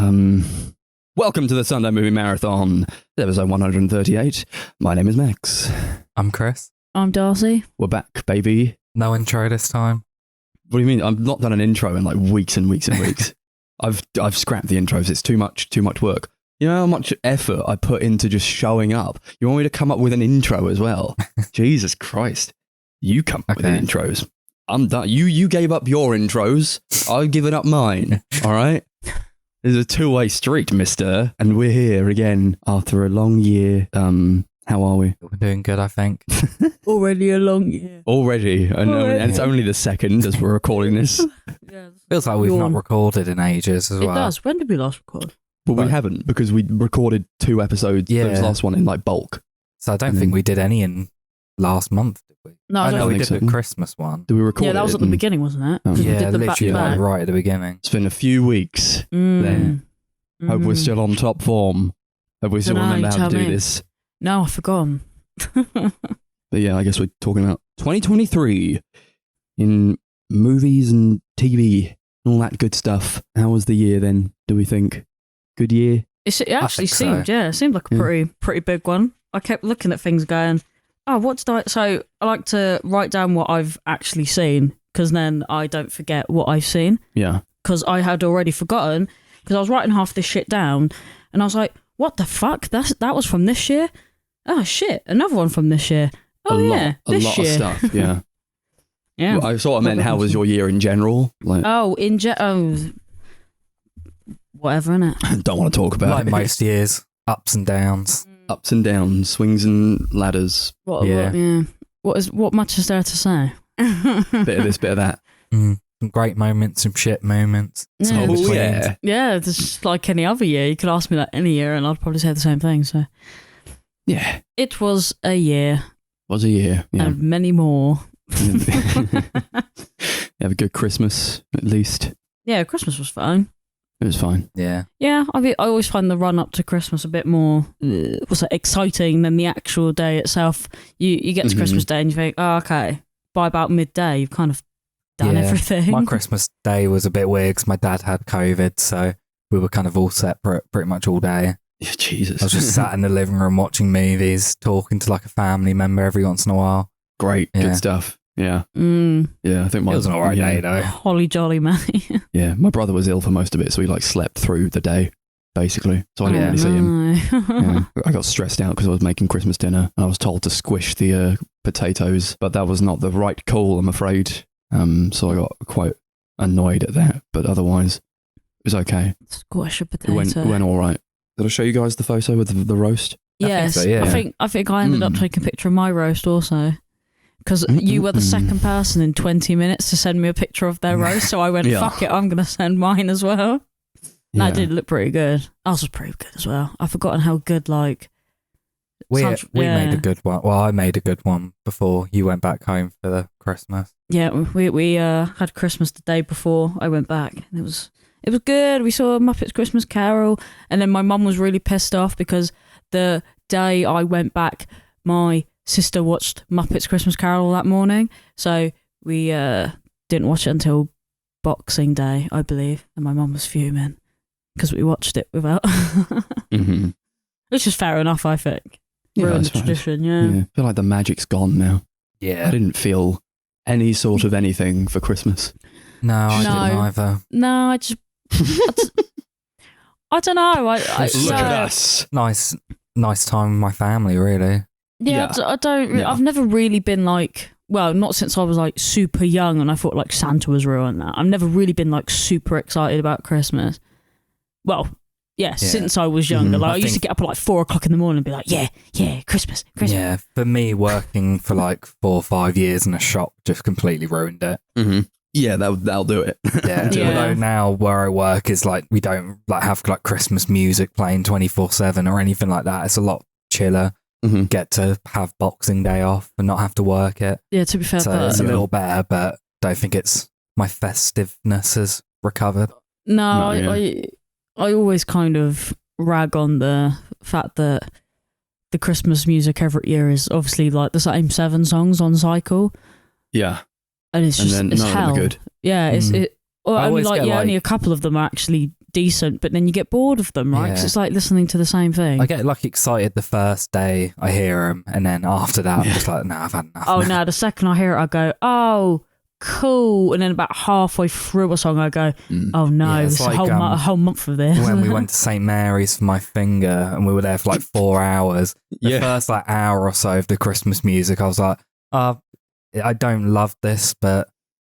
Welcome to the Sunday Movie Marathon, episode 138. My name is Max. I'm Chris. I'm Darcy. We're back, baby. No intro this time. What do you mean? I've not done an intro in like weeks and weeks and weeks. I've scrapped the intros. It's too much work. You know how much effort I put into just showing up? You want me to come up with an intro as well? Jesus Christ. You come up with the intros. I'm done. You gave up your intros. I've given up mine. All right? There's a two-way street, mister. And we're here again after a long year. How are we? We're doing good, I think. Already a long year. Already. I know, and it's only the second as we're recording this. Yeah, Feels like we've not recorded in ages as well. It does. When did we last record? But we haven't, because we recorded 2 episodes. Yeah. There was the last one in like bulk. So I don't think we did any in last month, did we? No, I know we think did so. the Christmas one. Did we record yeah, that was it at the and- beginning, wasn't it? Oh. 'Cause we Yeah, did the literally like back-to-back. right at the beginning. It's been a few weeks. Then. Hope we're still on top form. Hope we still Dunno, remember you how to tell do me. this. No, I've forgotten. But yeah, I guess we're talking about 2023 in movies and TV and all that good stuff. How was the year then, do we think? Good year? It actually think so. seemed, it seemed like a Yeah. pretty big one. I kept looking at things going, oh, what did I... So I like to write down what I've actually seen, because then I don't forget what I've seen, Yeah. because I had already forgotten, because I was writing half this shit down, and I was like, what the fuck? That was from this year? Oh, shit. Another one from this year. Oh, a this lot year. of stuff, yeah. Yeah. Well, I sort of meant how was your year in general? Like, Whatever, innit? I don't want to talk about Like it. most years, ups and downs. Ups and downs, swings and ladders, What much is there to say? bit of this, bit of that. Some great moments, some shit moments. It's Yeah. all Oh, between. yeah. Yeah, it's just like any other year. You could ask me that any year, and I'd probably say the same thing. So Yeah. it was a year, Was a year. Yeah. and many more. Have a good Christmas, at least. Yeah, Christmas was fine. It was fine. Yeah. Yeah, I always find the run up to Christmas a bit more exciting than the actual day itself. You get to Mhm. Christmas Day and you think, oh, okay, by about midday you've kind of done Yeah. everything. My Christmas day was a bit weird because my dad had COVID, so we were kind of all separate pretty much all day. Yeah, Jesus. I was just sat in the living room watching movies, talking to like a family member every once in a while. Great. Yeah. Good stuff. Yeah. Yeah, I think It was an alright day though. Holly jolly man. Yeah, my brother was ill for most of it, so he like slept through the day, basically. So I didn't really see him. Yeah. I got stressed out because I was making Christmas dinner and I was told to squish the potatoes, but that was not the right call, I'm afraid. So I got quite annoyed at that, but otherwise it was okay. Squash a It potato. went all right. Did I show you guys the photo with the roast? Yes, so, yeah. I think I ended up taking a picture of my roast also, because you were the second person in 20 minutes to send me a picture of their roast. So I went, Yeah. fuck it, I'm gonna send mine as well. Yeah. That did look pretty good. Ours was pretty good as well. I've forgotten how good We Sounds- made a good one. Well, I made a good one before you went back home for the Christmas. yeah. We had Christmas the day before I went back, and it was good. We saw Muppets Christmas Carol, and then my mum was really pissed off because the day I went back, my sister watched Muppets Christmas Carol that morning, so we didn't watch it until Boxing Day, I believe, and my mum was fuming because we watched it without. Mm-hmm. Which is fair enough, I think. Yeah, Ruined I the suppose. tradition, yeah. I feel like the magic's gone now. Yeah. I didn't feel any sort of anything for Christmas. No, I No. didn't either. No, I don't know. Look at us. Nice time with my family, really. Yeah, Yeah. I don't. Yeah. I've never really been like. Well, not since I was like super young, and I thought like Santa was real and that. I've never really been like super excited about Christmas. Well, yeah, since I was younger, Mhm. like I I used to think- get up at like 4 o'clock in the morning and be like, yeah, Christmas. Yeah, for me, working for like 4 or 5 years in a shop just completely ruined it. Mm-hmm. Yeah, that'll do it. Yeah. Yeah. Although now where I work is like we don't like have like Christmas music playing 24/7 or anything like that. It's a lot chiller. Mhm. Get to have Boxing Day off and not have to work it. Yeah, to be fair, So but it's a little better, but don't think it's my festiveness has recovered. no, No, I always kind of rag on the fact that the Christmas music every year is obviously like the same 7 songs on cycle, Yeah. and it's And just then it's none of them hell. are good. Yeah, Or I I mean, always like, get, yeah, like- only a couple of them are actually decent, but then you get bored of them, right? 'Cause Yeah. it's like listening to the same thing. I get like excited the first day I hear them, and then after that, I'm Yeah. just like, no, I've had enough. Oh now. no, the second I hear it, I go, oh, cool. And then about halfway through a song, I go, oh no, Yeah, it's it's like, a whole month of this. When we went to St. Mary's for my finger, and we were there for like 4 hours. The first like hour or so of the Christmas music, I was like, I don't love this, but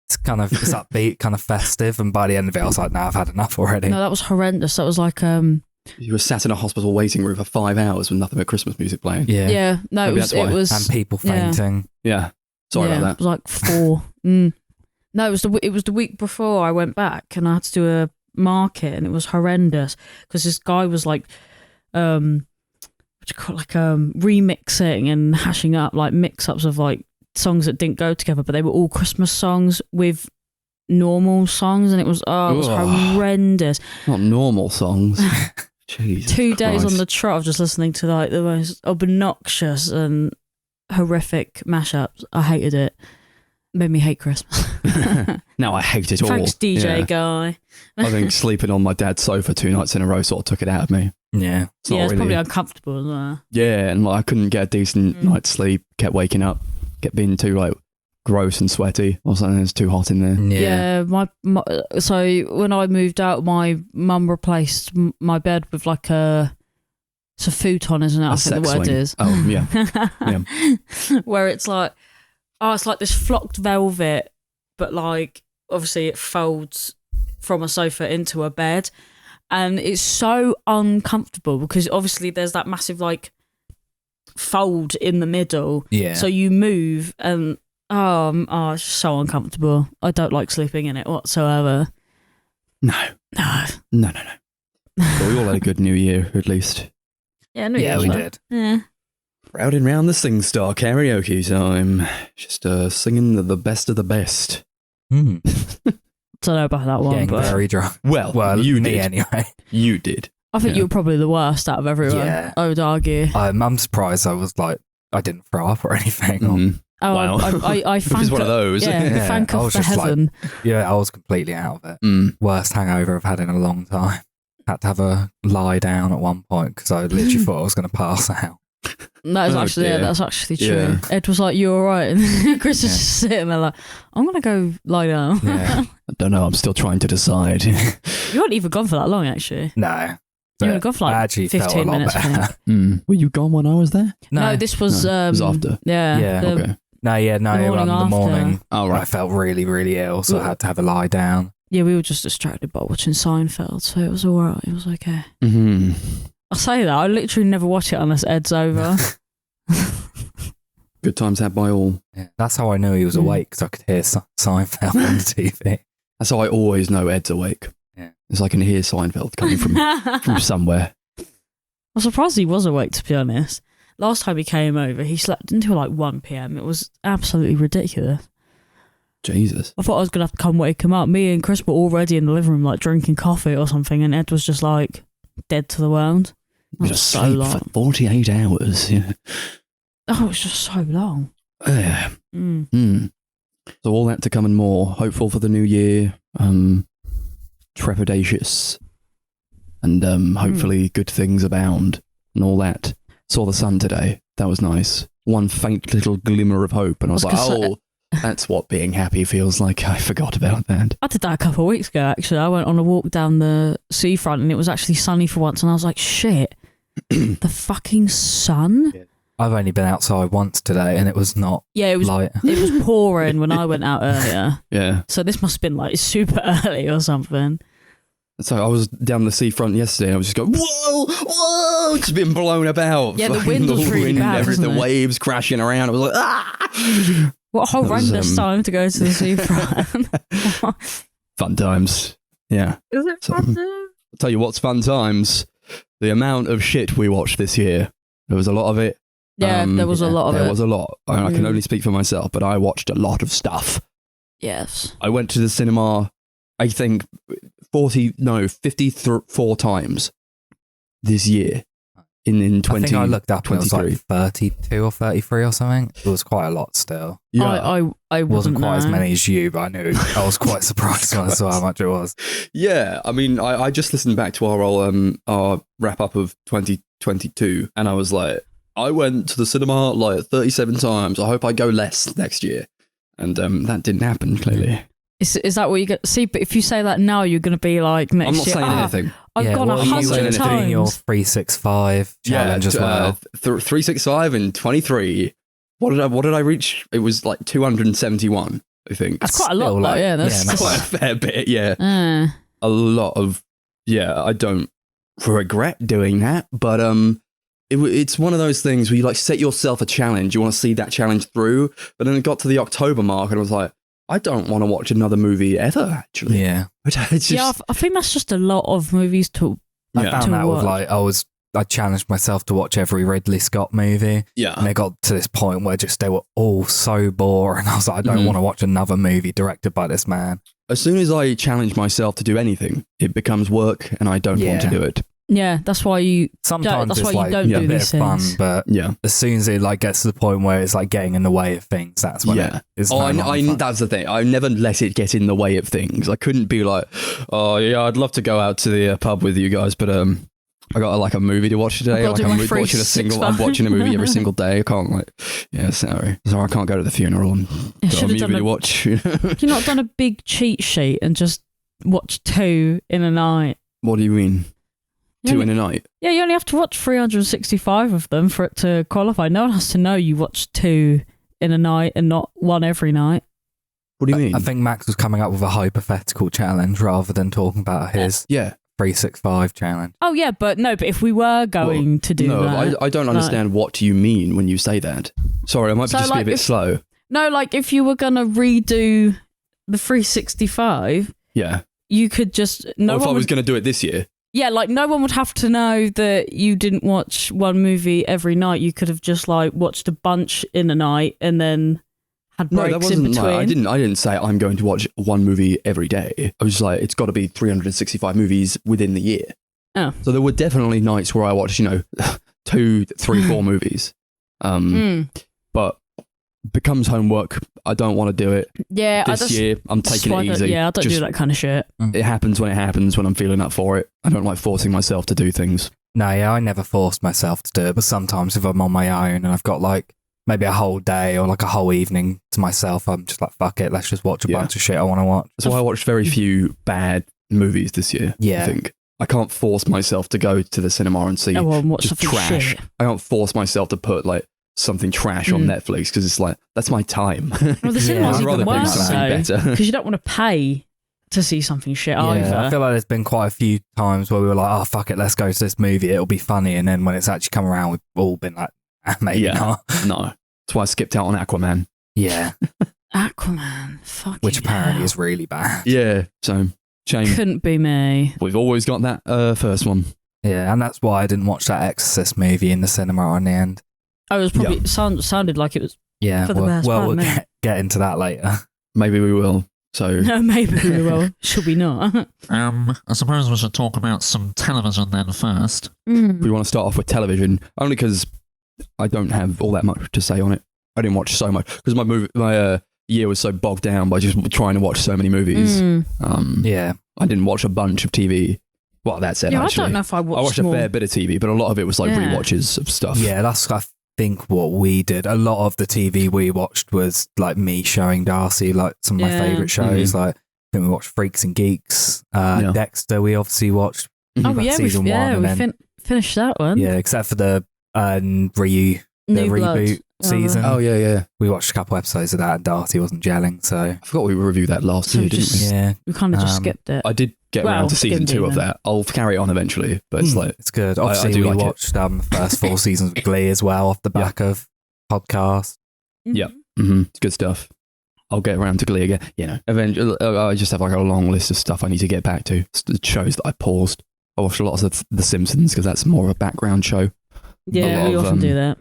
it's upbeat, kind of festive. And by the end of it, I was like, no, I've had enough already. No, that was horrendous. That was like, You were sat in a hospital waiting room for 5 hours with nothing but Christmas music playing. Yeah. no, Maybe it was, that's why. it was, And people yeah. fainting. Yeah. Sorry yeah, about It was like 4. No, it was the week before I went back, and I had to do a market, and it was horrendous because this guy was like, what do you call it, like remixing and hashing up like mix-ups of like songs that didn't go together, but they were all Christmas songs with normal songs, and it was Ugh. horrendous. Not normal songs. Jesus 2 days Christ. on the trot of just listening to like the most obnoxious and horrific mashups. I hated it. Made me hate Christmas. Now I hate it all. Thanks, DJ Yeah. guy. I think sleeping on my dad's sofa 2 nights in a row sort of took it out of me. Yeah. It's not Yeah, it's really- probably uncomfortable as well. Yeah, and like, I couldn't get a decent night's sleep. Kept waking up, kept being too like gross and sweaty, or something. It's too hot in there. Yeah, my so when I moved out, my mum replaced my bed with like it's a futon, isn't it? I A think the sex word swing. is. Oh yeah. Where it's like, it's like this flocked velvet, but like obviously it folds from a sofa into a bed, and it's so uncomfortable because obviously there's that massive like fold in the middle. Yeah. So you move and it's just so uncomfortable. I don't like sleeping in it whatsoever. No. No. No. But we all had a good New Year, at least. Yeah, no, Yeah, we did. Yeah. Crowding round the Sing Star karaoke time. Just singing the best of the best. Don't know about that one, Getting but very drunk. Well, you me did. anyway. You did. I think Yeah. you were probably the worst out of everyone. Yeah. I would argue. I'm surprised I was like, I didn't throw up or anything. Or- Mhm. Oh, Wow. I Which thank is one of those. Yeah, Yeah, thank I her was for just like- heaven. Yeah, I was completely out of it. Mm. Worst hangover I've had in a long time. Had to have a lie down at one point because I literally thought I was going to pass out. That is Oh, actually, dear. that's actually true. Yeah. Ed was like, "You all right?" And Chris was Yeah. just sitting there like, "I'm gonna go lie down." Yeah. I don't know. I'm still trying to decide. You weren't even gone for that long, actually. No. You But would go for like I actually felt 15 a lot minutes, I better. think. Mm. Were you gone when I was there? No, this was No, it was after. Yeah, Yeah. the- Okay. No, The morning the after. morning Oh, I right. felt really, really ill, so I had to have a lie down. yeah, we were just distracted by watching Seinfeld, so it was all right. It was okay. Mm-hmm. I say that I literally never watch it unless Ed's over. Good times had by all. Yeah. That's how I knew he was Mm. awake because I could hear Seinfeld on the TV. That's how I always know Ed's awake. Yeah. It's like I can hear Seinfeld coming from somewhere. I'm surprised he was awake, to be honest. Last time he came over, he slept until like 1 p.m. It was absolutely ridiculous. Jesus. I thought I was going to have to come wake him up. Me and Chris were already in the living room, like drinking coffee or something, and Ed was just like dead to the world. That was Just so sleep long. for 48 hours. Yeah. Oh, it was just so long. Yeah. Mm. Mm. So all that to come and more. Hopeful for the new year. Trepidatious. And hopefully good things abound and all that. Saw the sun today. That was nice. One faint little glimmer of hope. And I was like, I was gonna oh, that's what being happy feels like. I forgot about that. I did that a couple of weeks ago, actually. I went on a walk down the seafront and it was actually sunny for once, and I was like, shit, the fucking sun? I've only been outside once today and it was not Yeah, it was light. it was pouring when I went out earlier. Yeah. So this must have been like super early or something. So I was down the seafront yesterday and I was just going, whoa, whoa, just being blown about. Yeah, the Fucking wind was really bad, everything, wasn't the it? waves crashing around. I was like, ah! What a That was, horrendous time to go to the seafront. Fun times. Yeah. Is it So- fun to? I'll tell you what's fun times. The amount of shit we watched this year. There was a lot of it. Yeah, there was a lot of there it. was a lot. I can Mm. only speak for myself, but I watched a lot of stuff. Yes. I went to the cinema, I think, 54 times this year. in I think I looked up and it was 2023. like 32 or 33 or something. It was quite a lot still. I Wasn't quite as know. many as you, but I was quite surprised when I saw how much it was. Yeah, I mean, I just listened back to our wrap up of 2022, and I was like, I went to the cinema like 37 times. I hope I go less next year, and that didn't happen. Clearly, Is that what you get? See, but if you say that now, you're going to be like next I'm not year. saying anything. I've gone well, you were 100 doing your times. 365 challenge as well. 365 and 23. What did I reach? It was like 271. I think That's quite a lot, Still, though. like, Yeah, that's yeah, quite a fair bit. Yeah, Uh, a lot of. Yeah, I don't regret doing that, but it's one of those things where you like set yourself a challenge. You want to see that challenge through, but then it got to the October mark, and I was like, I don't want to watch another movie ever. Actually, Yeah. It's just, yeah, I think that's just a lot of movies to. I Yeah. found To that with watch. I challenged myself to watch every Ridley Scott movie. yeah. And it got to this point where just they were all so boring. I was like, I don't Mhm. want to watch another movie directed by this man. As soon as I challenge myself to do anything, it becomes work, and I don't want to Yeah. do it. Yeah, that's why you. Sometimes that's it's why you like don't a do bit these of fun, things. but Yeah. as soon as it like gets to the point where it's like getting in the way of things, that's when Yeah. it is. Oh, no longer fun. that's the thing. I never let it get in the way of things. I couldn't be like, oh yeah, I'd love to go out to the pub with you guys, but I got like a movie to watch today. I've got Like to do my I'm 365. watching a movie every single day. I can't like, yeah, sorry, I can't go to the funeral and I got a should have movie done to a, watch. Have you not done a big cheat sheet and just watch 2 in a night? What do you mean? You 2 only- in a night? Yeah, you only have to watch 365 of them for it to qualify. No one has to know you watched 2 in a night and not 1 every night. What do you mean? I think Max was coming up with a hypothetical challenge rather than talking about his yeah. 365 challenge. Oh yeah, but if we were going to do no, that, I don't understand what you mean when you say that. Sorry, I might So, just be a like, bit if- slow. no, like if you were gonna redo the 365, Yeah. you could just Or if I one was would, going to do it this year. yeah, like no one would have to know that you didn't watch one movie every night. You could have just like watched a bunch in a night and then had No, breaks that wasn't in between. like, I didn't say I'm going to watch one movie every day. I was just like, it's got to be 365 movies within the year. Oh. So there were definitely nights where I watched, 2, 3, 4 movies. But becomes homework. I don't want to do it Yeah, this year. I'm taking it easy. Yeah, I don't Just- do that kind of shit. It happens when it happens, when I'm feeling up for it. I don't like forcing myself to do things. No, yeah, I never forced myself to do it, but sometimes if I'm on my own and I've got like maybe a whole day or like a whole evening to myself, I'm just like, fuck it, let's just watch a Yeah. bunch of shit I want to watch. So I watched very few bad movies this year. Yeah. I think I can't force myself to go to the cinema and see Oh, well, and watch just something trash. shit. I can't force myself to put like something trash on Netflix because it's like that's my time. Well, the Yeah, cinema's I'd rather even do worse something though, better. because you don't want to pay to see something shit either. Yeah, I feel like there's been quite a few times where we were like, oh, fuck it, let's go to this movie, it'll be funny. And then when it's actually come around, we've all been like, maybe Yeah. not. No, that's why I skipped out on Aquaman. Yeah, Aquaman, fucking which apparently hell. is really bad. Yeah, so shame. Couldn't be me. We've always got that first one. Yeah, and that's why I didn't watch that Exorcist movie in the cinema in the end. I was probably sounded like it was. Yeah, For the best well, part, we'll mate. get into that later. Maybe we will. So No, maybe we will. Should we not? I suppose we should talk about some television then first. Mm. we want to start off with television only because I don't have all that much to say on it. I didn't watch so much because my year was so bogged down by just trying to watch so many movies. Mm. Yeah, I didn't watch a bunch of TV. Well, that said, Yeah, I actually, don't know if I watched I watched a more. fair bit of TV, but a lot of it was like Yeah. rewatches of stuff. yeah, that's I think what we did. A lot of the TV we watched was like me showing Darcy like some of my Yeah. favourite shows. Mhm. Like I think we watched Freaks and Geeks, Yeah. Dexter. We obviously watched. Oh Like yeah, season one, and we then- finished that one. Yeah, except for the New the Blood. reboot season. Oh yeah, yeah. We watched a couple episodes of that, and Darcy wasn't gelling. So I forgot we reviewed that last So year, didn't just- we? yeah, We kind of just Um, skipped it. I did get Well, around to season skimmed 2 it, of then. that. I'll carry it on eventually, but it's like it's good. I Obviously, do we like it. watched the first 4 seasons of Glee as well off the back of podcast. yeah. It's good stuff. I'll get around to Glee again. Eventually, I just have like a long list of stuff I need to get back to. Shows that I paused. I watched a lot of The Simpsons because that's more of a background show. Yeah, we lot of, often do that.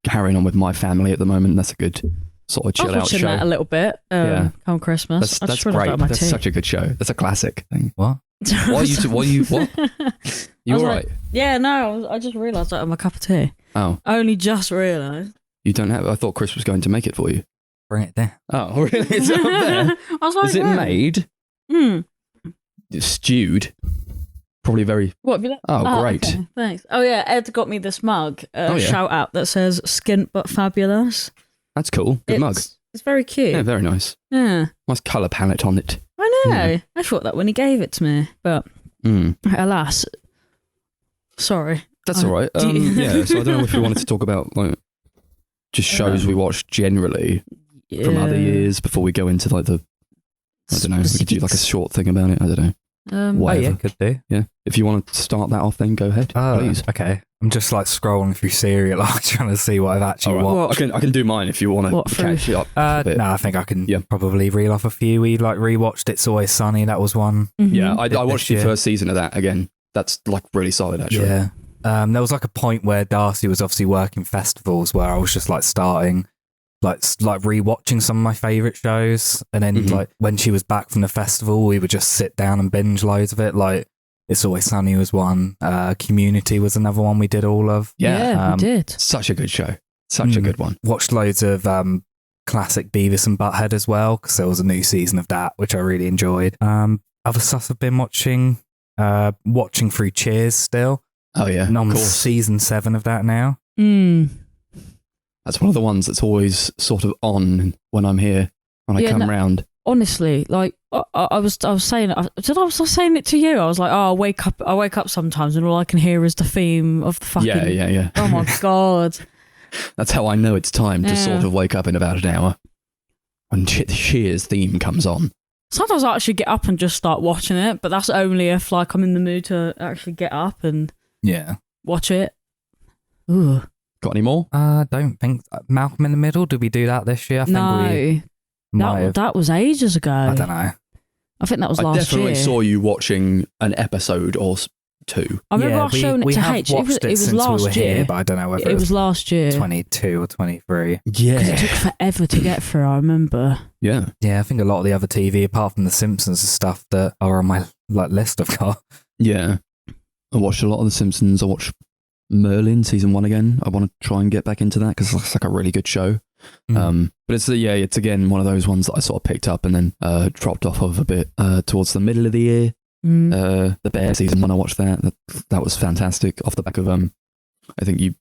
Carrying on with My Family at the moment. That's a good sort of I chill was out watching show. that a little bit. Yeah. Come Christmas. I That's just realised that great. on my That's tea. such a good show. That's a classic thing. What? What? You I was all like, right? Yeah, no, I just realised I had my cup of tea. Oh, I only just realised. you don't have. I thought Chris was going to make it for you. Bring it down. Oh, really? Is it up there? I was like, Is it "Whoa." made? It's stewed. Probably very. What have you Oh, great. Okay, thanks. Oh yeah, Ed got me this mug. Oh, yeah. Shout out that says "Skint but fabulous." That's cool. Good mug. It's very cute. Yeah, very nice. Yeah. Nice colour palette on it. I know. Yeah. I thought that when he gave it to me, but alas, sorry. That's all right. Yeah, so I don't know if we wanted to talk about like just shows we watched generally from other years before we go into like the. I don't know. We could do like a short thing about it. I don't know. Whatever. Yeah, could do. Yeah. If you want to start that off, then go ahead, please. Okay. I'm just like scrolling through Serial, like trying to see what I've actually All right. watched. I can do mine if you want What to through? catch it up. A bit. No, I think I can probably reel off a few. We like rewatched It's Always Sunny. That was one. Yeah, I This watched the year. first season of that again. That's like really solid, actually. Yeah. There was like a point where Darcy was obviously working festivals where I was just like starting, like rewatching some of my favourite shows. And then like when she was back from the festival, we would just sit down and binge loads of it. Like It's Always Sunny was one. Community was another one we did all of. Yeah, we did. Such a good show. Such a good one. Watched loads of classic Beavis and Butthead as well, because there was a new season of that, which I really enjoyed. Other stuff I've been watching through Cheers still. Oh, yeah. And I'm of on course. season 7 of that now. That's one of the ones that's always sort of on when I'm here, when I come round. Honestly, like I was saying, I was saying it to you. I was like, oh, I wake up sometimes, and all I can hear is the theme of the fucking. Yeah. Oh my god. That's how I know it's time to sort of wake up in about an hour when the Cheers theme comes on. Sometimes I actually get up and just start watching it, but that's only if like I'm in the mood to actually get up and watch it. Ooh. Got any more? Don't think Malcolm in the Middle. Did we do that this year? I think we might have. That was ages ago. I don't know. I think that was I last definitely year. saw you watching an episode or two. I remember us showing it we to have H. watched It was since last we were year. here, but I don't know whether It was last year. 22 or 23. Yeah. It took forever to get through. I remember. Yeah. Yeah, I think a lot of the other TV, apart from The Simpsons, is stuff that are on my like list I've got. Yeah. I watched a lot of The Simpsons. I watched Merlin season 1 again. I want to try and get back into that because it's like a really good show. But it's again one of those ones that I sort of picked up and then dropped off of a bit towards the middle of the year. The Bear season, when I watched that was fantastic. Off the back of I think you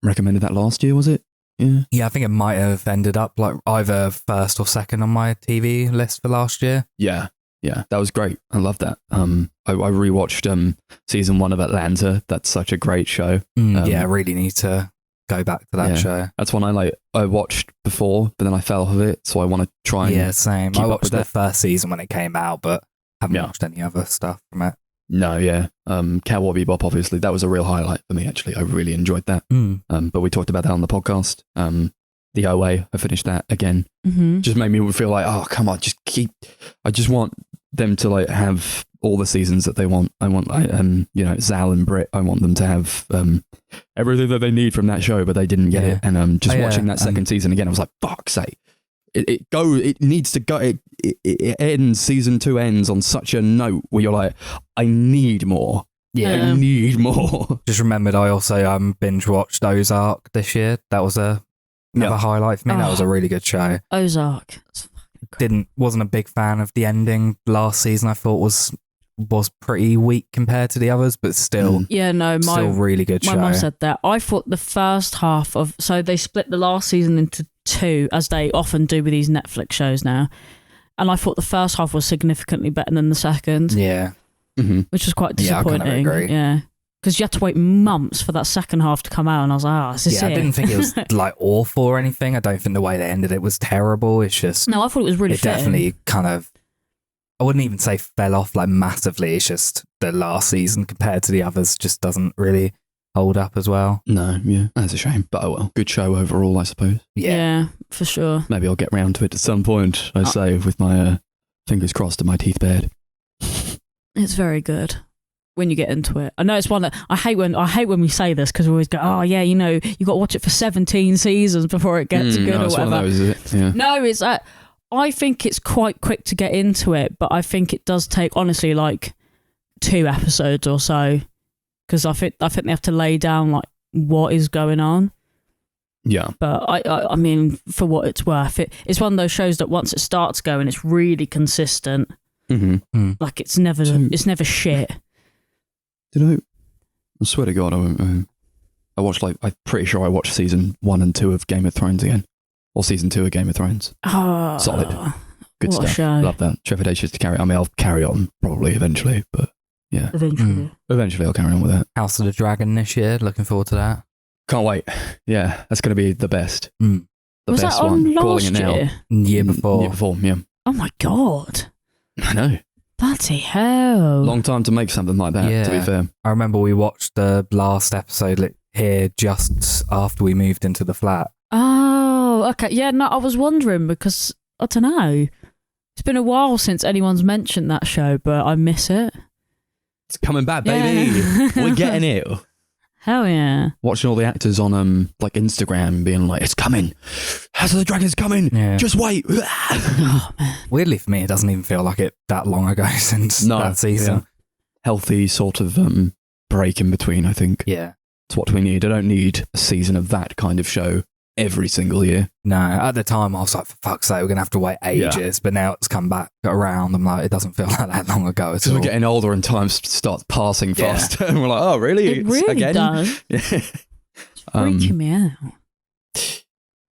recommended that last year, was it? Yeah, I think it might have ended up like either first or second on my TV list for last year. Yeah, that was great. I love that. I rewatched season 1 of Atlanta. That's such a great show. Yeah, I really need to go back to that show. That's one I watched before, but then I fell off of it, so I want to try and same. keep I up watched with the that. first season when it came out, but haven't watched any other stuff from it. No, yeah. Cowboy Bebop, obviously, that was a real highlight for me, actually. I really enjoyed that. But we talked about that on the podcast. The OA, I finished that again. Just made me feel like, oh, come on, I just want them to like have all the seasons that they want. I want, Zal and Britt, I want them to have everything that they need from that show, but they didn't get it. And watching that second season again, I was like, fuck's sake. It needs to go. It ends. Season 2 ends on such a note where you're like, I need more. I need more. Just remembered I also binge watched Ozark this year. That was another highlight for me. That was a really good show. Ozark. Wasn't a big fan of the ending last season. I thought was pretty weak compared to the others, but still still really good show. My mum said that. I thought the first half of, so they split the last season into 2, as they often do with these Netflix shows now, and I thought the first half was significantly better than the second. Which was quite disappointing. I kind of agree. Yeah, because you had to wait months for that second half to come out, and I was like, this is it. I didn't think it was like awful or anything. I don't think the way they ended it was terrible. It's just no, I thought it was really it fitting. definitely kind of, I wouldn't even say fell off like massively. It's just the last season compared to the others just doesn't really hold up as well. No, yeah, that's a shame. But oh well, good show overall, I suppose. Yeah, for sure. Maybe I'll get round to it at some point, I say, with my fingers crossed and my teeth bared. It's very good when you get into it. I know it's one that I hate when we say this, because we always go, oh yeah, you got to watch it for 17 seasons before it gets good or it's whatever. one of those, is it? Yeah. No, it's I think it's quite quick to get into it, but I think it does take honestly like 2 episodes or so because I think they have to lay down like what is going on. Yeah. But I mean, for what it's worth, it's one of those shows that once it starts going, it's really consistent. Mm-hmm. Like it's never shit. I swear to God, I watched I'm pretty sure I watched season 1 and 2 of Game of Thrones again, or season 2 of Game of Thrones. Oh, Solid, good what a stuff. show. Love that. Trepidatious to carry. I mean, I'll carry on probably eventually, but yeah, eventually I'll carry on with it. House of the Dragon this year. Looking forward to that. Can't wait. Yeah, that's going to be the best. Mm. The Was best that on one. Calling last it now. year? Year before. Year before, yeah. Oh my God. I know. Bloody hell. Long time to make something like that, to be Yeah. fair. I remember we watched the last episode here just after we moved into the flat. Oh, okay. Yeah, no, I was wondering because, I don't know. It's been a while since anyone's mentioned that show, but I miss it. It's coming back, baby. Yeah. We're getting it. Hell yeah. Watching all the actors on like Instagram being like, it's coming. House of the Dragon's coming. Yeah. Just wait. Oh, man. Weirdly for me, it doesn't even feel like it that long ago since No, that season. yeah. Healthy sort of break in between, I think. Yeah. It's what we need. I don't need a season of that kind of show every single year. No, at the time I was like, for fuck's sake, we're going to have to wait ages. But now it's come back around. I'm like, it doesn't feel like that long ago at Because all. we're getting older and time starts passing Yeah. faster. And we're like, oh, really? It really Again? does. Yeah. It's freaking me out.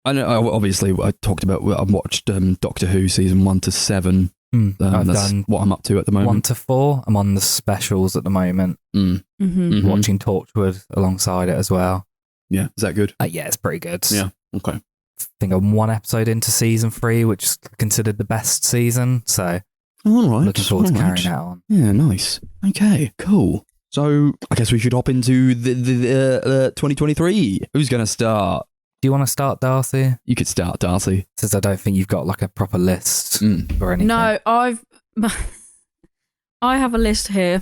I know, obviously, I talked about, I watched Doctor Who season 1 to 7. I've That's done what I'm up to at the moment. 1 to 4. I'm on the specials at the moment, Mm. Mm-hmm. Mhm. watching Torchwood alongside it as well. Yeah, is that good? Yeah, it's pretty good. Yeah, okay. I think I'm 1 episode into season 3, which is considered the best season. So All right. looking forward to all carrying right. that on. Yeah, nice. Okay, cool. So I guess we should hop into the 2023. Who's going to start? Do you want to start, Darcy? You could start, Darcy. Since I don't think you've got like a proper list Mm. or anything. No, I have a list here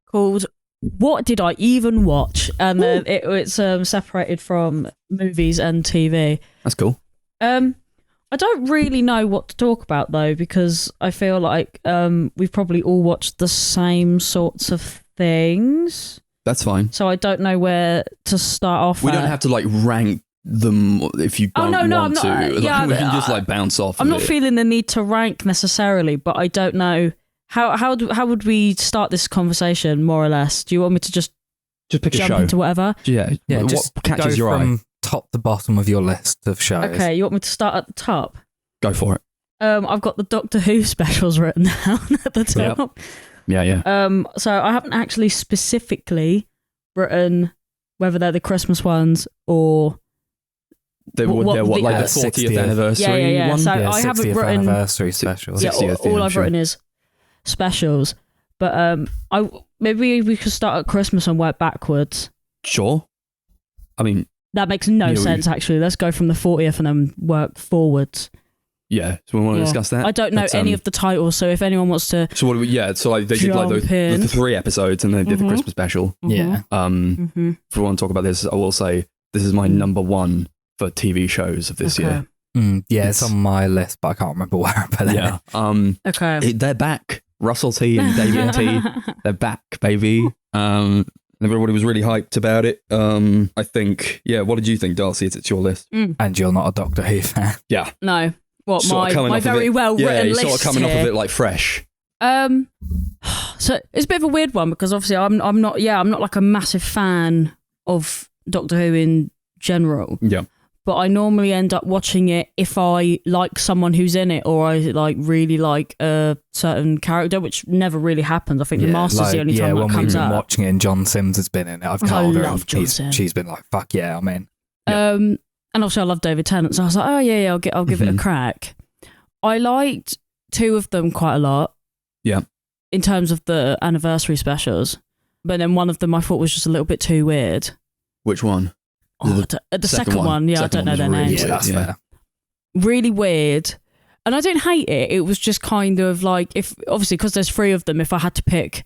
called "What Did I Even Watch?" and it's separated from movies and TV. That's cool. I don't really know what to talk about though, because I feel like we've probably all watched the same sorts of things, That's fine. so I don't know where to start off. We at. don't have to like rank them if you don't no, I'm want not- to. Like, yeah, we can just like bounce off. I'm of not it. feeling the need to rank necessarily, but I don't know how would we start this conversation more or less. Do you want me to just Just pick a jump show. into whatever? Yeah, what just catches go your from eye? top to bottom of your list of shows. Okay, you want me to start at the top? Go for it. I've got the Doctor Who specials written down at the Yep. top. Yeah. So I haven't actually specifically written whether they're the Christmas ones or They're what like the 60th. 40th anniversary Yeah. one? So Yeah, I haven't 60th written. anniversary special. Yeah, 60th, all yeah, I've sure. written is specials. But maybe we could start at Christmas and work backwards. Sure. I mean, That makes no Yeah, sense, actually. Let's go from the 40th and then work forwards. yeah. So we want to Yeah. discuss that. I don't know Let's, any of the titles, so if anyone wants to. So what do we? Yeah. So like they did like Jump in. the 3 episodes, and then they did the Mhm. Christmas special. Yeah. Mm-hmm. If we want to talk about this, I will say this is my number 1 for TV shows of this year. Yeah, it's on my list, but I can't remember where I put it. Yeah. Okay. They're back. Russell T and David T. They're back, baby. Everybody was really hyped about it. I think. Yeah. What did you think, Darcy? It's your list. And you're not a Doctor Who fan. Yeah. No. What, Sort of coming my off of very it. well Yeah. written You're list sort of coming here. off of it like fresh. So it's a bit of a weird one because obviously I'm not like a massive fan of Doctor Who in general. Yeah. But I normally end up watching it if I like someone who's in it or I like really like a certain character, which never really happens. I think The Master's the only time when that comes we've been up. watching it and John Sims has been in it, I've I told her love and John Sims. she's been like, fuck yeah, I'm in. And also I love David Tennant, so I was like, oh yeah, I'll give it a Mhm. crack. I liked 2 of them quite a lot. Yeah. In terms of the anniversary specials, but then one of them I thought was just a little bit too weird. Which one? Oh, the second one, yeah, Second I don't know one their was names. really Yeah, that's weird, fair. Really weird. And I don't hate it. It was just kind of like, if obviously because there's 3 of them, if I had to pick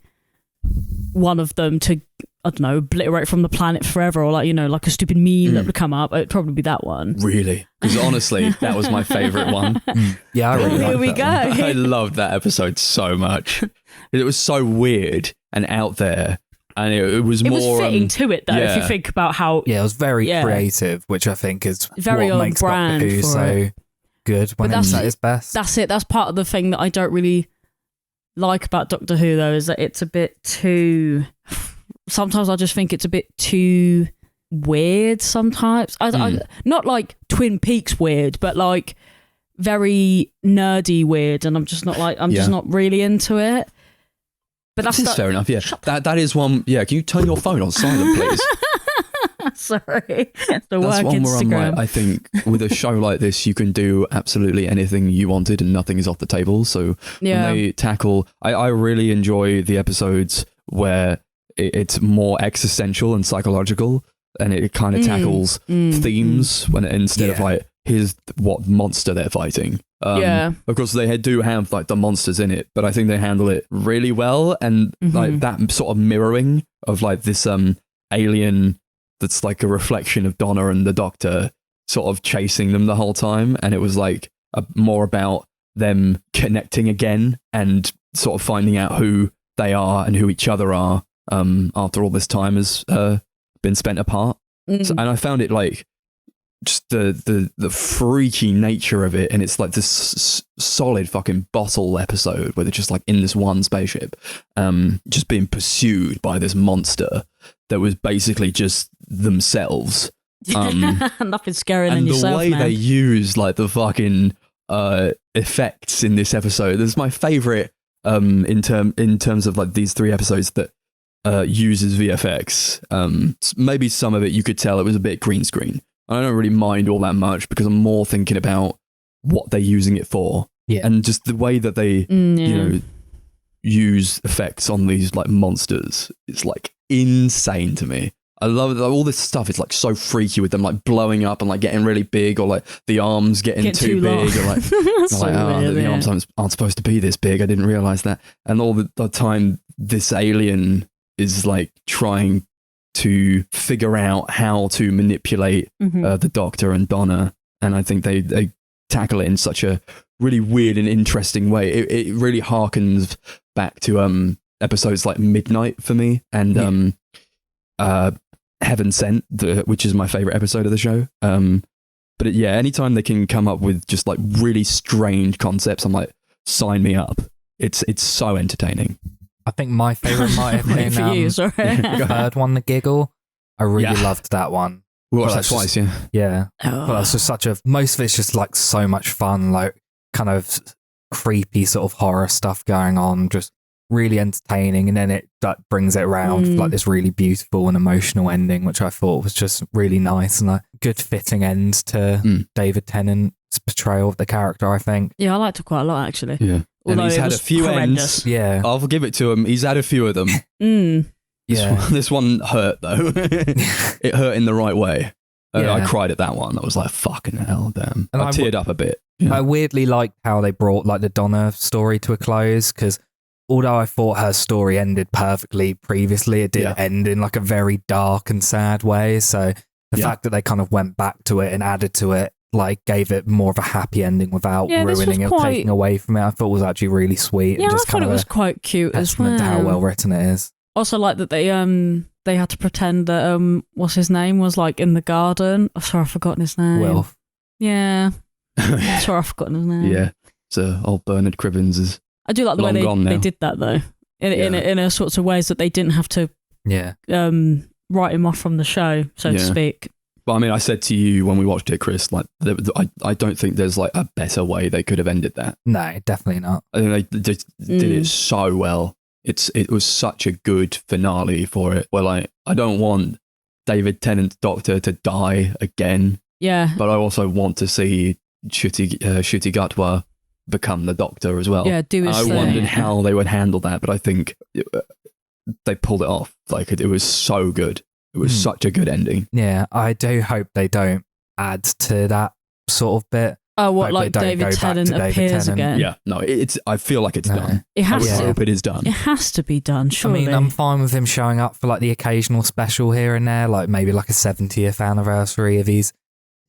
one of them to, I don't know, obliterate from the planet forever, or like, you know, like a stupid meme that would come up, it'd probably be that one. Really? Because honestly, that was my favourite one. Yeah, I really Here like we that go. one. I loved that episode so much. It was so weird and out there. and it was It more was fitting to it though. If you yeah. think about how Yeah, it was very Yeah. creative, which I think is Very what on makes Doctor brand Who for so it. good when But it's that's- at its best. that's it. That's part of the thing that I don't really like about Doctor Who though, is that it's a bit too. Sometimes I just think it's a bit too weird. Sometimes I not like Twin Peaks weird, but like very nerdy weird, and I'm just not like I'm just not really into it. But that's Fair enough. Yeah, that is one. Yeah, can you turn your phone on silent, please? Sorry, the That's work one where I'm Instagram. like, I think with a show like this, you can do absolutely anything you wanted, and nothing is off the table. So Yeah. when they tackle, I really enjoy the episodes where it's more existential and psychological, and it kind of tackles themes when instead of Yeah. like, here's what monster they're fighting. Yeah. Of course, they do have like the monsters in it, but I think they handle it really well, and like that sort of mirroring of like this alien that's like a reflection of Donna and the Doctor sort of chasing them the whole time, and it was like more about them connecting again and sort of finding out who they are and who each other are after all this time has been spent apart. So, and I found it like just the freaky nature of it, and it's like this solid fucking bottle episode where they're just like in this one spaceship, just being pursued by this monster that was basically just themselves. Nothing scarier than And the yourself, way man. they use like the fucking effects in this episode, this is my favorite in terms of like these 3 episodes that uses VFX. Maybe some of it you could tell it was a bit green screen. I don't really mind all that much because I'm more thinking about what they're using it for, and just the way that they you know use effects on these like monsters. It's like insane to me. I love that all this stuff is like so freaky with them like blowing up and like getting really big, or like the arms getting too big, or like, So like weird, the yeah. arms aren't supposed to be this big. I didn't realize that. And all the time this alien is like trying to figure out how to manipulate the Doctor and Donna, and I think they tackle it in such a really weird and interesting way. It really harkens back to episodes like Midnight for me, and Heaven Sent, which is my favorite episode of the show. But anytime they can come up with just like really strange concepts, I'm like, sign me up. It's so entertaining. I think my favourite might have Wait been for you, sorry. the third one, The Giggle. I really Yeah. loved that one. We watched Well, that twice, yeah. Yeah. Oh. But that's just most of it's just like so much fun, like kind of creepy sort of horror stuff going on, just really entertaining. And then it brings it around with, like this really beautiful and emotional ending, which I thought was just really nice and a good fitting end to David Tennant's portrayal of the character, I think. Yeah, I liked it quite a lot actually. Yeah. Although and he's it had a was few horrendous. ends. Yeah. I'll give it to him. He's had a few of them. Yeah. This one hurt though. It hurt in the right way. Yeah. I cried at that one. I was like, fucking hell, damn. And I I teared up a bit. Yeah. I weirdly liked how they brought like the Donna story to a close, because although I thought her story ended perfectly previously, it did end in like a very dark and sad way. So the fact that they kind of went back to it and added to it, like gave it more of a happy ending without ruining it or taking away from it, I thought was actually really sweet. Yeah, and I just thought kind it of was quite cute as well. testament to how well written it is. Also, like that they had to pretend that what's his name was like in the garden. Oh, sorry, I've forgotten his name. Wilf. Yeah. Sorry, I've forgotten his name. Yeah. So old Bernard Cribbins is I do like the way long gone they now. did that though, in a sorts of ways that they didn't have to write him off from the show, so to speak. But I mean, I said to you when we watched it, Chris, like I don't think there's like a better way they could have ended that. No, definitely not. I think they just did it so well. It was such a good finale for it. Where like I don't want David Tennant's Doctor to die again. Yeah. But I also want to see Ncuti Gatwa become the Doctor as well. Yeah, do his I thing. wondered how they would handle that, but I think they pulled it off. Like it was so good. It was such a good ending. Yeah, I do hope they don't add to that sort of bit. Oh, what, Hope like they don't David go back Tennant to David appears Tennant. again? Yeah, no, I feel like it's done. It has I to. hope it is done. It has to be done, surely. I mean, I'm fine with him showing up for like the occasional special here and there, like maybe like a 70th anniversary if he's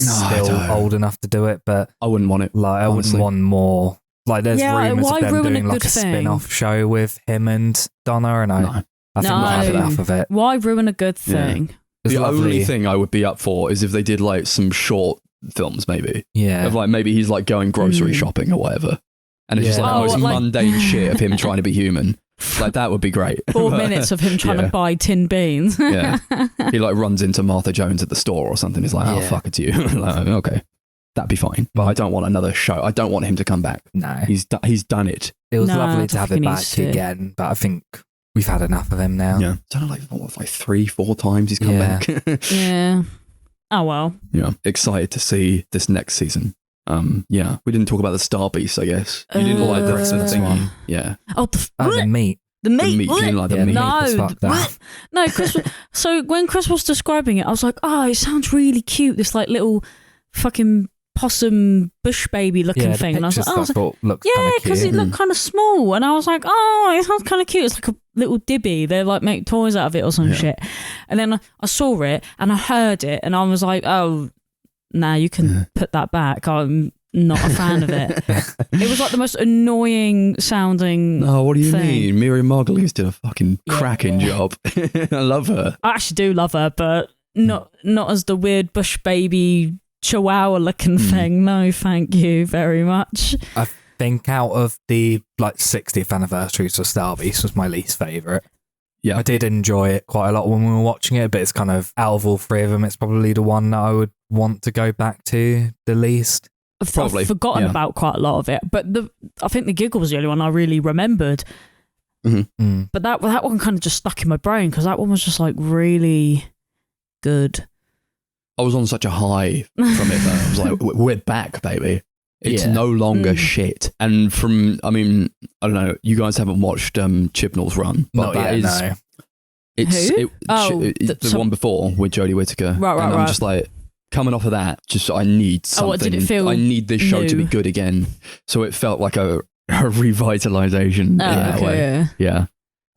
still old enough to do it. But I wouldn't want it. Like, I honestly. wouldn't want more. Like, there's Yeah, rumours why of them ruin a doing like good a thing? spin-off show with him and Donna, and I I think we've had enough of it. Why ruin a good thing? It was The lovely. only thing I would be up for is if they did like some short films, maybe. Yeah. Of like maybe he's like going grocery shopping or whatever. And it's just like the most mundane shit of him trying to be human. Like that would be great. 4 minutes of him trying to buy tin beans. Yeah. He like runs into Martha Jones at the store or something. He's like, oh, fuck, it's you. Like, okay. That'd be fine. But I don't want another show. I don't want him to come back. No. He's done it. It was lovely to have it back to. again, but I think we've had enough of him now. Yeah. I don't know, like 3-4 times he's come back. Yeah. Oh, well. Yeah. Excited to see this next season. Yeah. We didn't talk about the Star Beast, I guess. You didn't like the Christmas thing. one. Yeah. Oh, the meat. The meat. You didn't like the meat. No, Chris. So when Chris was describing it, I was like, "Oh, it sounds really cute. This like little fucking possum bush baby looking thing." And I was like, because it looked kind of small, and I was like, "Oh, it sounds kind of cute. It's like a little dibby. They like make toys out of it or some shit." And then I saw it and I heard it, and I was like, "Oh, nah, you can put that back. I'm not a fan of it." It was like the most annoying sounding. No, what do you thing. mean? Miriam Margolyes did a fucking cracking job. I love her. I actually do love her, but not as the weird bush baby chihuahua looking thing. No, thank you very much. I think out of the like 60th anniversaries of Star Beast was my least favourite. Yeah. I did enjoy it quite a lot when we were watching it, but it's kind of out of all three of them, it's probably the one that I would want to go back to the least. Probably. I've forgotten about quite a lot of it, but I think the giggle was the only one I really remembered. But that one kind of just stuck in my brain because that one was just like really good. I was on such a high from it though. I was like, we're back, baby. It's no longer shit. And I don't know, you guys haven't watched Chibnall's run, but no. It's Who? the one before with Jodie Whittaker. Right. I'm just like, coming off of that, I need something. What did it feel? I need this show to be good again. So it felt like a revitalization in that way. Yeah.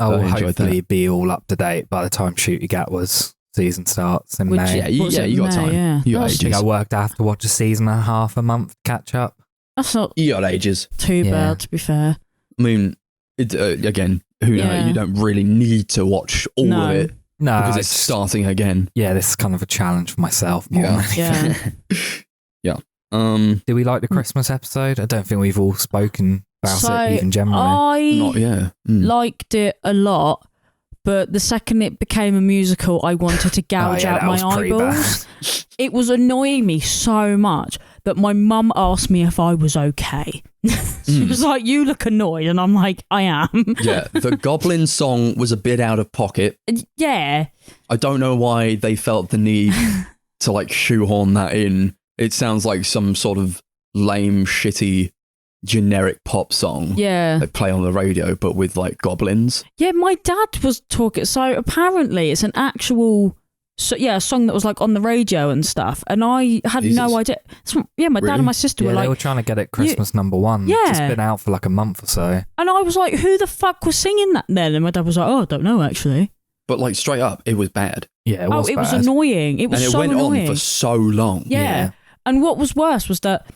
I will enjoyed hopefully that. be all up to date by the time Shoot You Get was season starts in May. Yeah, you got time. Yeah. You got I think ages. I worked out to watch a season and a half a month to catch up. That's not You got ages. too bad, to be fair. I mean, again, who knows? You don't really need to watch all of it. No, Because it's starting again. Yeah, this is kind of a challenge for myself more than anything. Yeah. Do we like the Christmas episode? I don't think we've all spoken about it even generally. I liked it a lot, but the second it became a musical, I wanted to gouge out my eyeballs. It was annoying me so much that my mum asked me if I was okay. She was like, "You look annoyed," and I'm like, "I am." Yeah, the Goblin song was a bit out of pocket. Yeah. I don't know why they felt the need to like shoehorn that in. It sounds like some sort of lame, shitty, generic pop song. Yeah. They play on the radio, but with like goblins. Yeah, my dad was talking. So apparently it's an actual, a song that was like on the radio and stuff. And I had no idea. My dad and my sister were like, they were trying to get it Christmas #1. Yeah. It's been out for like a month or so. And I was like, who the fuck was singing that then? And my dad was like, "Oh, I don't know actually." But like straight up, it was bad. Yeah, it was it was bad. annoying. It was and it so went annoying. on for so long. Yeah. And what was worse was that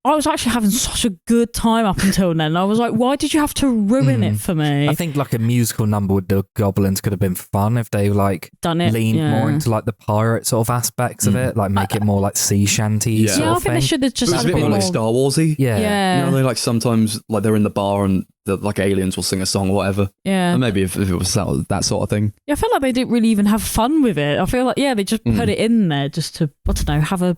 I was actually having such a good time up until then. I was like, why did you have to ruin it for me? I think like a musical number with the goblins could have been fun if they like done it, leaned more into like the pirate sort of aspects of it, like make it more like sea shanty sort I of think thing. they should have just It was had a bit more like Star Warsy. Yeah. You know, they like sometimes like they're in the bar and the like aliens will sing a song or whatever. Yeah. And maybe if it was that sort of thing. Yeah, I felt like they didn't really even have fun with it. I feel like, they just put it in there just to, I don't know, have a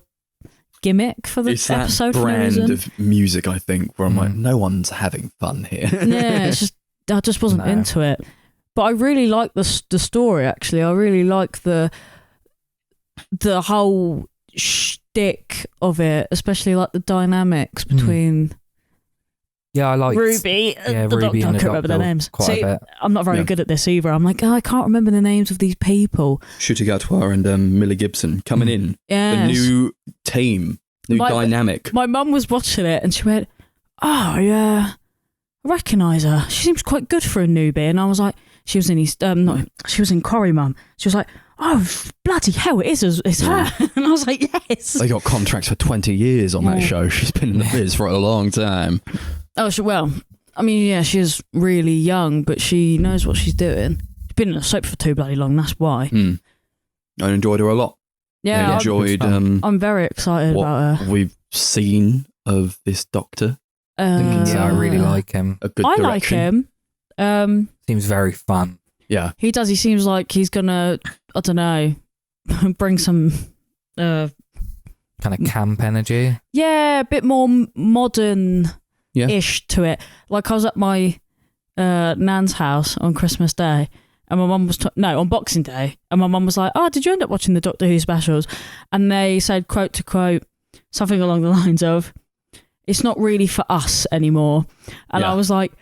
gimmick for the It's episode. that for no brand reason. of music, I think, where I'm like, no one's having fun here. Yeah, it's just, I just wasn't into it. But I really like the story, actually. I really like the whole shtick of it, especially like the dynamics between... Yeah, I like Ruby, yeah, the Ruby doctor. and I the can't remember their doctor names. quite See, a bit. I'm not very good at this either. I'm like, I can't remember the names of these people. Shooty Gatois and Millie Gibson coming in. Yes. The new team, new dynamic. My mum was watching it and she went, "Oh yeah, I recognise her. She seems quite good for a newbie." And I was like, she was in Corrie, Mum. She was like, "Oh bloody hell, it's her." And I was like, "Yes." They got contracts for 20 years on that show. She's been in the biz for a long time. Oh, she is really young, but she knows what she's doing. She's been in a soap for too bloody long. That's why. I enjoyed her a lot. Yeah, I enjoyed I'm very excited about her. we've seen of this Doctor. I really like him. A good I direction. like him. Seems very fun. Yeah, He does. He seems like he's gonna, I don't know, bring some, Kind of camp energy. yeah, a bit more modern-ish to it. Like I was at my nan's house on Christmas Day, and my mum was on Boxing Day, and my mum was like, "Oh, did you end up watching the Doctor Who specials?" And they said, quote to quote, something along the lines of, "It's not really for us anymore." And I was like,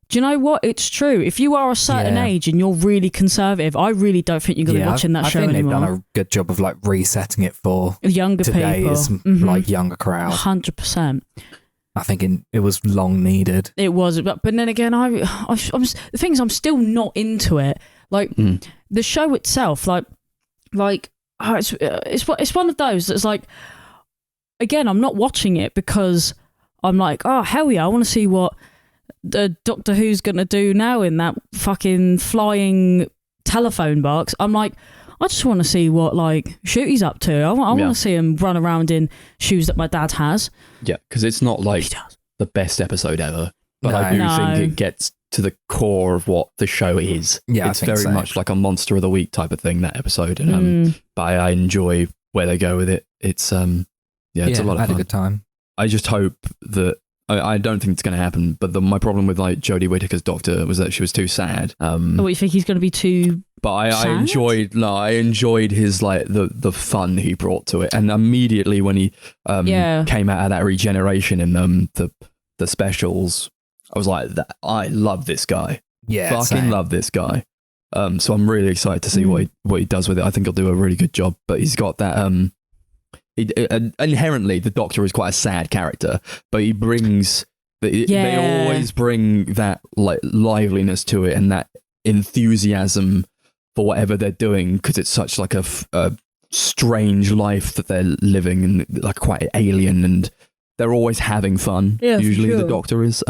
do you know what? It's true. If you are a certain age and you're really conservative, I really don't think you're going to be watching that show anymore. I think they've done a good job of like resetting it for younger today's people, like younger crowd. 100%. I think it was long needed. It was, but then again, the thing is, I'm still not into it. Like the show itself, it's one of those that's like, again, I'm not watching it because I'm like, oh hell yeah, I want to see what the Doctor Who's gonna do now in that fucking flying telephone box. I'm like, I just want to see what like Shooty's up to. I want to see him run around in shoes that my dad has. Yeah, because it's not like the best episode ever, but I do think it gets to the core of what the show is. Yeah, it's very much like a Monster of the Week type of thing, that episode. And but I enjoy where they go with it. It's it's a lot of fun. I had a good time. I just hope that I don't think it's going to happen. But my problem with like Jodie Whittaker's Doctor was that she was too sad. What, you think he's going to be too? But I enjoyed his like the fun he brought to it, and immediately when he came out of that regeneration in the specials, I was like, I love this guy. Yeah, fucking love this guy. So I'm really excited to see what he does with it. I think he'll do a really good job. But he's got that inherently the Doctor is quite a sad character, but he brings they always bring that like liveliness to it and that enthusiasm for whatever they're doing, because it's such like a strange life that they're living, and like quite alien, and they're always having fun. Usually the Doctor is,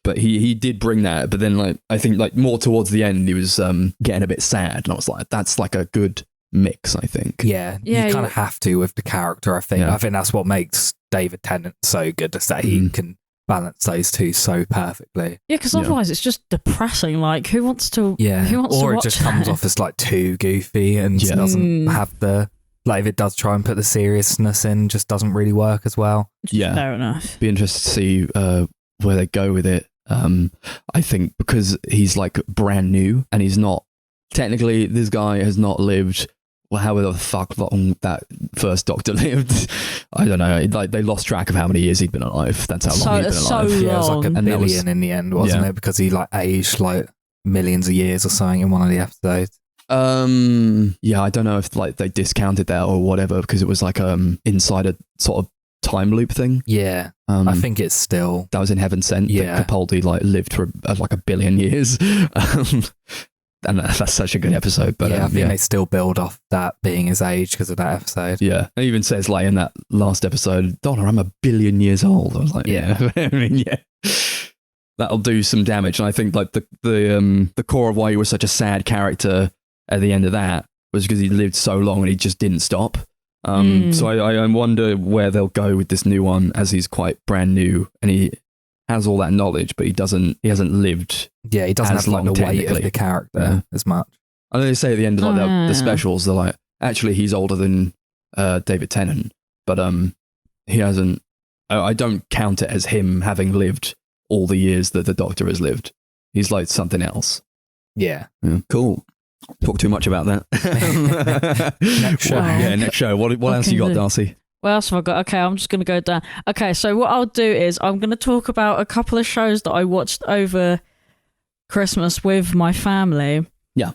but he did bring that. But then like I think like more towards the end he was getting a bit sad, and I was like, that's like a good mix, I think. You kind of have to with the character. I think that's what makes David Tennant so good, is that he can balance those two so perfectly. Because otherwise it's just depressing. Like, who wants to? Who wants or to it just comes off as like too goofy and doesn't have the like. If it does try and put the seriousness in, just doesn't really work as well. Fair enough. Be interested to see where they go with it. I think because he's like brand new and he's not technically, this guy has not lived. Well, how the fuck long that first Doctor lived? I don't know. Like they lost track of how many years he'd been alive. That's how long he'd been alive. Long. Yeah, it was like a billion in the end, wasn't it? Because he like aged like millions of years or something in one of the episodes. Yeah, I don't know if like they discounted that or whatever, because it was like inside a sort of time loop thing. Yeah, I think it's still that was in Heaven Sent. Yeah, Capaldi like lived for like a billion years. And that's such a good episode. But I think they still build off that being his age because of that episode. Yeah, it even says like in that last episode, Donna, I'm a billion years old. I was like, I mean, that'll do some damage. And I think like the core of why he was such a sad character at the end of that was because he lived so long and he just didn't stop. So I wonder where they'll go with this new one, as he's quite brand new and he has all that knowledge, but he hasn't lived. Yeah, he doesn't have like the weight of the character as much. I know they say at the end of like the specials, they're like, actually, he's older than David Tennant, but he hasn't. I don't count it as him having lived all the years that the Doctor has lived. He's like something else. Yeah. Cool. Talk too much about that. Next show. Yeah, next show. What else you got, Darcy? What else have I got? Okay, I'm just going to go down. Okay, so what I'll do is I'm going to talk about a couple of shows that I watched over Christmas with my family. Yeah.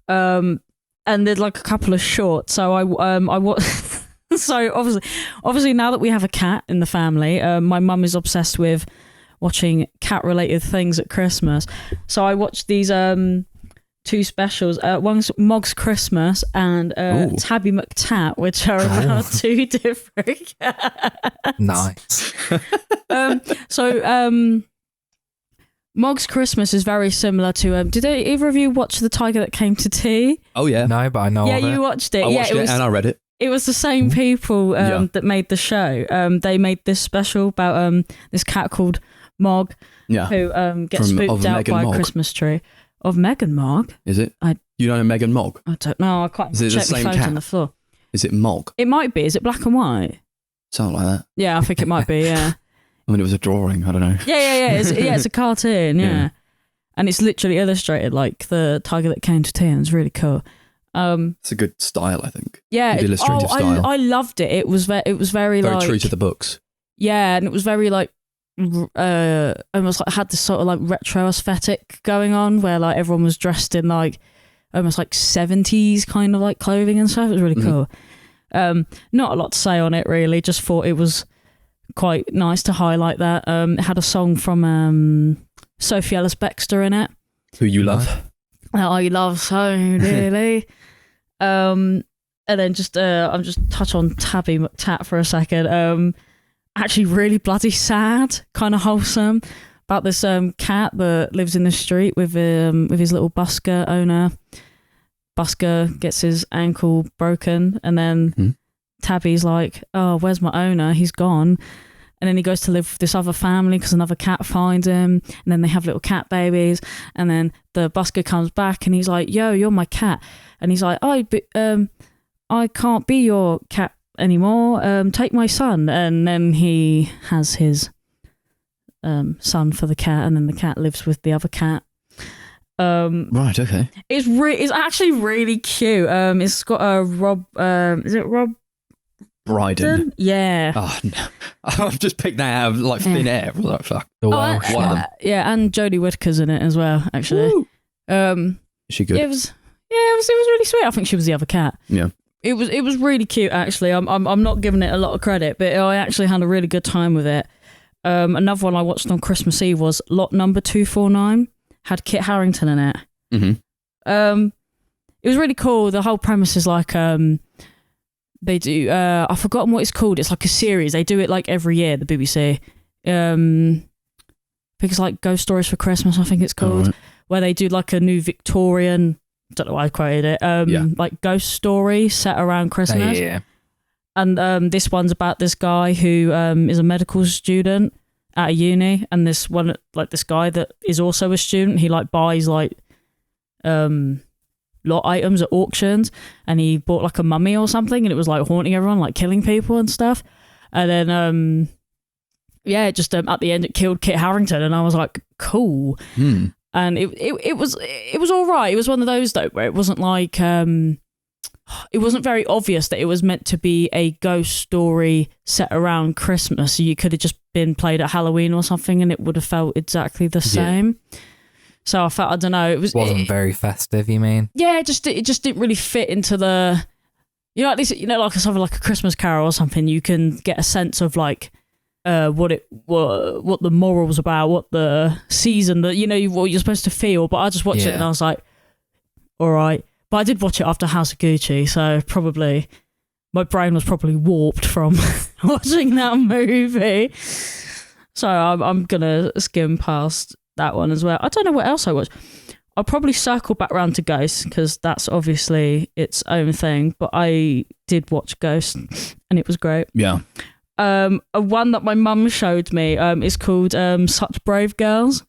And there's like a couple of shorts. So I watched. So obviously now that we have a cat in the family, my mum is obsessed with watching cat-related things at Christmas. So I watched these two specials. One's Mog's Christmas and Tabby McTat, which are about two different cats. Nice. So Mog's Christmas is very similar to. Did either of you watch The Tiger That Came to Tea? Oh yeah, No, but I know Yeah, of it. you watched it. I watched it and I read it. It was the same people that made the show. They made this special about this cat called Mog, who gets spooked out by a Christmas tree. Of Meghan Mog? Is it? You know Meghan Mog? I don't know. I can't Is it check the the same photo cat? on the floor. Is it Mog? It might be. Is it black and white? Something like that. Yeah, I think it might be. Yeah. I mean, it was a drawing. I don't know. Yeah. It's a cartoon. Yeah. And it's literally illustrated like the tiger that came to tea, and it's really cool. It's a good style, I think. Yeah, Good illustrative style. I loved it. It was very like true to the books. Yeah, and it was very like almost like had this sort of like retro aesthetic going on, where like everyone was dressed in like almost like 70s kind of like clothing and stuff. It was really cool. Not a lot to say on it really. Just thought it was quite nice to highlight that. It had a song from Sophie Ellis-Bextor in it, Who you love. that I love so dearly. And then just I'm just touch on Tabby McTat for a second. Actually really bloody sad, kind of wholesome, about this cat that lives in the street with his little busker owner. Busker gets his ankle broken, and then Tabby's like, oh, where's my owner? He's gone. And then he goes to live with this other family because another cat finds him, and then they have little cat babies. And then the busker comes back and he's like, yo, you're my cat. And he's like, I can't be your cat anymore. Take my son. And then he has his son for the cat, and then the cat lives with the other cat. Right, okay. It's actually really cute. It's got a Rob. Is it Rob Brydon? Yeah. Oh no, I've just picked that out of like thin air. I was like, fuck. The Welsh one. Yeah, and Jodie Whittaker's in it as well. Actually, Is she good? it was really sweet. I think she was the other cat. Yeah. It was really cute. Actually, I'm not giving it a lot of credit, but I actually had a really good time with it. Another one I watched on Christmas Eve was Lot Number 249. Had Kit Harington in it. Mm-hmm. It was really cool. The whole premise is like they do. I've forgotten what it's called. It's like a series. They do it like every year. The BBC. I think it's like Ghost Stories for Christmas. I think it's called, where they do like a new Victorian. Don't know why I quoted it. Like ghost story set around Christmas. Yeah. And this one's about this guy who is a medical student at a uni, and this guy that is also a student, he like buys like lot items at auctions, and he bought like a mummy or something, and it was like haunting everyone, like killing people and stuff. And then just at the end it killed Kit Harington, and I was like, cool. And it was all right. It was one of those though where it wasn't like it wasn't very obvious that it was meant to be a ghost story set around Christmas. So you could have just been played at Halloween or something, and it would have felt exactly the same. So I felt, I don't know, wasn't very festive. You mean? Yeah, it just didn't really fit into the, like this, like something like A Christmas Carol or something. You can get a sense of like what the morals about, what the season that what you're supposed to feel. But I just watched it and I was like, all right. But I did watch it after House of Gucci, so probably my brain was probably warped from watching that movie. So I'm gonna skim past that one as well. I don't know what else I watched. I'll probably circle back around to Ghost because that's obviously its own thing. But I did watch Ghost, and it was great. Yeah. One that my mum showed me is called Such Brave Girls.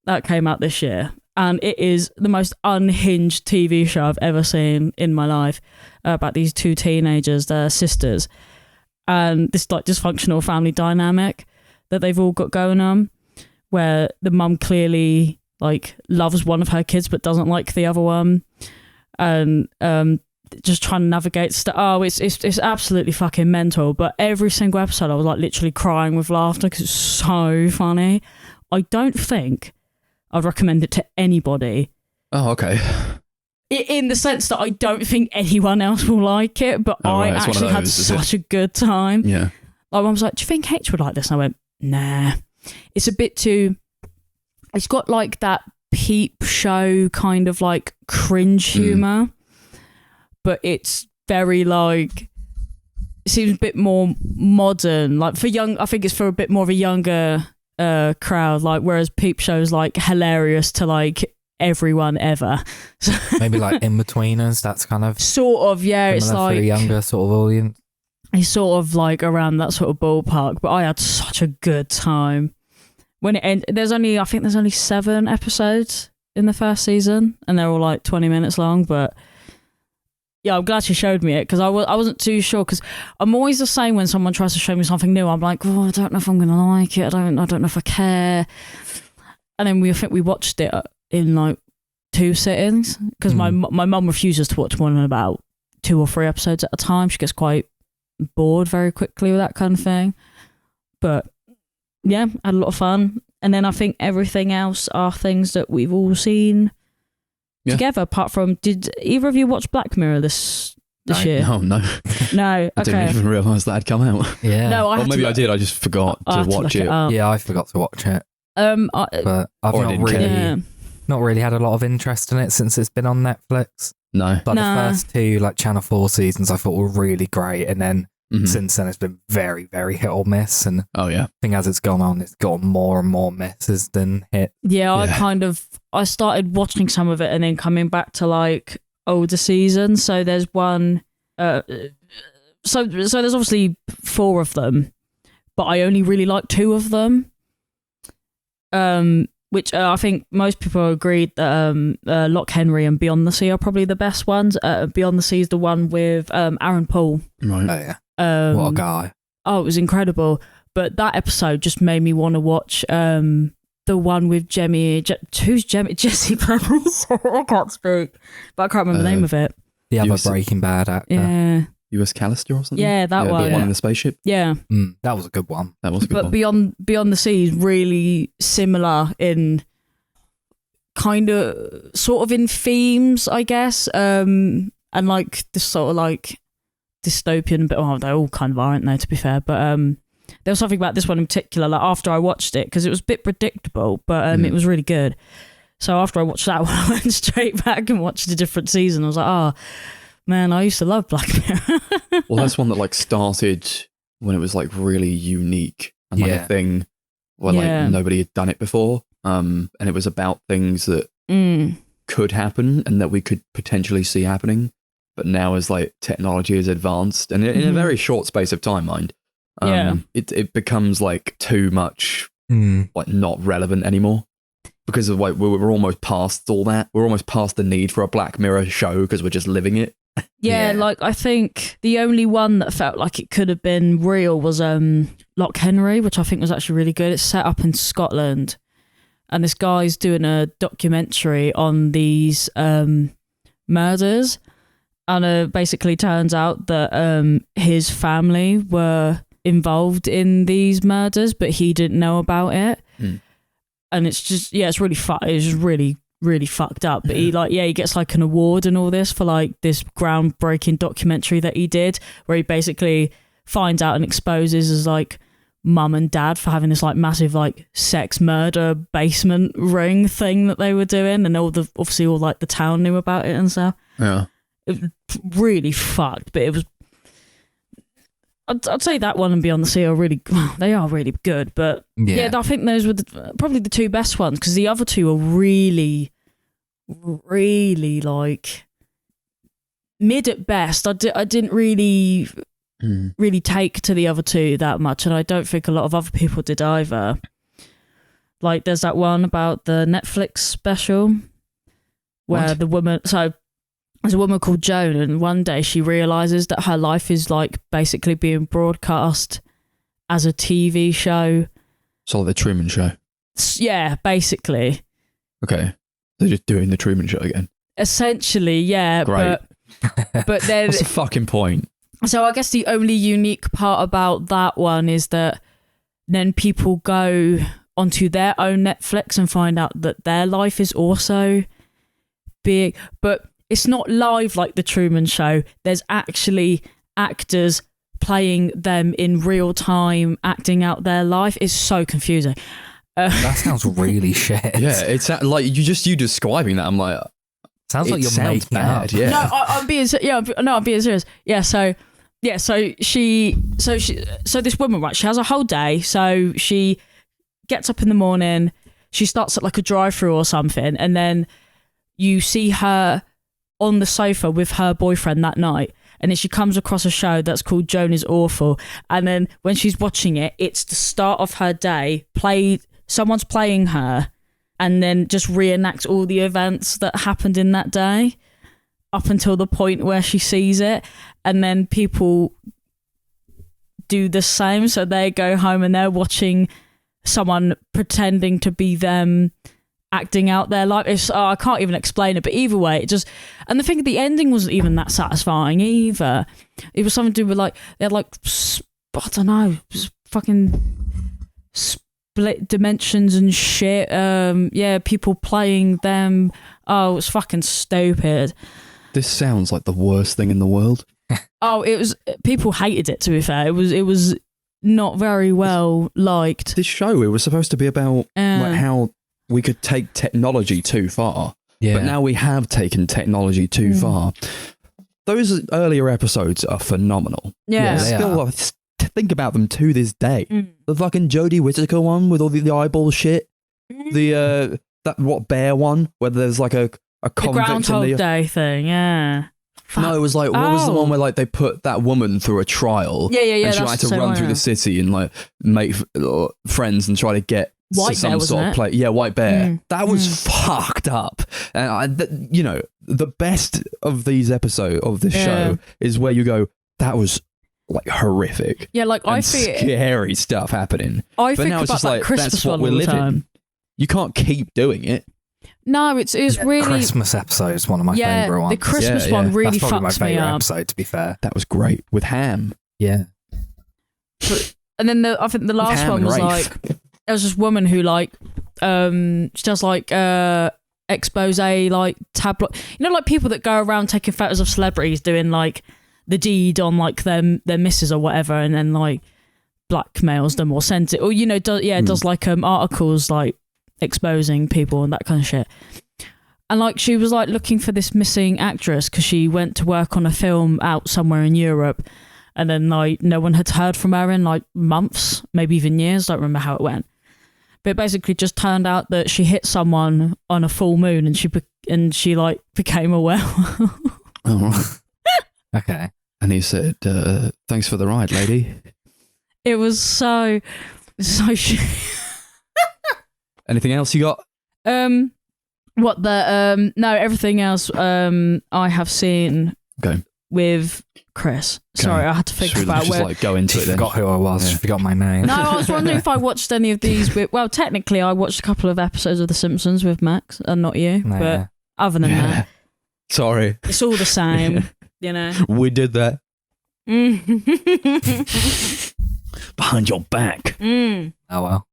That came out this year. And it is the most unhinged TV show I've ever seen in my life, about these two teenagers, they're sisters, and this like dysfunctional family dynamic that they've all got going on, where the mum clearly like loves one of her kids but doesn't like the other one, and just trying to navigate stuff. Oh, it's absolutely fucking mental. But every single episode I was like literally crying with laughter because it's so funny. I don't think I'd recommend it to anybody. Oh, okay. In the sense that I don't think anyone else will like it, but I actually had such a good time. Yeah. My mum was like, do you think H would like this? And I went, nah. It's a bit too... It's got like that peep show kind of like cringe humour, but it's very like... It seems a bit more modern. Like for young... I think it's for a bit more of a younger crowd. Like, whereas Peep Show's like hilarious to like everyone ever. So Maybe like In-Betweeners, that's kind of sort of, yeah. It's similar for like a younger sort of audience. it's sort of like around that sort of ballpark. But I had such a good time when it ended. I think there's only 7 episodes in the first season, and they're all like 20 minutes long. But yeah, I'm glad she showed me it, because I wasn't too sure, because I'm always the same when someone tries to show me something new. I'm like, oh, I don't know if I'm gonna like it. I don't know if I care. And then I think we watched it in like 2 sittings, because my mum refuses to watch more than about 2 or 3 episodes at a time. She gets quite bored very quickly with that kind of thing. But yeah, had a lot of fun. And then I think everything else are things that we've all seen together, apart from, did either of you watch Black Mirror this year? No. No, I didn't okay. even realise that had come out. Yeah. No, Or maybe I did, I just forgot to watch it. Yeah, I forgot to watch it. But I've Or I didn't not really had a lot of interest in it since it's been on Netflix. No. But Nah. the first 2 like Channel 4 seasons I thought were really great, and then since then it's been very, very hit or miss. And Oh, yeah. I think as it's gone on, it's got more and more misses than hits. Yeah, Yeah. I started watching some of it and then coming back to like older seasons. So there's one, so there's obviously 4 of them, but I only really like 2 of them. Which I think most people agreed that Lock Henry and Beyond the Sea are probably the best ones. Beyond the Sea is the one with Aaron Paul. Right. Oh yeah, what a guy! Oh, it was incredible. But that episode just made me want to watch the one with who's Jesse Plemons? I can't speak, but I can't remember the name of it. The other US Breaking Bad actor. Yeah, US Callister or something? yeah, that one. The one in the spaceship? Yeah, That was a good one. That was a good but one. Beyond the Sea is really similar in kind of sort of in themes, I guess, and like this sort of like dystopian bit. Well, they all kind of aren't they, to be fair, but there was something about this one in particular, like after I watched it, because it was a bit predictable, but it was really good. So after I watched that one, I went straight back and watched a different season. I was like, oh man, I used to love Black Mirror. Well, that's one that like started when it was like really unique and like a thing where like nobody had done it before. And it was about things that could happen and that we could potentially see happening. But now as like technology has advanced, and in a very short space of time, mind, it becomes like too much like not relevant anymore. Because of like we're almost past all that. We're almost past the need for a Black Mirror show because we're just living it. Yeah, like I think the only one that felt like it could have been real was Lock Henry, which I think was actually really good. It's set up in Scotland, and this guy's doing a documentary on these murders, and basically turns out that his family were involved in these murders, but he didn't know about it. And it's just, it's really it's just really, really fucked up. But he gets like an award and all this for like this groundbreaking documentary that he did, where he basically finds out and exposes as like mum and dad for having this like massive like sex murder basement ring thing that they were doing, and obviously all like the town knew about it and stuff. Yeah, it was really fucked, but it was. I'd say that one and Beyond the Sea are really good, but I think those were probably the 2 best ones, because the other 2 are really, really like mid at best. I didn't really take to the other 2 that much, and I don't think a lot of other people did either. Like there's that one about the Netflix special where the woman, so there's a woman called Joan, and one day she realizes that her life is like basically being broadcast as a TV show. So like the Truman Show. Yeah, basically. Okay, they're just doing the Truman Show again. Essentially, yeah. Great. But then what's the fucking point? So I guess the only unique part about that one is that then people go onto their own Netflix and find out that their life is also big, but it's not live like the Truman Show. There's actually actors playing them in real time, acting out their life. It's so confusing. That sounds really shit. Yeah, it's like you describing that. I'm like, sounds like you're making bad. up. Yeah, no, I'm being serious. Yeah, so this woman, right? She has a whole day. So she gets up in the morning, she starts at like a drive-through or something, and then you see her on the sofa with her boyfriend that night, and then she comes across a show that's called Joan is Awful, and then when she's watching it, it's the start of her day, someone's playing her, and then just reenacts all the events that happened in that day up until the point where she sees it, and then people do the same, so they go home and they're watching someone pretending to be them acting out their life. I can't even explain it, but either way, and the thing, the ending wasn't even that satisfying either. It was something to do with like, they had like, I don't know, fucking split dimensions and shit. People playing them. Oh, it was fucking stupid. This sounds like the worst thing in the world. Oh, it was, people hated it, to be fair. It was not very well liked. This show, it was supposed to be about like how we could take technology too far. Yeah. But now we have taken technology too far. Those earlier episodes are phenomenal. Yeah. Still, think about them to this day. The fucking Jodie Whittaker one with all the eyeball shit. The what bear one where there's like a convict Groundhog in the Day thing, yeah. No, it was like, what was the one where like they put that woman through a trial? Yeah. And she had to run through the city and like make friends and try to get White some Bear, sort of wasn't play. Yeah, White Bear. That was fucked up. And the best of these episodes of this show is where you go, that was like horrific. Yeah, like I feel scary stuff happening. I but think now it's about just like Christmas that's what one we're all the living. time. You can't keep doing it. No, it's really Christmas episode is one of my favourite ones. The Christmas one really That's probably my fucks me favourite up. episode, to be fair. That was great with Ham. Yeah. And then I think the last Ham one and was Rafe. like, there was this woman who like, she does like expose, like tabloid, like people that go around taking photos of celebrities doing like the deed on like their missus or whatever, and then like blackmails them or sends it, or does like articles like exposing people and that kind of shit. And like she was like looking for this missing actress because she went to work on a film out somewhere in Europe, and then like no one had heard from her in like months, maybe even years. Don't remember how it went, but it basically just turned out that she hit someone on a full moon, and she like became a werewolf. Oh, Okay. and he said, "Thanks for the ride, lady." It was so shit. Anything else you got? No, everything else I have seen Okay. with Chris. Sorry, I had to think Should we about just where. like go into She it then? forgot who I was. Yeah. She forgot my name. No, I was wondering if I watched any of these with. Well, technically, I watched a couple of episodes of The Simpsons with Max, and not you. Nah. But other than Yeah. that, Sorry, it's all the same. You know. we did that Mm. behind your back. Mm. Oh, well.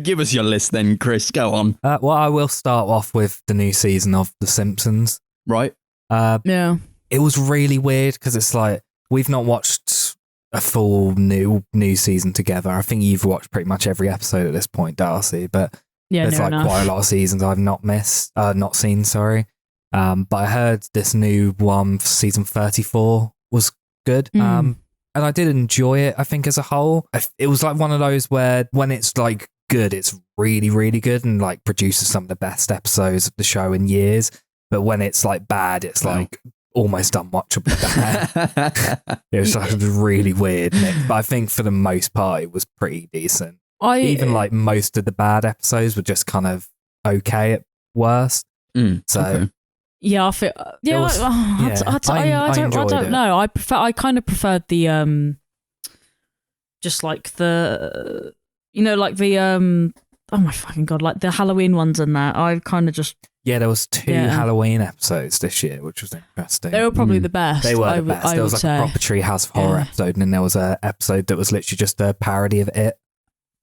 Give us your list then, Chris. Go on. Well, I will start off with the new season of The Simpsons. Right. Yeah. It was really weird because it's like we've not watched a full new season together. I think you've watched pretty much every episode at this point, Darcy, but Yeah. there's Near like enough. quite a lot of seasons I've not seen, sorry. But I heard this new one, season 34, was good. And I did enjoy it, I think, as a whole. It was like one of those where when it's like good, it's really, really good and like produces some of the best episodes of the show in years. But when it's like bad, it's like almost unwatchable bad. It was like really weird mix. But I think for the most part, it was pretty decent. Even like most of the bad episodes were just kind of okay at worst. So okay. Yeah, I feel. Yeah, was- I enjoyed don't it. know. I kind of preferred the just like the like the oh my fucking god, like the Halloween ones and that. I kind of just yeah, there was 2 Halloween episodes this year, which was interesting. they were probably the best. They were I the would- best. I There would was like say. a proper Treehouse of Horror episode, and then there was an episode that was literally just a parody of it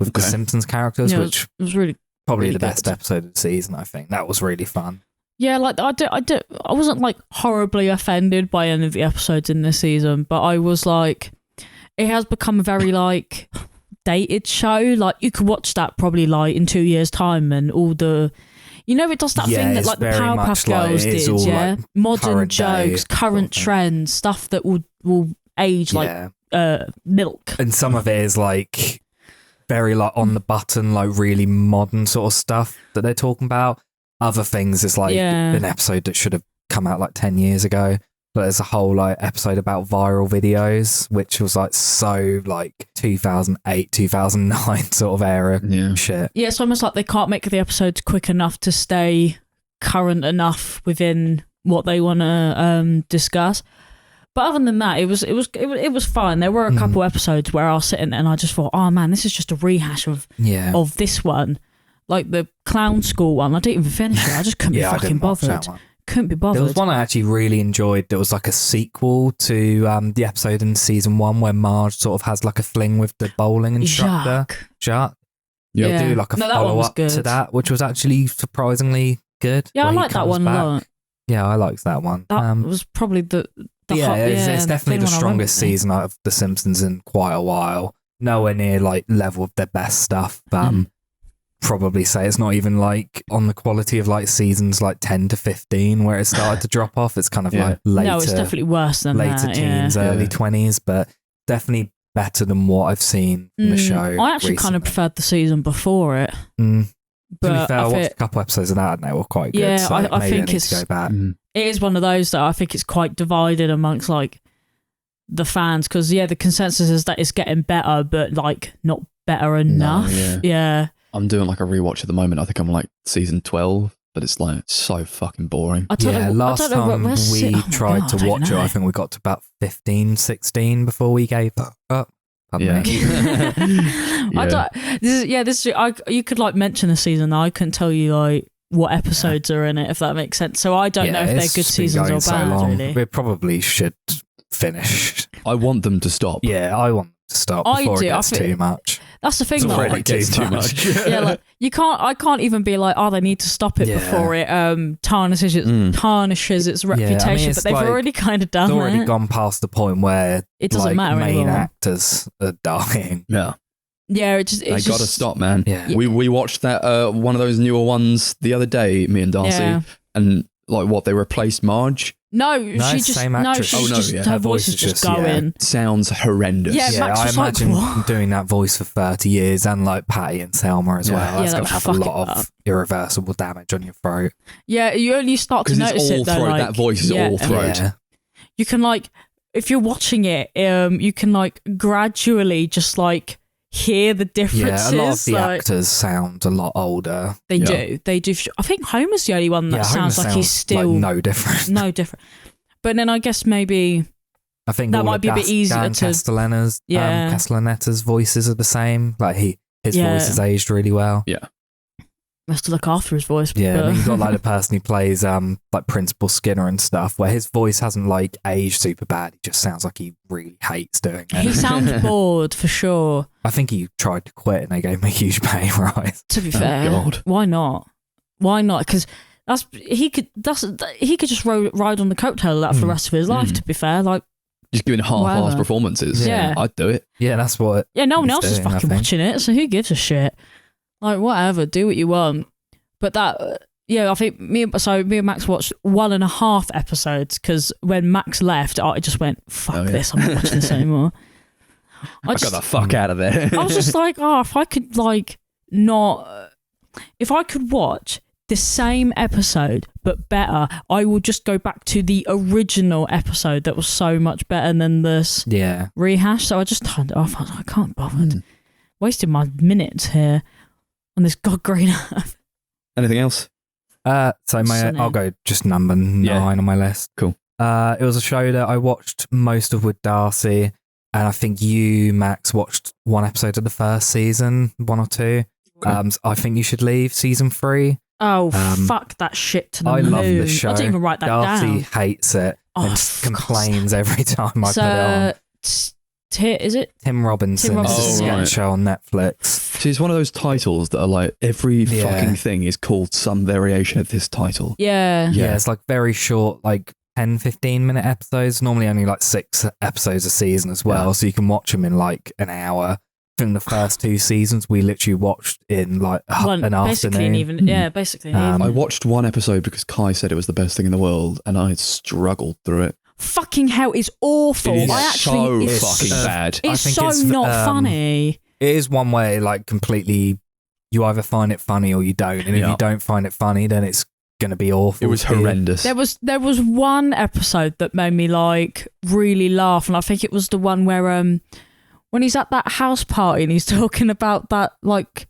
with the Okay. Simpsons characters, Yeah, which it was really probably really the best good. episode of the season. I think that was really fun. yeah. Like I wasn't like horribly offended by any of the episodes in this season, but I was like, it has become a very like dated show. Like you could watch that probably like in 2 years' time, and all the. It does that Yeah, thing that it's like the very Powerpuff much like Girls it is did, all, yeah. like, Modern current day jokes, sort of current thing. trends, stuff that will age like yeah, milk. and some of it is like very like on the button, like really modern sort of stuff that they're talking about. Other things is like an episode that should have come out like 10 years ago. But there's a whole like episode about viral videos, which was like so like 2008, 2009 sort of era shit. Yeah, it's almost like they can't make the episodes quick enough to stay current enough within what they want to discuss. But other than that, it was fine. There were a couple episodes where I was sitting and I just thought, oh man, this is just a rehash of this one, like the clown school one. I didn't even finish it. I just couldn't be fucking bothered. Couldn't be bothered. There was one I actually really enjoyed that was like a sequel to the episode in season 1 where Marge sort of has like a fling with the bowling instructor. Jacques. Yeah. They do like a follow-up to that, which was actually surprisingly good. Yeah, I like that one a lot. Yeah, I liked that one. That was probably it's definitely the strongest season out of The Simpsons in quite a while. Nowhere near like level of their best stuff, but probably say it's not even like on the quality of like seasons like 10 to 15 where it started to drop off. It's kind of like later. No, it's definitely worse than later that, teens, early 20s, but definitely better than what I've seen from the show. I actually kind of preferred the season before it. But to be fair, I watched a couple episodes of that and they were quite good. Yeah, so I think it's to go back. It is one of those that I think it's quite divided amongst like the fans because the consensus is that it's getting better, but like not better enough. Yeah. I'm doing like a rewatch at the moment. I think I'm like season 12, but it's like so fucking boring. Last time we tried to watch it, I think we got to about 15, 16 before we gave up. Yeah. You could like mention a season. I couldn't tell you like what episodes are in it, if that makes sense. So I don't know if they're good seasons or bad. Really, we probably should finish. I want them to stop. Yeah, I want to stop before it gets too much. That's the thing. It gets too much. Yeah, like I can't even be like, oh, they need to stop it before it tarnishes its reputation. But they've already kind of done it. It's already gone past the point where it doesn't matter main anymore. Actors are dying. Yeah. Yeah, they got to stop, man. Yeah. We watched that one of those newer ones the other day, me and Darcy, and like what they replaced Marge. No, she just same actress. Her voice is just going. Sounds horrendous. Yeah, I imagine doing that voice for 30 years and like Patty and Selma as well. That's going to have a lot of irreversible damage on your throat. Yeah, you only start to notice it though. That voice is all throat. Yeah. You can like, if you're watching it, you can like gradually just like hear the differences. Yeah, a lot of the actors sound a lot older. They do. I think Homer's the only one that sounds like he's still like no different. No different. But then I guess maybe I think that might be a bit easier to. Castellaneta's voices are the same. Like his voice has aged really well. Yeah. Has to look after his voice. Yeah, and you've got like the person who plays like Principal Skinner and stuff, where his voice hasn't like aged super bad. He just sounds like he really hates doing it. He sounds bored for sure. I think he tried to quit and they gave him a huge pay rise. To be fair, why not? Why not? Because he could just ride on the coattail of that for the rest of his life. To be fair, like just giving half-assed performances. Yeah, I'd do it. Yeah, that's what. Yeah, no one else is fucking watching it, so who gives a shit? Like, whatever, do what you want. But that, I think me and Max watched 1.5 episodes because when Max left, I just went, fuck this, I'm not watching this anymore. I got the fuck out of there. I was just like, if I could watch the same episode but better, I will just go back to the original episode that was so much better than this rehash. So I just turned it off. I was like, I can't bother. Wasting my minutes here on this god green earth. Anything else? I'll go just number 9 on my list. Cool. It was a show that I watched most of with Darcy, and I think you, Max, watched 1 episode of the first season, 1 or 2. Okay. I Think You Should Leave, season 3. Oh, fuck that shit to the moon. I love the show. I didn't even write that Darcy down. Hates it and complains every time I put it on. Is it Tim Robinson? It's a sketch show on Netflix. See, it's one of those titles that are like every fucking thing is called some variation of this title. Yeah, it's like very short, like 10-15 minute episodes, normally only like 6 episodes a season as well, so you can watch them in like an hour. From the first 2 seasons we literally watched in like an afternoon. Basically I watched 1 episode because Kai said it was the best thing in the world and I struggled through it. Fucking hell, it's awful. It's so fucking bad. It's so not funny. It is one way, like, completely, you either find it funny or you don't. And if you don't find it funny, then it's going to be awful. It was horrendous. There was one episode that made me like really laugh, and I think it was the one where when he's at that house party and he's talking about that like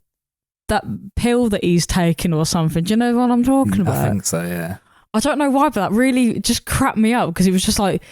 that pill that he's taken or something. Do you know what I'm talking about? I think so, yeah. I don't know why, but that really just cracked me up because it was just like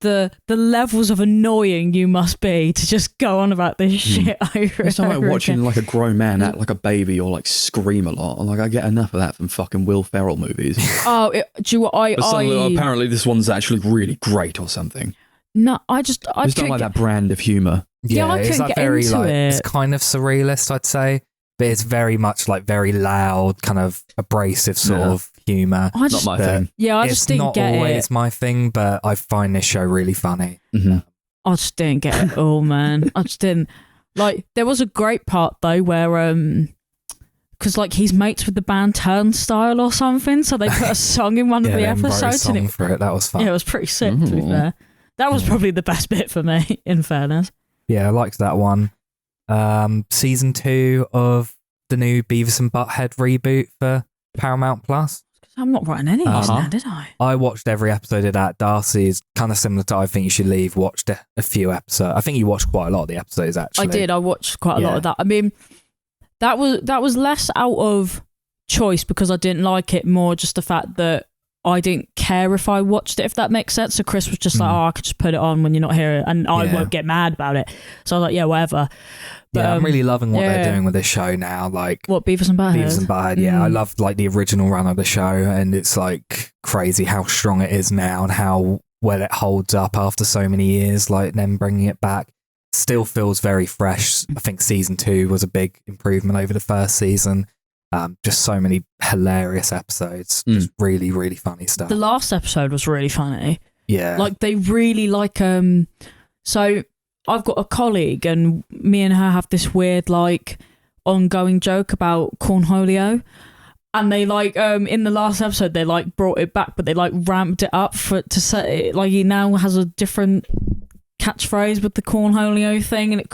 the levels of annoying you must be to just go on about this shit over It's not and like over watching again. like a grown man act like a baby or like scream a lot. Like I get enough of that from fucking Will Ferrell movies. Oh, do you know what Apparently this one's actually really great or something. No, I It's not like that brand of humour. Yeah, I it's couldn't like get very into like it. it's kind of surrealist, I'd say, but it's very much like very loud, kind of abrasive sort of humour. I Not just, my thing. yeah, I It's just didn't not get always it. my thing, but I find this show really funny. Mm-hmm. I just didn't get it all, man. I just didn't. Like, there was a great part though where because like he's mates with the band Turnstile or something, so they put a song in one of the they wrote a episodes, song and for it. That was fun. yeah, it was pretty sick. To be fair, that was probably the best bit for me. In fairness, Yeah, I liked that one. Season 2 of the new Beavis and Butthead reboot for Paramount Plus. I'm not writing any of these Uh-huh. now, did I? I watched every episode of that. Darcy is kind of similar to I Think You Should Leave. Watched a few episodes. I think you watched quite a lot of the episodes, actually. I did. I watched quite a lot of that. I mean, that was less out of choice because I didn't like it. More just the fact that I didn't care if I watched it, if that makes sense. So Chris was just like, "Oh, I could just put it on when you're not here, and I won't get mad about it." So I was like, "Yeah, whatever." But, Yeah, I'm really loving what yeah. they're doing with this show now. Like What, Beavis and Butthead? Beavis and Butthead. Yeah, I loved like the original run of the show, and it's like crazy how strong it is now and how well it holds up after so many years. Like them bringing it back still feels very fresh. I think season 2 was a big improvement over the first season. Just so many hilarious episodes. Just really, really funny stuff. The last episode was really funny. Yeah. Like they really like so I've got a colleague and me and her have this weird like ongoing joke about cornholio, and they like in the last episode they like brought it back, but they like ramped it up to say like he now has a different catchphrase with the cornholio thing, and it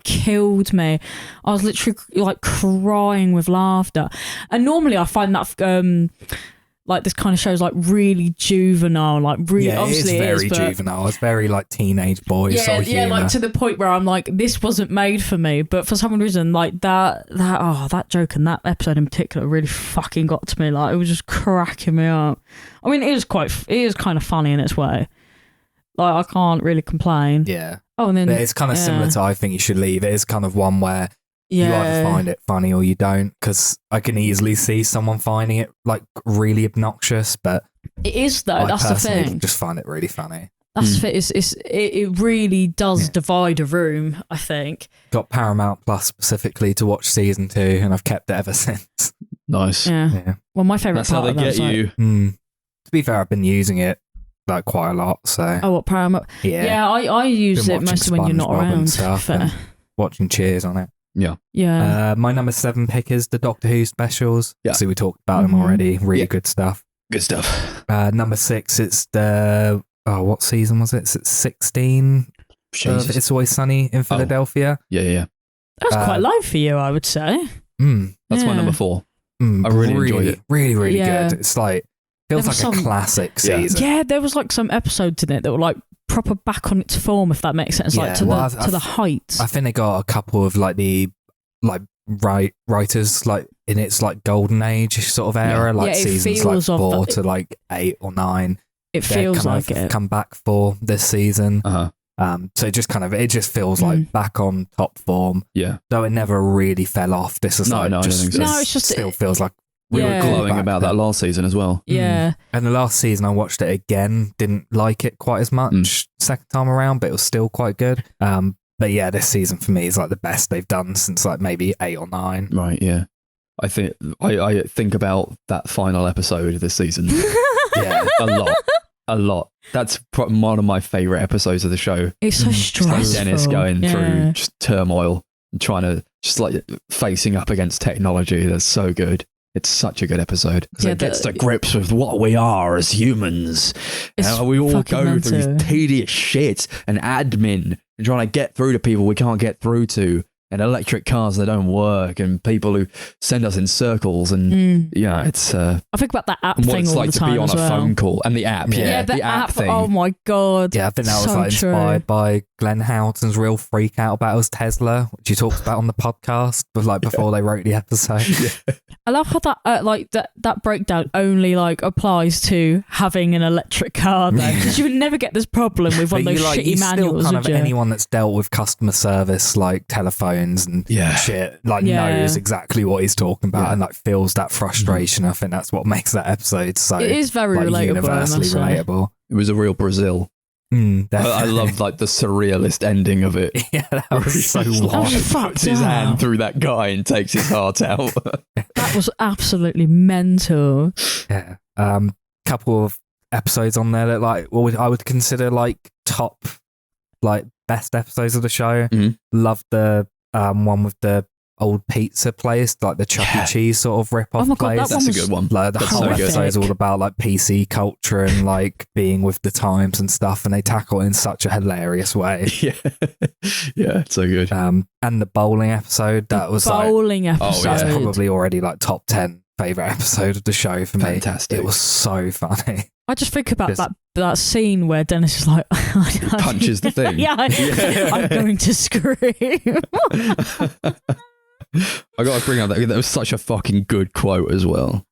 killed me. I was literally like crying with laughter. And normally I find that like this kind of show is like really juvenile, like really obviously it's very it is, but juvenile. It's very like teenage boy sort of yeah, humor. like to the point where I'm like, this wasn't made for me. But for some reason, like that joke and that episode in particular really fucking got to me. Like it was just cracking me up. I mean, it is kind of funny in its way. Like I can't really complain. Yeah. Oh, and then But it's kind of similar to I Think You Should Leave. It is kind of one where you either find it funny or you don't, because I can easily see someone finding it like really obnoxious, but it is though. I That's the personally thing. just find it really funny. That's the thing. It really does divide a room, I think. Got Paramount Plus specifically to watch season 2, and I've kept it ever since. Nice. Yeah. Well, my favourite That's how part they of that get was, like, you. To be fair, I've been using it like quite a lot, so oh, what Paramount? Yeah, I use Been it mostly when you're not SpongeBob and around. stuff Fair. and watching Cheers on it. Yeah. Yeah. My number 7 pick is the Doctor Who specials. Yeah. So we talked about them already. Really good stuff. Good stuff. Number 6, it's the what season was it? It's 16 of Jesus. It's Always Sunny in Philadelphia. Yeah. That's quite low for you, I would say. That's my Yeah. number 4. I really enjoyed it. Really Yeah. good. It's like feels There like was a some- classic Yeah. season. Yeah, there was like some episodes in it that were like proper back on its form, if that makes sense. Yeah, Like to well, the heights. I think they got a couple of like the writers like in its like golden age sort of era, like Yeah, it seasons like feels of 4 that- to like 8 or 9. It They're feels kind like of it. come back for this season. Uh-huh. So it just feels like back on top form. Yeah. Though it never really fell off. This is No, like no, I don't just, think so. No, it's just- still feels like We Yeah. were glowing back about that then. last season as well. Yeah. And the last season I watched it again, didn't like it quite as much second time around, but it was still quite good. But yeah, this season for me is like the best they've done since like maybe 8 or 9. Right, yeah. I think about that final episode of this season Yeah. a lot. That's one of my favourite episodes of the show. It's so Just stressful. like Dennis going Yeah. through just turmoil and trying to just like facing up against technology. That's so good. It's such a good episode because Yeah, it gets to grips with what we are as humans. It's How we all fucking go through mental. these tedious shit and admin and trying to get through to people we can't get through to. and electric cars that don't work, and people who send us in circles, and yeah, it's I think about that app and what thing it's all like the to be time on as a well. phone call, and the app, The app thing. Oh my god. Yeah, I think that was So like true. inspired by Glenn Houghton's real freak out about his Tesla, which he talks about on the podcast, but like before they wrote the episode. I love how that that breakdown only like applies to having an electric car, though, because you would never get this problem with one of But those you shitty manuals, still would you? anyone that's dealt with customer service, like telephones and shit, like knows exactly what he's talking about and like feels that frustration. I think that's what makes that episode so It is very like, relatable, universally I must say. relatable. It was a real Brazil. I Definitely. loved like the surrealist ending of it. Yeah, that was so He's That wild. was fucked puts his up. hand through that guy and takes his heart out. That was absolutely mental. Yeah. Couple of episodes on there that like I would consider like top like best episodes of the show. Mhm. Love the one with the old pizza place, like the Chuck E. Cheese sort of rip-off Oh my God, place. that That's a was good one. Like the That's whole so good. episode is all about like PC culture and like being with the times and stuff, and they tackle it in such a hilarious way. Yeah, yeah, it's so good. And the bowling episode, that was like Bowling yeah. episode. that's probably already like top 10 favorite episode of the show for me. Fantastic. It was so funny. I just think about Just- that scene where Dennis is like, He punches the thing. yeah, I'm going to scream. I got to bring up that was such a fucking good quote as well.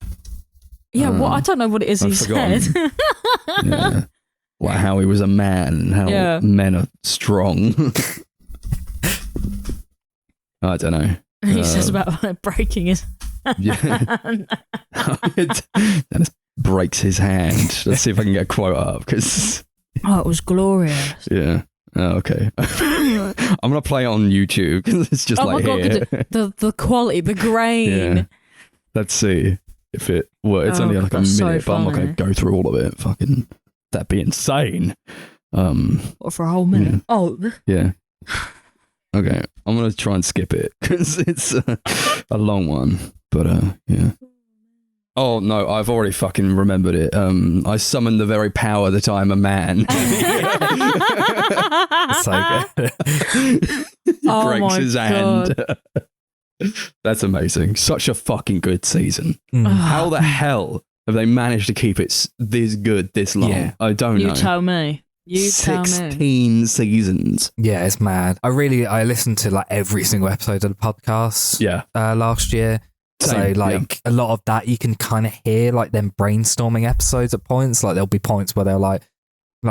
Yeah, well, I don't know what it is I've he forgotten. said. Yeah. Like how he was a man and how Yeah. men are strong. I don't know. He says about breaking his Yeah. hand. Dennis breaks his hand. Let's see if I can get a quote up because Oh, it was glorious. yeah. Oh, okay. I'm gonna play it on YouTube because it's just Oh like my God, here. the quality, the grain. Yeah. Let's see if it. Well, it's Oh, only like a that's minute, so but I'm not gonna funny. go through all of it. Fucking, that'd be insane. What, for a whole minute? Yeah. Oh, Yeah. Okay, I'm gonna try and skip it because it's a long one. But yeah. Oh no, I've already fucking remembered it. I summoned the very power that I'm a man. So good. He Oh breaks my his hand. That's amazing. Such a fucking good season. How the hell have they managed to keep it this good this long? Yeah. I don't know. You tell me. You tell me. 16 seasons. Yeah, it's mad. I listened to like every single episode of the podcast Yeah. last year. Same, So like a lot of that you can kind of hear like them brainstorming episodes at points. Like there'll be points where they'll like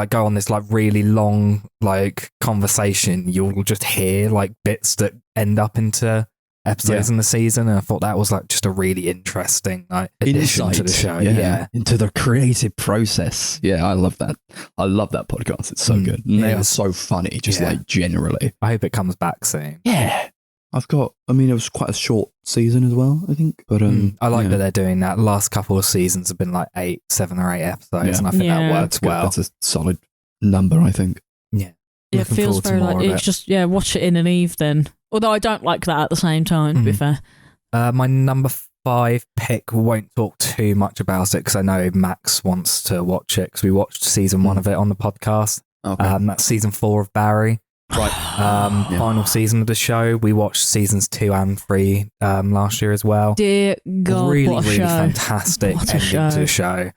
go on this like really long like conversation. You'll just hear like bits that end up into episodes in the season. And I thought that was like just a really interesting like addition to the show. Yeah. Into the creative process. Yeah, I love that. I love that podcast. It's so good. And they Yeah. are so funny, just Yeah. like generally. I hope it comes back soon. Yeah. I mean, it was quite a short season as well, I think. But I like yeah. that they're doing that. The last couple of seasons have been like 7 or 8 episodes, and I think that Yeah. works Good. well. That's a solid number, I think. Yeah, it Looking feels forward to very more like of it's it. just watch it in an evening. Although I don't like that at the same time. To be fair, My number 5 pick, we won't talk too much about it because I know Max wants to watch it because we watched season 1 of it on the podcast. Okay. That's season 4 of Barry. Right. Yeah. Final season of the show. We watched seasons 2 and 3 last year as well. dear God, really, what a really show! fantastic What a ending show. to the show.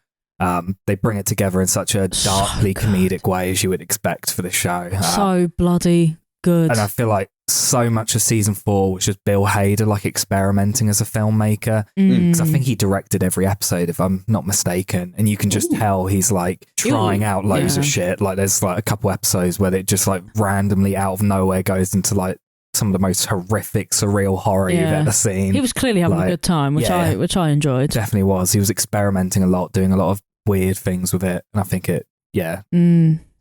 They bring it together in such a So darkly good. comedic way as you would expect for the show. So bloody good. And I feel like so much of season 4 was just Bill Hader like experimenting as a filmmaker. Because I think he directed every episode, if I'm not mistaken. And you can just tell he's like trying out loads of shit. Like there's like a couple episodes where it just like randomly out of nowhere goes into like some of the most horrific, surreal horror you've ever seen. He was clearly having Like, a good time, which yeah. I enjoyed. Definitely was. He was experimenting a lot, doing a lot of weird things with it. And I think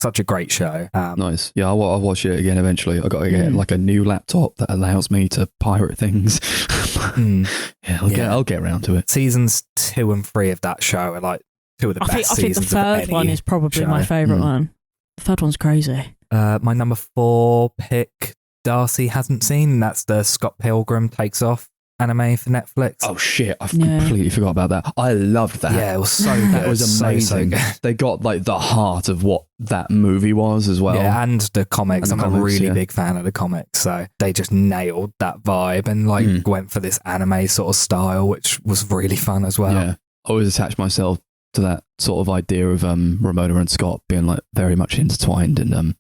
such a great show. Nice. Yeah, I'll watch it again eventually. I got to get like a new laptop that allows me to pirate things. Yeah, I'll get around to it. Seasons 2 and 3 of that show are like 2 of the I best think the seasons third of one any is probably show. my favourite one. The third one's crazy. My number 4 pick, Darcy hasn't seen, and that's the Scott Pilgrim Takes Off anime for Netflix. Oh shit! I completely forgot about that. I loved that. Yeah, it was so good. That was amazing. So good. They got like the heart of what that movie was as well. Yeah, and the comics. And the I'm comics, a really yeah. big fan of the comics, so they just nailed that vibe and like went for this anime sort of style, which was really fun as well. Yeah, I always attached myself to that sort of idea of Ramona and Scott being like very much intertwined and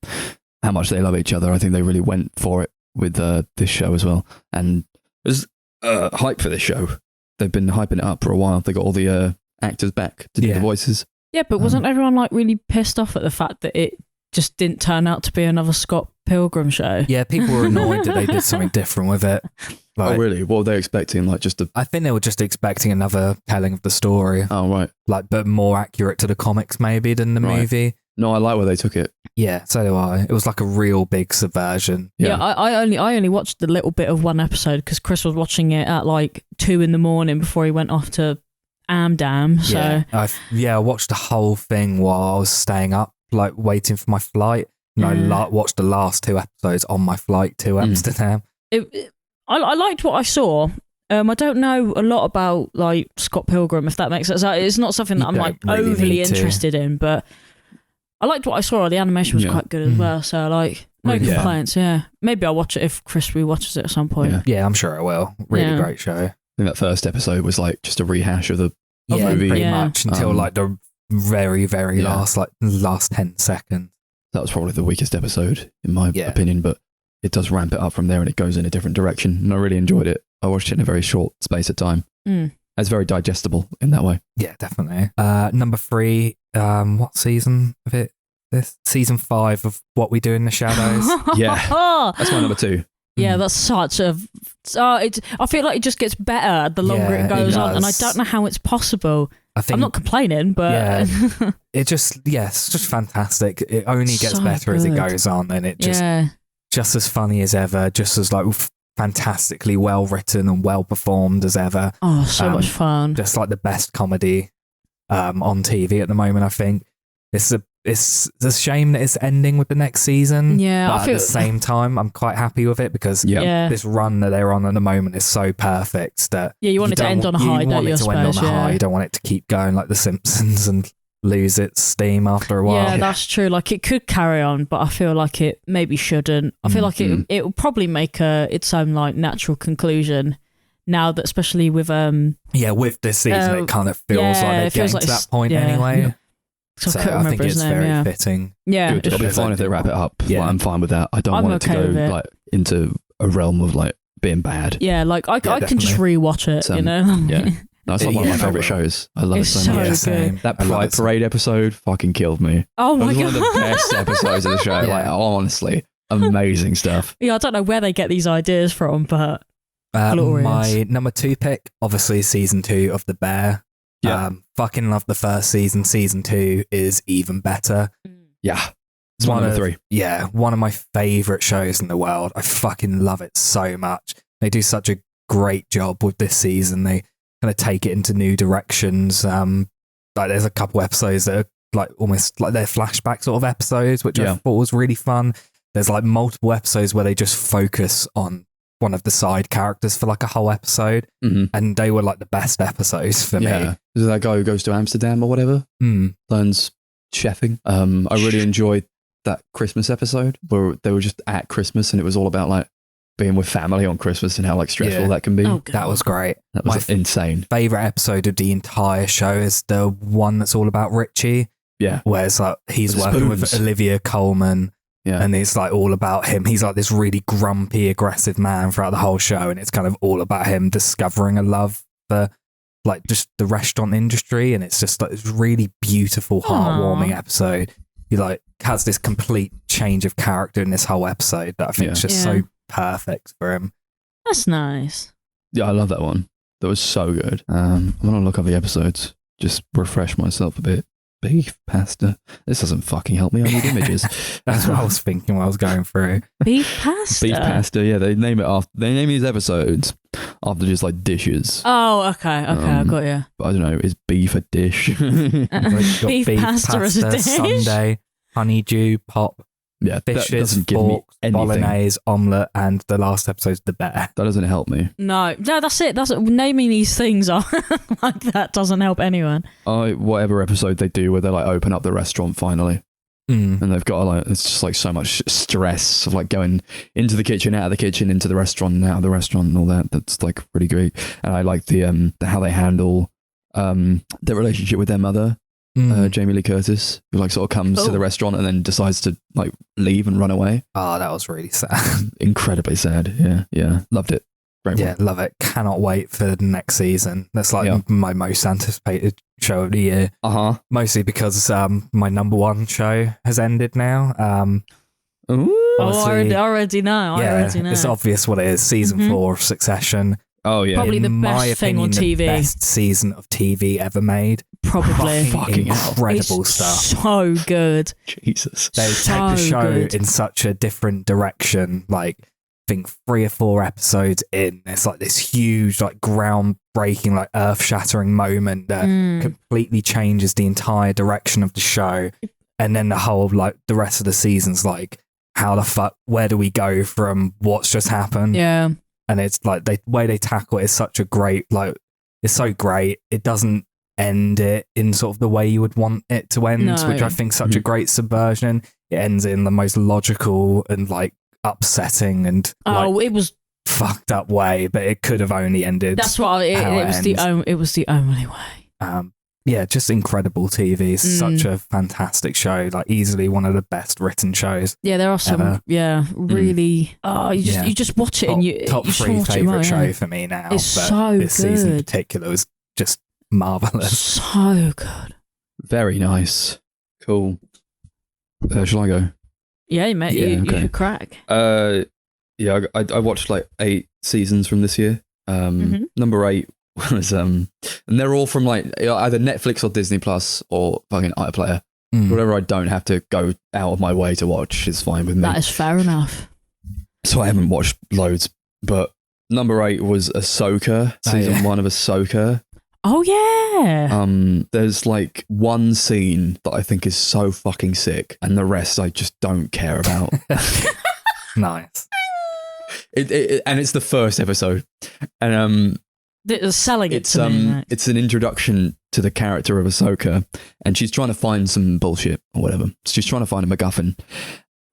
how much they love each other. I think they really went for it with this show as well, and there's hype for this show. They've been hyping it up for a while. They got all the actors back to do the voices. Yeah, but wasn't everyone like really pissed off at the fact that it just didn't turn out to be another Scott Pilgrim show? Yeah, people were annoyed that they did something different with it. Like, Oh really? What were they expecting? Like just a I think they were just expecting another telling of the story, right. like but more accurate to the comics maybe than the Right. movie. No, I like where they took it. Yeah, so do I. It was like a real big subversion. Yeah, I only watched a little bit of one episode because Chris was watching it at like 2 a.m. before he went off to Amdam. So I watched the whole thing while I was staying up, like waiting for my flight. And I watched the last 2 episodes on my flight to Amsterdam. I liked what I saw. I don't know a lot about like Scott Pilgrim, if that makes sense. It's not something that I'm like really overly need to. interested in, but I liked what I saw. The animation was quite good as well. So like no Really complaints. Yeah, maybe I'll watch it if Chris rewatches it at some point. Yeah, I'm sure it will. Really great show. I think that first episode was like just a rehash of the movie. Pretty much until like the very, very last 10 seconds. That was probably the weakest episode in my opinion, but it does ramp it up from there and it goes in a different direction. And I really enjoyed it. I watched it in a very short space of time. It's very digestible in that way. Yeah, definitely. Number 3, what season of it? This season 5 of What We Do in the Shadows. Yeah, that's my number 2. Yeah, that's such a. I feel like it just gets better the longer it goes on, and I don't know how it's possible. I'm not complaining, but it's just fantastic. It only gets So better as it good. goes on, and it just as funny as ever, just as like fantastically well written and well performed as ever. Oh, so much fun. Just like the best comedy on TV at the moment. I think it's a shame that it's ending with the next season. Yeah, but at the same time, I'm quite happy with it because this run that they're on at the moment is so perfect that you want it to end on a high, don't you? You want it to end on a high. You don't want it to keep going like The Simpsons and lose its steam after a while. Yeah, that's true. Like it could carry on, but I feel like it maybe shouldn't. I feel like it will probably make its own like natural conclusion. Now that, especially with with this season, it kind of feels like they're getting to that point anyway. So I think it's very fitting. Yeah, It'll be fine if they wrap it up. Yeah. Like, I'm fine with that. I don't want it to go like into a realm of like being bad. Yeah, like I can just rewatch it. You know. Yeah. That's like one of my favourite shows. I love it so much. Good. That Pride Parade episode fucking killed me. Oh my god. It was one of the best episodes of the show. Like honestly, amazing stuff. Yeah, I don't know where they get these ideas from, but glorious. My number 2 pick, obviously season 2 of The Bear. Yeah. Fucking love the first season. Season 2 is even better. Yeah. It's one of 3. Yeah, one of my favourite shows in the world. I fucking love it so much. They do such a great job with this season. They kind of take it into new directions. Like there's a couple episodes that are like almost like they're flashback sort of episodes, which I thought was really fun. There's like multiple episodes where they just focus on one of the side characters for like a whole episode, and they were like the best episodes for me. Is that guy who goes to Amsterdam or whatever? Learns chefing. I really enjoyed that Christmas episode where they were just at Christmas and it was all about like being with family on Christmas and how like stressful that can be. That was great. That was insane. Favorite episode of the entire show is the one that's all about Richie. Yeah, where it's like he's working with Olivia Colman. Yeah. And it's like all about him. He's like this really grumpy, aggressive man throughout the whole show. And it's kind of all about him discovering a love for like just the restaurant industry. And it's just like this really beautiful, heartwarming episode. He like has this complete change of character in this whole episode that I think is just so perfect for him. That's nice. Yeah, I love that one. That was so good. I'm going to look up the episodes, just refresh myself a bit. Beef pasta. This doesn't fucking help me. I need images. That's what I was thinking while I was going through. Beef pasta. Beef pasta. Yeah, they name it after. They name these episodes after just like dishes. Oh, okay, I got you. But I don't know. Is beef a dish? Beef pasta is a dish. Sunday, honeydew, pop, Yeah, that Fishes, doesn't give me forks, anything. bolognese, omelette, and the last episode's the bear. That doesn't help me. No, that's it. That's naming these things are like that doesn't help anyone. Whatever episode they do where they like open up the restaurant finally, and they've got like it's just like so much stress of like going into the kitchen, out of the kitchen, into the restaurant, and out of the restaurant, and all that. That's like pretty great. And I like the how they handle their relationship with their mother. Jamie Lee Curtis, who like sort of comes to the restaurant and then decides to like leave and run away. Oh, that was really sad. Incredibly sad. Yeah. Loved it. Great one. Yeah, love it. Cannot wait for the next season. That's like my most anticipated show of the year. Mostly because my number one show has ended now. I already know. I already know. It's obvious what it is. Season 4 of Succession. Oh yeah, probably the best thing on TV. The best season of TV ever made. Probably fucking incredible stuff. So good. Jesus, they take the show in such a different direction. Like, I think 3 or 4 episodes in, it's like this huge, like groundbreaking, like earth-shattering moment that completely changes the entire direction of the show. And then the whole like the rest of the season's like, how the fuck? Where do we go from what's just happened? Yeah. And it's like the way they tackle it is such a great, like, it's so great. It doesn't end it in sort of the way you would want it to end, which I think is such a great subversion. It ends in the most logical and like upsetting and it was fucked up way, but it could have only ended. That's what it was the only way. Yeah, just incredible TV. Such a fantastic show. Like easily one of the best written shows. Yeah, there are some. Ever. Yeah, really. You just watch it and you top you just 3 watch favorite it, show for me now. It's but so this season in good. particular was just marvelous. So good. very nice, cool. Shall I go? Yeah, mate. Yeah, you okay. could crack. Yeah, I watched like 8 seasons from this year. Number 8 was and they're all from like either Netflix or Disney Plus or fucking iPlayer. Whatever I don't have to go out of my way to watch is fine with me. That is fair enough. So I haven't watched loads, but number 8 was Ahsoka, season 1 of Ahsoka. Oh yeah. There's like one scene that I think is so fucking sick, and the rest I just don't care about. Nice. And it's the first episode, and They're selling it to me. Right? it's an introduction to the character of Ahsoka, and she's trying to find some bullshit or whatever. She's trying to find a MacGuffin,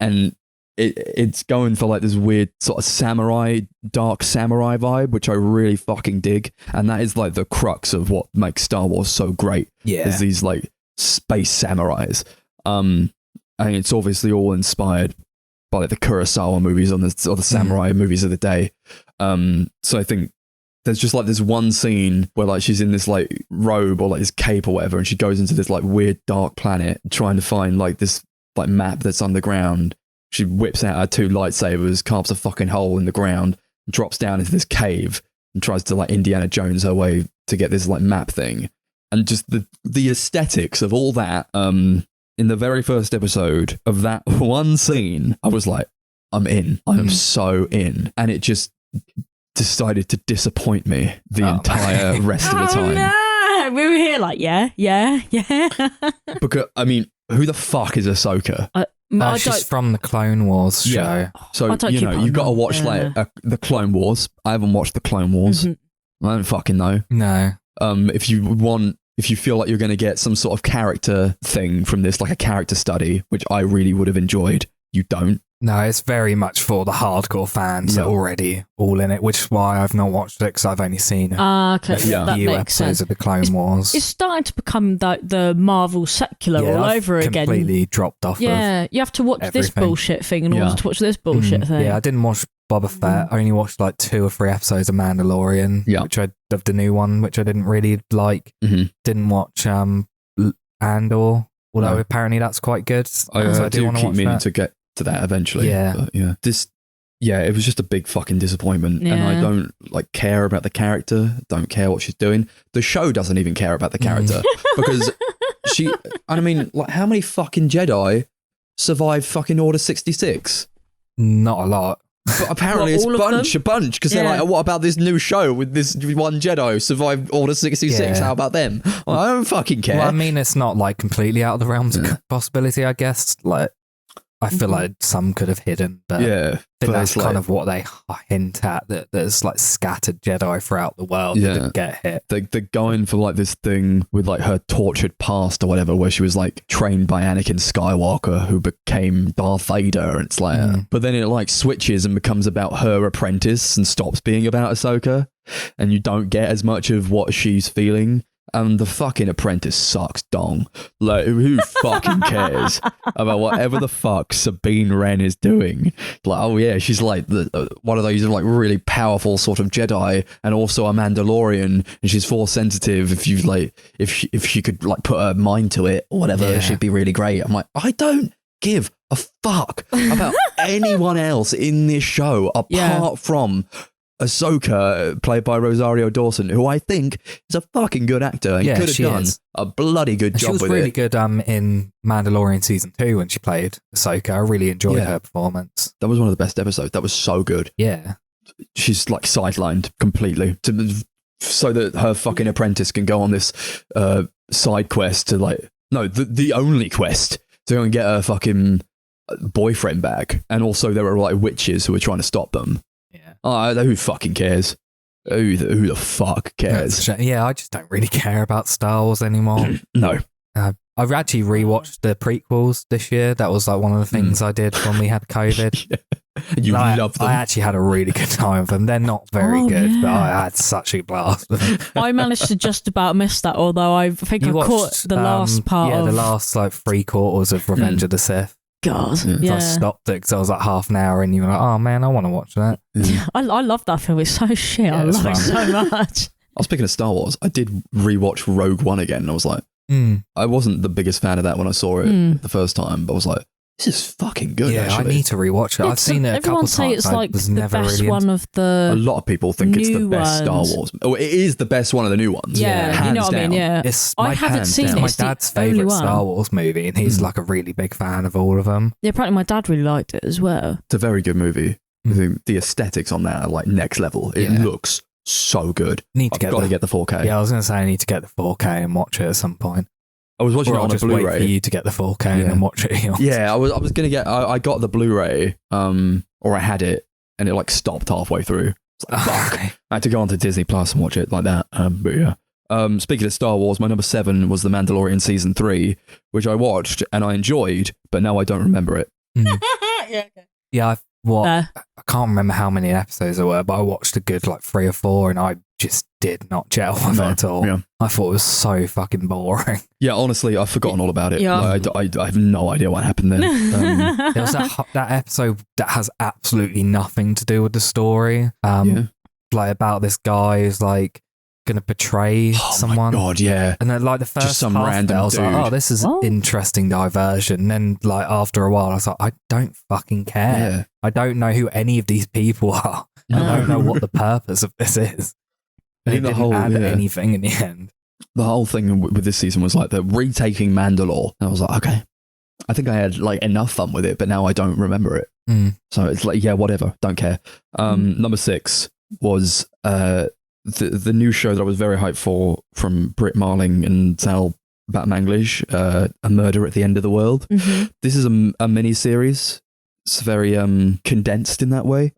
and it's going for like this weird sort of dark samurai vibe, which I really fucking dig. And that is like the crux of what makes Star Wars so great. Yeah. Is these like space samurais. And it's obviously all inspired by like the Kurosawa movies or the samurai movies of the day. So I think there's just like this one scene where like she's in this like robe or like this cape or whatever, and she goes into this like weird dark planet trying to find like this like map that's underground. She whips out her 2 lightsabers, carves a fucking hole in the ground, drops down into this cave, and tries to like Indiana Jones her way to get this like map thing. And just the aesthetics of all that, in the very first episode of that one scene, I was like, I'm in. I'm so in. And it just decided to disappoint me the entire rest of the time. No. We were here like, yeah. Because, I mean, who the fuck is Ahsoka? She's from the Clone Wars show. Yeah. So, you've got to watch like the Clone Wars. I haven't watched the Clone Wars. I don't fucking know. No. If you feel like you're going to get some sort of character thing from this, like a character study, which I really would have enjoyed, you don't. No, it's very much for the hardcore fans that are already all in it, which is why I've not watched it, because I've only seen okay. a few That makes episodes sense. of the Clone Wars. It's starting to become the Marvel secular all over again. Completely dropped off. Yeah, you have to watch this everything. bullshit thing in order to watch this bullshit thing. Yeah, I didn't watch Boba Fett. I only watched like 2 or 3 episodes of Mandalorian, which of the new one, which I didn't really like. Didn't watch Andor, although apparently that's quite good. I do keep meaning to get to that eventually. Yeah. But it was just a big fucking disappointment. And I don't like care about the character, don't care what she's doing. The show doesn't even care about the character because I mean, like, how many fucking Jedi survived fucking Order 66? Not a lot. But apparently it's a bunch, because they're like, what about this new show with this one Jedi who survived Order 66? Yeah. How about them? Well, I don't fucking care. Well, I mean, it's not like completely out of the realms of possibility, I guess. Like, I feel like some could have hidden, but Yeah, I think but that's it's like- kind of what they hint at, that there's like scattered Jedi throughout the world that didn't get hit. They're going for like this thing with like her tortured past or whatever, where she was like trained by Anakin Skywalker, who became Darth Vader. And it's like, but then it like switches and becomes about her apprentice and stops being about Ahsoka, and you don't get as much of what she's feeling. And the fucking apprentice sucks dong. Like, who fucking cares about whatever the fuck Sabine Wren is doing? Like, oh yeah, she's like one of those like really powerful sort of Jedi, and also a Mandalorian, and she's force sensitive. If you like, if she could like put her mind to it or whatever, she'd be really great. I'm like, I don't give a fuck about anyone else in this show apart from Ahsoka, played by Rosario Dawson, who I think is a fucking good actor and could have done a bloody good job with it. She was really good in Mandalorian season 2 when she played Ahsoka. I really enjoyed her performance. That was one of the best episodes. That was so good. Yeah. She's like sidelined completely so that her fucking apprentice can go on this side quest to like, no, the only quest to go and get her fucking boyfriend back. And also there were like witches who were trying to stop them. Oh, who fucking cares? Who the fuck cares? Yeah, I just don't really care about Star Wars anymore. No. I've actually rewatched the prequels this year. That was like one of the things I did when we had COVID. You love them. I actually had a really good time with them. They're not very good, but I had such a blast with them. I managed to just about miss that, although I think I caught the last part of... the last like 3/4 of Revenge of the Sith. God, So I stopped it because I was like half an hour and you were like, oh man, I want to watch that. I love that film. It's so shit. I love it so much. Speaking of Star Wars, I did rewatch Rogue One again, and I was like, I wasn't the biggest fan of that when I saw it the first time, but I was like, this is fucking good. Yeah, actually. I need to rewatch it. I've seen it a couple times. Everyone say it's like the best really one of the. A lot of people think it's the best Star ones. Wars. Oh, it is the best one of the new ones. Yeah, hands you know what down. I mean. Yeah, I haven't seen it. It's my It's the dad's only favourite one. Star Wars movie, and he's like a really big fan of all of them. Yeah, apparently my dad really liked it as well. It's a very good movie. I think the aesthetics on that are like next level. It looks so good. I've got to get the 4K. Yeah, I was going to say I need to get the 4K and watch it at some point. I was watching Or it I'll on a just wait for Blu-ray. you to get the 4K and then watch it. Yeah, I was gonna get. I got the Blu-ray, or I had it, and it like stopped halfway through. It's like, fuck. I had to go onto Disney Plus and watch it like that. But yeah. Speaking of Star Wars, my number 7 was The Mandalorian season 3, which I watched and I enjoyed, but now I don't remember it. Yeah, I can't remember how many episodes there were, but I watched a good like 3 or 4, and I just did not gel with it at all. Yeah. I thought it was so fucking boring. Yeah, honestly, I've forgotten all about it. Yeah. Like, I have no idea what happened there. There was that episode that has absolutely nothing to do with the story. Like about this guy who's like going to betray someone. Oh my God, yeah. And then like the first Just some half of it, random I was like, dude. oh, this is an interesting diversion. And then like after a while, I was like, I don't fucking care. Yeah. I don't know who any of these people are. I don't know what the purpose of this is. And it didn't add anything in the end. The whole thing with this season was like the retaking Mandalore. And I was like, okay, I think I had like enough fun with it, but now I don't remember it. So it's like, yeah, whatever, don't care. Number 6 was the new show that I was very hyped for from Britt Marling and Sal Batmanglish, A Murder at the End of the World. This is a mini series. It's very condensed in that way.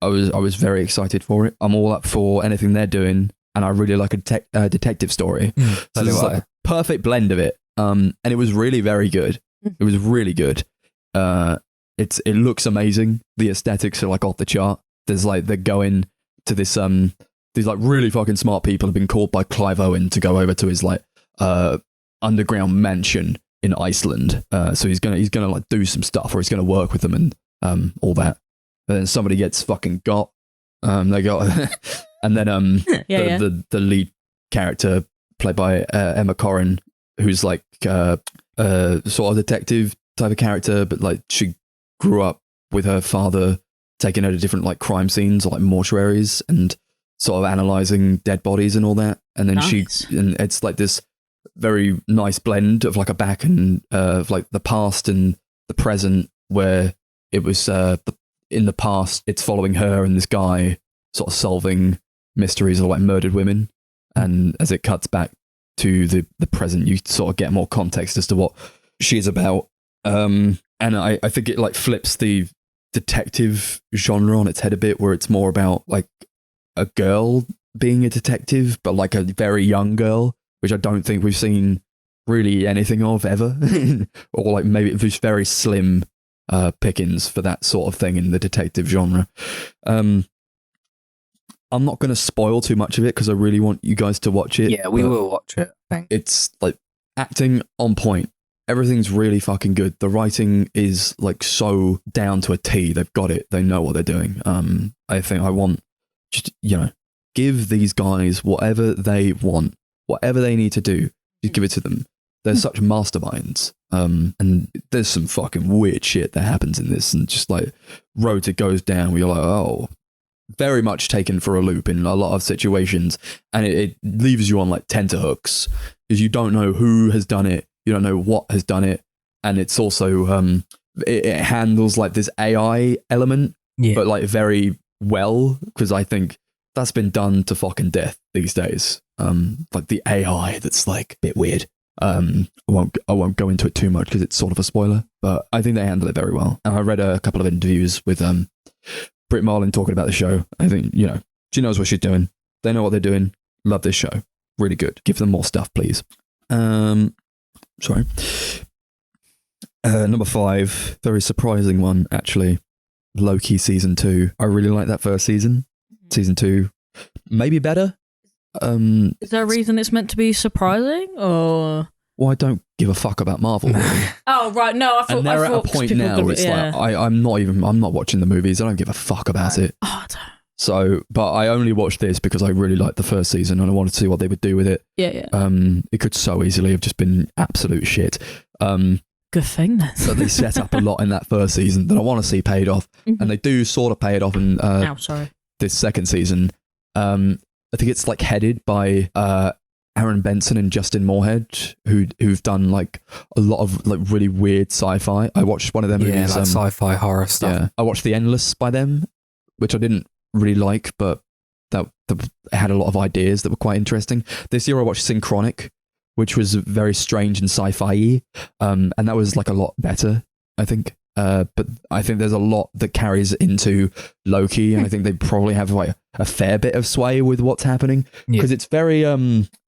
I was very excited for it. I'm all up for anything they're doing, and I really like a detective story. So it's like a perfect blend of it. And it was really very good. It was really good. It looks amazing. The aesthetics are like off the chart. There's like they're going to this these like really fucking smart people have been called by Clive Owen to go over to his like underground mansion in Iceland. So he's gonna like do some stuff, or he's gonna work with them and all that. And then somebody gets fucking got. They got, and then the lead character played by Emma Corrin, who's like sort of detective type of character, but like she grew up with her father taking her to different like crime scenes or like mortuaries and sort of analyzing dead bodies and all that. And then and it's like this very nice blend of like a back and of like the past and the present, where it was in the past it's following her and this guy sort of solving mysteries of like murdered women, and as it cuts back to the present, you sort of get more context as to what she's about. and I think it like flips the detective genre on its head a bit, where it's more about like a girl being a detective, but like a very young girl, which I don't think we've seen really anything of ever, or like maybe just very slim pickings for that sort of thing in the detective genre. I'm not going to spoil too much of it because I really want you guys to watch it. Yeah, we will watch it. I think. It's like acting on point. Everything's really fucking good. The writing is like so down to a T. They've got it. They know what they're doing. I think I want just, give these guys whatever they want, whatever they need to do. Just give it to them. They're such masterminds. And there's some fucking weird shit that happens in this, and just like roads it goes down where you're like, oh, very much taken for a loop in a lot of situations, and it leaves you on like tenterhooks because you don't know who has done it, you don't know what has done it, and it's also it handles like this AI element, but like very well, because I think that's been done to fucking death these days. Like the AI that's like a bit weird. I won't go into it too much because it's sort of a spoiler, but I think they handle it very well. And I read a couple of interviews with Britt Marlin talking about the show. I think, she knows what she's doing. They know what they're doing. Love this show. Really good. Give them more stuff, please. Sorry. Number 5, very surprising one, actually. Loki season 2. I really like that first season. Season 2, maybe better. Is there a reason it's meant to be surprising, or? Well, I don't give a fuck about Marvel. Oh right, no, I thought. And they're at a point now where it's like I'm not watching the movies. I don't give a fuck about it. Oh, I don't. So, but I only watched this because I really liked the first season and I wanted to see what they would do with it. Yeah. It could so easily have just been absolute shit. Good thing then. So they set up a lot in that first season that I want to see paid off, and they do sort of pay it off in this second season. I think it's like headed by Aaron Benson and Justin Moorhead, who've done like a lot of like really weird sci-fi. I watched one of their movies. Yeah, like sci-fi horror stuff. Yeah, I watched The Endless by them, which I didn't really like, but that had a lot of ideas that were quite interesting. This year I watched Synchronic, which was very strange and sci-fi-y, and that was like a lot better, I think. But I think there's a lot that carries into Loki, and I think they probably have like a fair bit of sway with what's happening, because it's very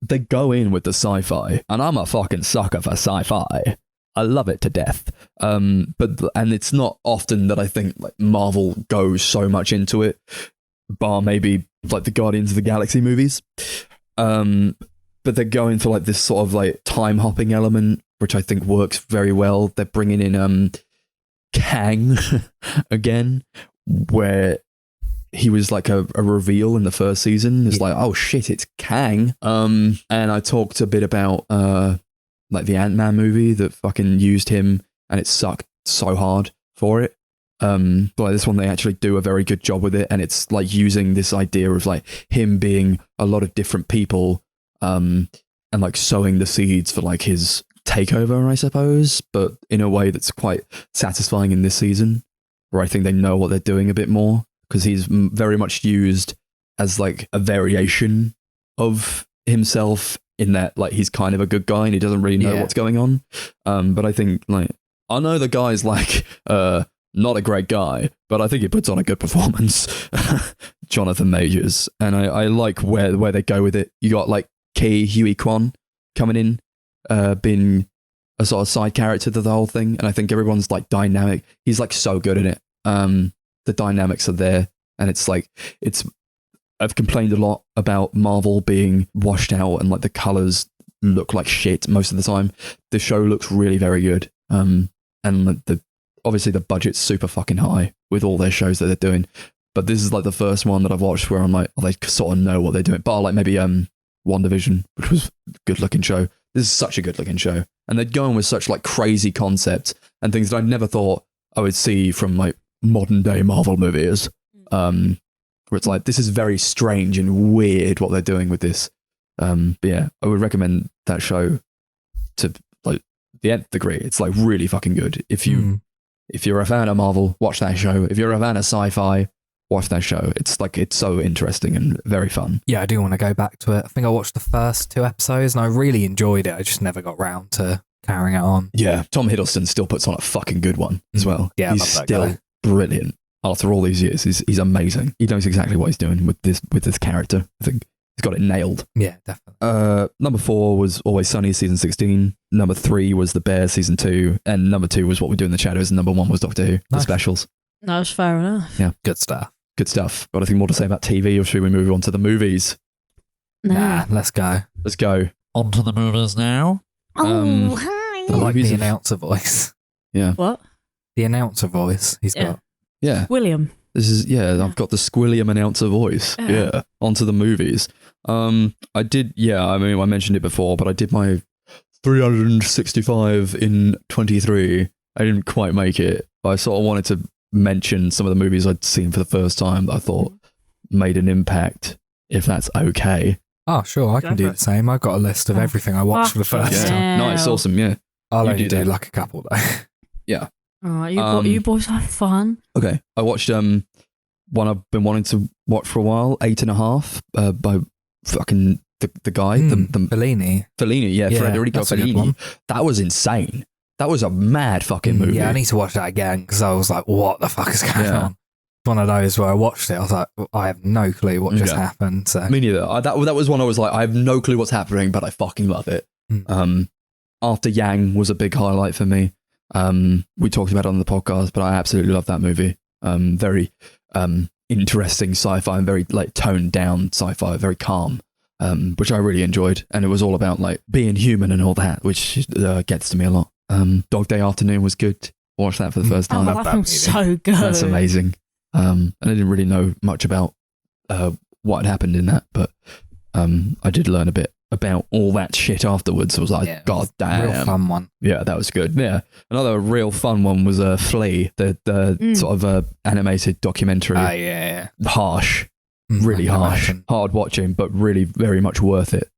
they go in with the sci-fi, and I'm a fucking sucker for sci-fi. I love it to death. And it's not often that I think like Marvel goes so much into it, bar maybe like the Guardians of the Galaxy movies. But they're going for like this sort of like time hopping element, which I think works very well. They're bringing in Kang again, where he was like a reveal in the first season. It's like, oh shit, it's Kang. And I talked a bit about like the Ant-Man movie that fucking used him, and it sucked so hard for it. But this one they actually do a very good job with it, and it's like using this idea of like him being a lot of different people, and like sowing the seeds for like his takeover, I suppose, but in a way that's quite satisfying in this season, where I think they know what they're doing a bit more, because he's very much used as like a variation of himself, in that like he's kind of a good guy and he doesn't really know what's going on. But I think like, I know the guy's like not a great guy, but I think he puts on a good performance. Jonathan Majors, and I like where they go with it. You got like Huey Kwan coming in, been a sort of side character to the whole thing, and I think everyone's like dynamic. He's like so good in it. The dynamics are there, and it's like I've complained a lot about Marvel being washed out and like the colors look like shit most of the time. The show looks really very good, and obviously the budget's super fucking high with all their shows that they're doing. But this is like the first one that I've watched where I'm like, oh, they sort of know what they're doing. Bar like maybe WandaVision, which was a good looking show. This is such a good looking show, and they're going with such like crazy concepts and things that I never thought I would see from like modern day Marvel movies. Where it's like, this is very strange and weird what they're doing with this. But yeah, I would recommend that show to like the nth degree. It's like really fucking good. If you're a fan of Marvel, watch that show. If you're a fan of sci-fi, watch that show. It's like, it's so interesting and very fun. Yeah, I do want to go back to it. I think I watched the first 2 episodes and I really enjoyed it. I just never got round to carrying it on. Yeah, Tom Hiddleston still puts on a fucking good one as well. Yeah, I he's love that still guy. brilliant. After all these years, he's amazing. He knows exactly what he's doing with this character. I think he's got it nailed. Yeah, definitely. Number 4 was Always Sunny season 16. Number 3 was The Bear season 2, and number 2 was What We Do in the Shadows, and number 1 was Doctor Who, the Nice. specials. That was fair enough. Yeah, Good stuff. good stuff. Got anything more to say about TV, or should we move on to the movies? Nah, let's go. Let's go. On to the movies now. Um, hi. The I like movies the of- announcer voice. Yeah, What? The announcer voice he's Yeah. got. yeah. William. This is I've got the Squilliam announcer voice. Yeah. Yeah. Onto the movies. I did. Yeah, I mean, I mentioned it before, but I did my 365 in 23. I didn't quite make it, but I sort of wanted to mention some of the movies I'd seen for the first time that I thought made an impact. If that's okay. Oh, sure, I can Go do for the same. I've got a list of everything I watched for the first Yeah. time. Nice. Awesome. Yeah. I'll You only do do that. like a couple though. All right, you boys have fun. Okay. I watched one I've been wanting to watch for a while, 8.5, by fucking the guy, the Bellini. Fellini, yeah, Yeah, Federico that's a good Fellini. one. That was insane. That was a mad fucking movie. Yeah, I need to watch that again because I was like, what the fuck is going Yeah. on? One of those where I watched it, I was like, I have no clue what just Yeah. happened. So Me neither. That was one I was like, I have no clue what's happening, but I fucking love it. After Yang was a big highlight for me. We talked about it on the podcast, but I absolutely love that movie. Very interesting sci-fi and very like toned down sci-fi, very calm, which I really enjoyed. And it was all about like being human and all that, which gets to me a lot. Dog Day Afternoon was good. Watched that for the first Oh, time. love that that film's movie. so good. That's amazing. And I didn't really know much about what had happened in that, but I did learn a bit about all that shit afterwards. I was like, Yeah, God damn. real fun one. Yeah, that was good. Yeah. Another real fun one was Flea, the sort of animated documentary. Yeah. Harsh, Mm, really I can harsh, imagine. hard watching, but really very much worth it.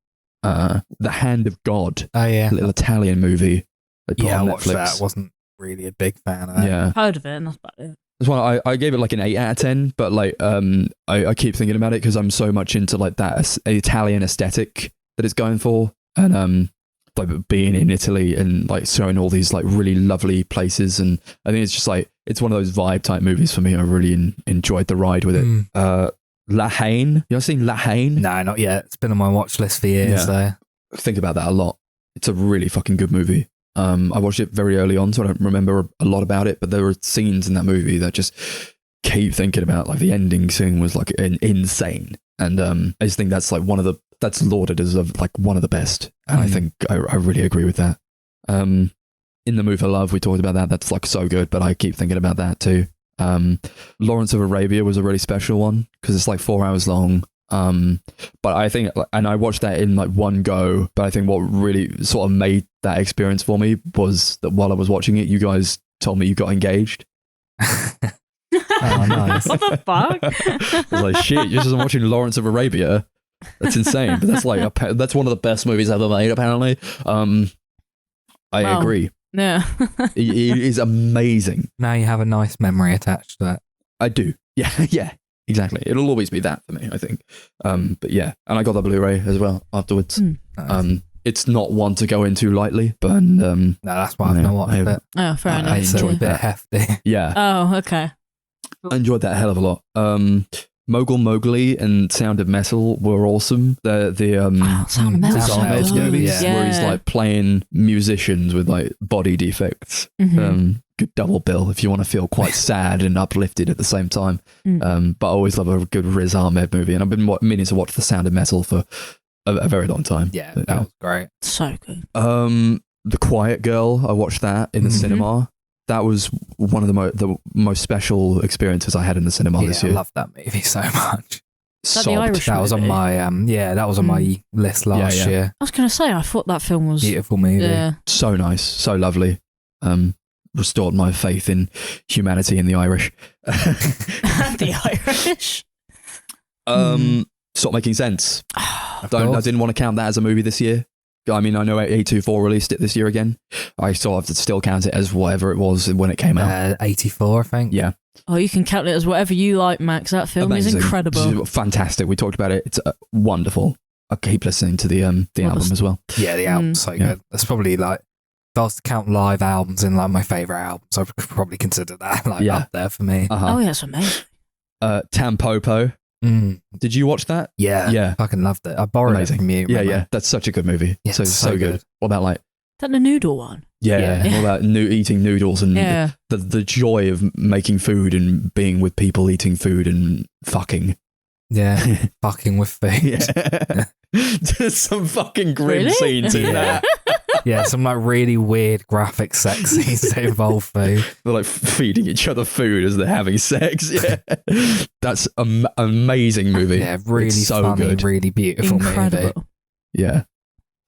The Hand of God, Oh yeah. little Italian movie. They put Yeah, I on watched Netflix. that. Wasn't really a big fan of that. Yeah. Heard of it, and that's about it. This one, I gave it like an 8 out of 10, but like I keep thinking about it because I'm so much into like that Italian aesthetic that it's going for, and like being in Italy and like showing all these like really lovely places, and I think it's just like it's one of those vibe type movies for me. I really enjoyed the ride with it. La Haine, you ever seen La Haine? No, not yet. It's been on my watch list for years. Yeah. So Think about that a lot. It's a really fucking good movie. I watched it very early on, so I don't remember a lot about it, but there were scenes in that movie that just keep thinking about. Like the ending scene was like insane, and I just think that's like that's lauded as like one of the best, and I think I really agree with that. In the Mood for Love, we talked about that. That's like so good, but I keep thinking about that too. Lawrence of Arabia was a really special one because it's like 4 hours long. But I think, and I watched that in like one go, but I think what really sort of made that experience for me was that while I was watching it, you guys told me you got engaged. Oh, nice. What the fuck? I was like, shit, you're just watching Lawrence of Arabia. That's insane. But that's like, that's one of the best movies ever made, apparently. I Wow. agree. Yeah. It is amazing. Now you have a nice memory attached to that. I do. Yeah, yeah, exactly. It'll always be that for me, I think. But yeah, and I got the Blu-ray as well afterwards. Nice. It's not one to go into lightly, but No, that's why I've yeah, not watched it. Oh, fair I enough. It's a enjoyed bit that. hefty. yeah, Oh, okay. I enjoyed that a hell of a lot. Mogul Mowgli and Sound of Metal were awesome. The Sound of Metal's Sound of so Metal good. movies yeah. where he's like playing musicians with like body defects. Mhm. Good double bill if you want to feel quite sad and uplifted at the same time. Mm. But I always love a good Riz Ahmed movie, and I've been meaning to watch The Sound of Metal for a very long time. Yeah, But, that was great. So good. The Quiet Girl, I watched that in the Mhm. cinema. That was one of the most special experiences I had in the cinema this I year. love that movie so much. Is that the Sobbed. Irish That was on movie? my that was on my list last yeah. year. I was going to say, I thought that film was... Beautiful movie. Yeah. So nice, so lovely. Restored my faith in humanity and the Irish. The Irish. Stop Making Sense. Of I course. didn't want to count that as a movie this year. I mean, I know 824 released it this year again. I still have to still count it as whatever it was when it came out. 84, I think. Yeah. Oh, you can count it as whatever you like, Max. That film is Amazing. incredible. Fantastic. We talked about it. It's wonderful. I keep listening to the album as well. Yeah, the album's so Yeah. good. That's probably like if I was to count live albums in like my favourite albums, I would probably consider that like Yeah. up there for me. Oh, yeah, it's amazing. Tampopo. Did you watch that? Yeah. Yeah. Fucking loved it. I borrowed Amazing. it from you. Yeah, remember? yeah. That's such a good movie. Yeah, so so good. good. What about like, Is that the noodle one? yeah. What about eating noodles and Yeah. the joy of making food and being with people eating food and fucking. Yeah. Fucking with food. Yeah. There's some fucking grim Really? scenes in Yeah. that. Yeah, some like really weird graphic sex scenes that involve food. They're like feeding each other food as they're having sex. Yeah. That's an amazing movie. Yeah, really It's so funny, good. really beautiful movie. Incredible. Yeah.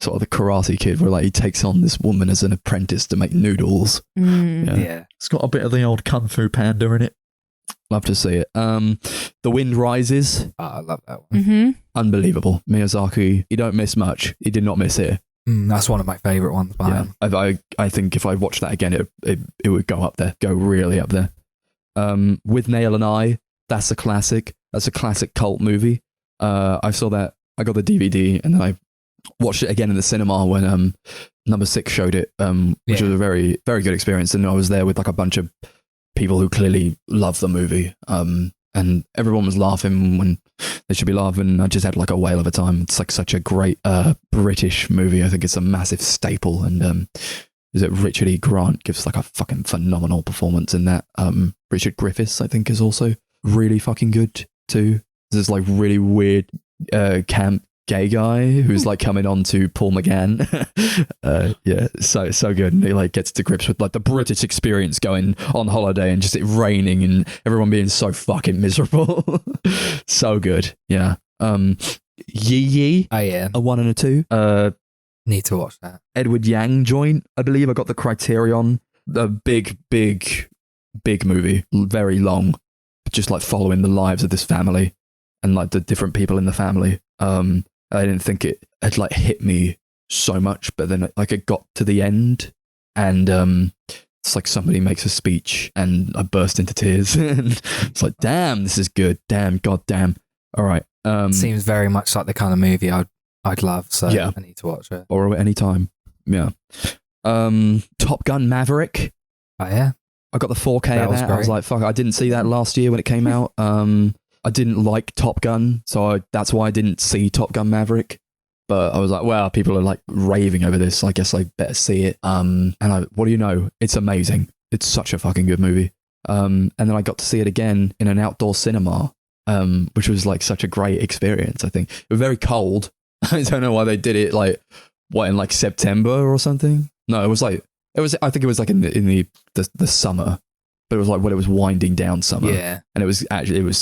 Sort of the Karate Kid where like he takes on this woman as an apprentice to make noodles. Mm. Yeah. Yeah. It's got a bit of the old Kung Fu Panda in it. Love to see it. The Wind Rises. Oh, I love that one. Mm-hmm. Unbelievable. Miyazaki, he don't miss much. He did not miss here. That's one of my favourite ones by him. I think if I watched that again, it would go up there, go really up there. With Nail and I, that's a classic. That's a classic cult movie. I saw that. I got the DVD and I watched it again in the cinema when Number 6 showed it, which was a very, very good experience. And I was there with like a bunch of people who clearly love the movie. And everyone was laughing when they should be laughing. I just had like a whale of a time. It's like such a great British movie. I think it's a massive staple. And is it Richard E. Grant gives like a fucking phenomenal performance in that. Richard Griffiths, I think, is also really fucking good too. There's like really weird camp gay guy who's like coming on to Paul McGann. Yeah, so good. And he like gets to grips with like the British experience going on holiday and just it raining and everyone being so fucking miserable. So good. Yeah. Yee Yee, Oh, yeah. a 1 and a 2. Need to watch that. Edward Yang joint, I believe. I got the Criterion. A big movie, very long, just like following the lives of this family and like the different people in the family. I didn't think it had like hit me so much, but then like it got to the end and it's like somebody makes a speech and I burst into tears. And it's like, damn, this is good. Damn, goddamn. All right. Seems very much like the kind of movie I'd love, so Yeah. I need to watch it. Borrow at any time. Yeah. Top Gun Maverick. Oh, yeah? I got the 4K That of was that. I was great. like, fuck, I didn't see that last year when it came out. I didn't like Top Gun, so that's why I didn't see Top Gun Maverick. But I was like, well, people are like raving over this. I guess I better see it. And what do you know? It's amazing. It's such a fucking good movie. And then I got to see it again in an outdoor cinema, which was like such a great experience. I think it was very cold. I don't know why they did it like in like September or something. No, I think it was like in the summer. But it was like when it was winding down summer. Yeah. And it was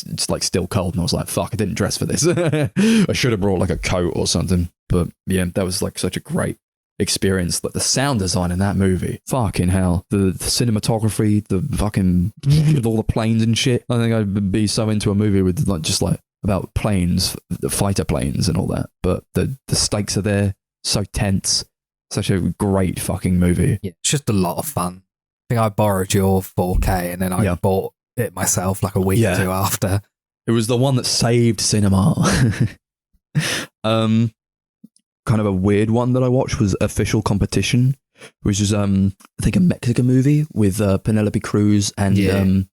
just like still cold. And I was like, fuck, I didn't dress for this. I should have brought like a coat or something. But yeah, that was like such a great experience. Like the sound design in that movie. Fucking hell. The cinematography, the fucking, with all the planes and shit. I think I'd be so into a movie with like just like about planes, the fighter planes and all that. But the stakes are there. So tense. Such a great fucking movie. Yeah. It's just a lot of fun. I think I borrowed your 4K and then I bought it myself like a week or two after. It was the one that saved cinema. Kind of a weird one that I watched was Official Competition, which is I think a Mexican movie with Penelope Cruz and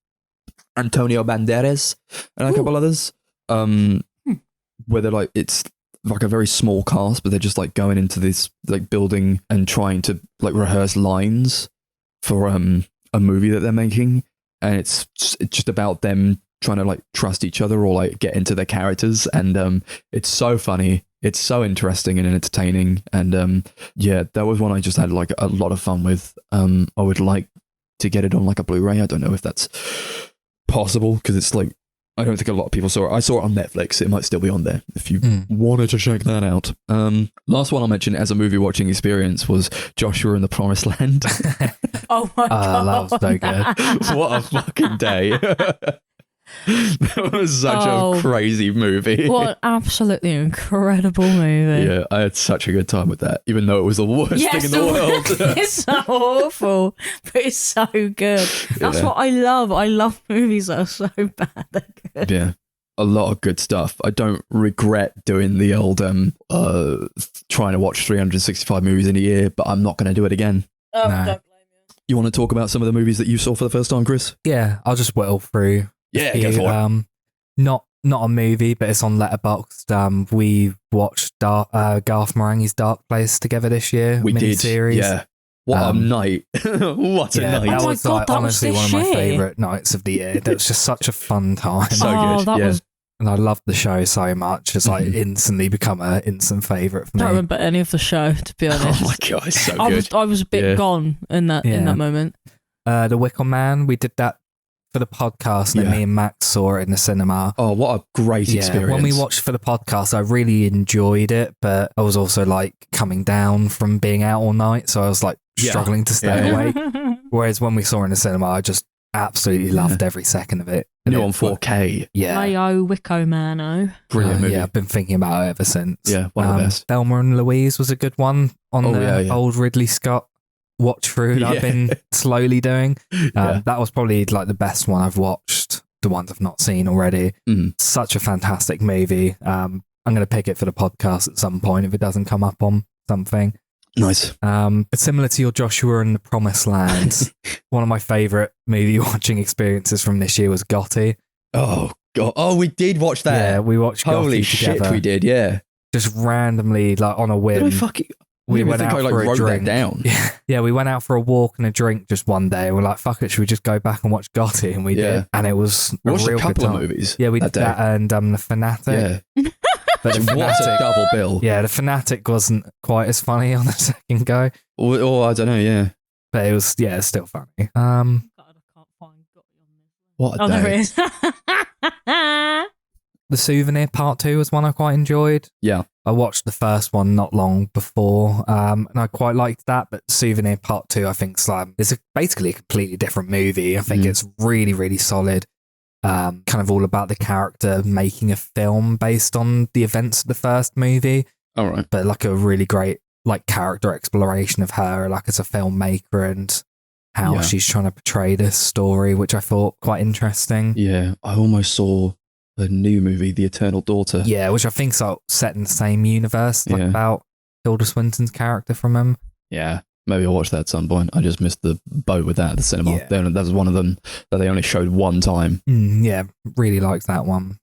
Antonio Banderas and a couple others. Where they're like, it's like a very small cast, but they're just like going into this like building and trying to like rehearse lines for a movie that they're making, and it's just about them trying to like trust each other or like get into their characters, and it's so funny, it's so interesting and entertaining, and yeah, that was one I just had like a lot of fun with. I would like to get it on like a Blu-ray. I don't know if that's possible because it's like, I don't think a lot of people saw it. I saw it on Netflix. It might still be on there if you wanted to check that out. Last one I'll mention as a movie watching experience was Joshua and the Promised Land. Oh my god, that was so good. What a fucking day. That was such a crazy movie. What an absolutely incredible movie. Yeah, I had such a good time with that, even though it was the worst thing in the world. It's so awful, but it's so good. That's what I love. I love movies that are so bad they're good. Yeah, a lot of good stuff. I don't regret doing the old trying to watch 365 movies in a year, but I'm not going to do it again. Oh, No. don't blame you. You want to talk about some of the movies that you saw for the first time, Chris? Yeah, I'll just whittle through. Yeah, a go few. for it. Not a movie, but it's on Letterboxd. We watched Garth Marenghi's Dark Place together this year. We did. Miniseries. Yeah. What a night. What a Yeah, night. that Oh my was God, like that was honestly this one of my year. favourite nights of the year. That was just such a fun time. So good, That yeah. was. And I loved the show so much. It's like Mhm. instantly become an instant favourite for I don't me. remember any of the show, to be honest. Oh my God, it's so I good. was a bit Yeah. gone in that Yeah. moment. The Wicker Man, we did that for the podcast, and Yeah. then me and Max saw it in the cinema. Oh, what a great Yeah, experience. when we watched for the podcast, I really enjoyed it, but I was also like coming down from being out all night, so I was like Yeah. struggling to stay Yeah. awake. Whereas when we saw it in the cinema, I just absolutely loved every second of it. And New it- on 4K. Yeah. Mayo Wicko Man. Brilliant movie. Yeah, I've been thinking about it ever since. Yeah, one of the best. Thelma and Louise was a good one on Oh, the yeah. old Ridley Scott watch through that I've Yeah. been slowly doing. Yeah. That was probably like the best one I've watched, the ones I've not seen already. Mhm. Such a fantastic movie. I'm going to pick it for the podcast at some point if it doesn't come up on something. Nice. Similar to your Joshua and the Promised Land, one of my favourite movie watching experiences from this year was Gotti. Oh, God. Oh, we did watch that. Yeah, we watched Holy Gotti shit, together. we did, yeah. Just randomly, like on a Did whim. I fucking... We I went think out I like for a wrote that drink. down. Yeah, we went out for a walk and a drink just one day. And we're like, fuck it, should we just go back and watch Gotti? And we Yeah. did. And it was We a watched real a couple good of time. movies. Yeah, we that did day. that and The Fanatic. Yeah. But The What a Fanatic, double bill. yeah, The Fanatic wasn't quite as funny on the second go. Or I don't know, yeah. But it was, yeah, it's still funny. God, I can't find Gotti on this. What a Oh, day. there it is. The Souvenir Part 2 was one I quite enjoyed. Yeah. I watched the first one not long before, and I quite liked that. But Souvenir Part 2, I think, is basically a completely different movie. I think it's really, really solid. Kind of all about the character making a film based on the events of the first movie, All right. but like a really great like character exploration of her, like as a filmmaker and how Yeah. she's trying to portray this story, which I thought quite interesting. Yeah. I almost saw the new movie, The Eternal Daughter. Yeah, which I think's like set in the same universe, like Yeah. about Tilda Swinton's character from him. Yeah. Maybe I'll watch that at some point. I just missed the boat with that at the cinema. Yeah. That was one of them that they only showed one time. Yeah, really liked that one.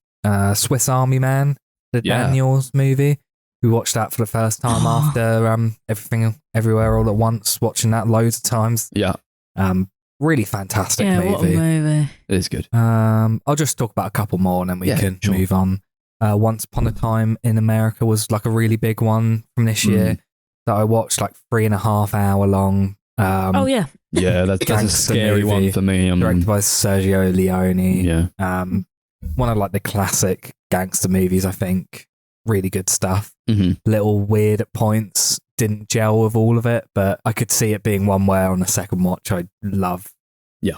Swiss Army Man, the Yeah. Daniels movie. We watched that for the first time after Everything Everywhere All at Once, watching that loads of times. Yeah. Really fantastic Yeah, what a movie. movie. It is good. I'll just talk about a couple more and then we Yeah, can sure. move on. Once Upon a Time in America was like a really big one from this year that I watched, like 3.5 hour long. Oh, yeah. Yeah, that's a Gangster scary one movie, for me. directed by Sergio Leone. Yeah. One of like the classic gangster movies, I think. Really good stuff. hmm Little weird at points. Didn't gel with all of it, but I could see it being one where on a second watch I'd love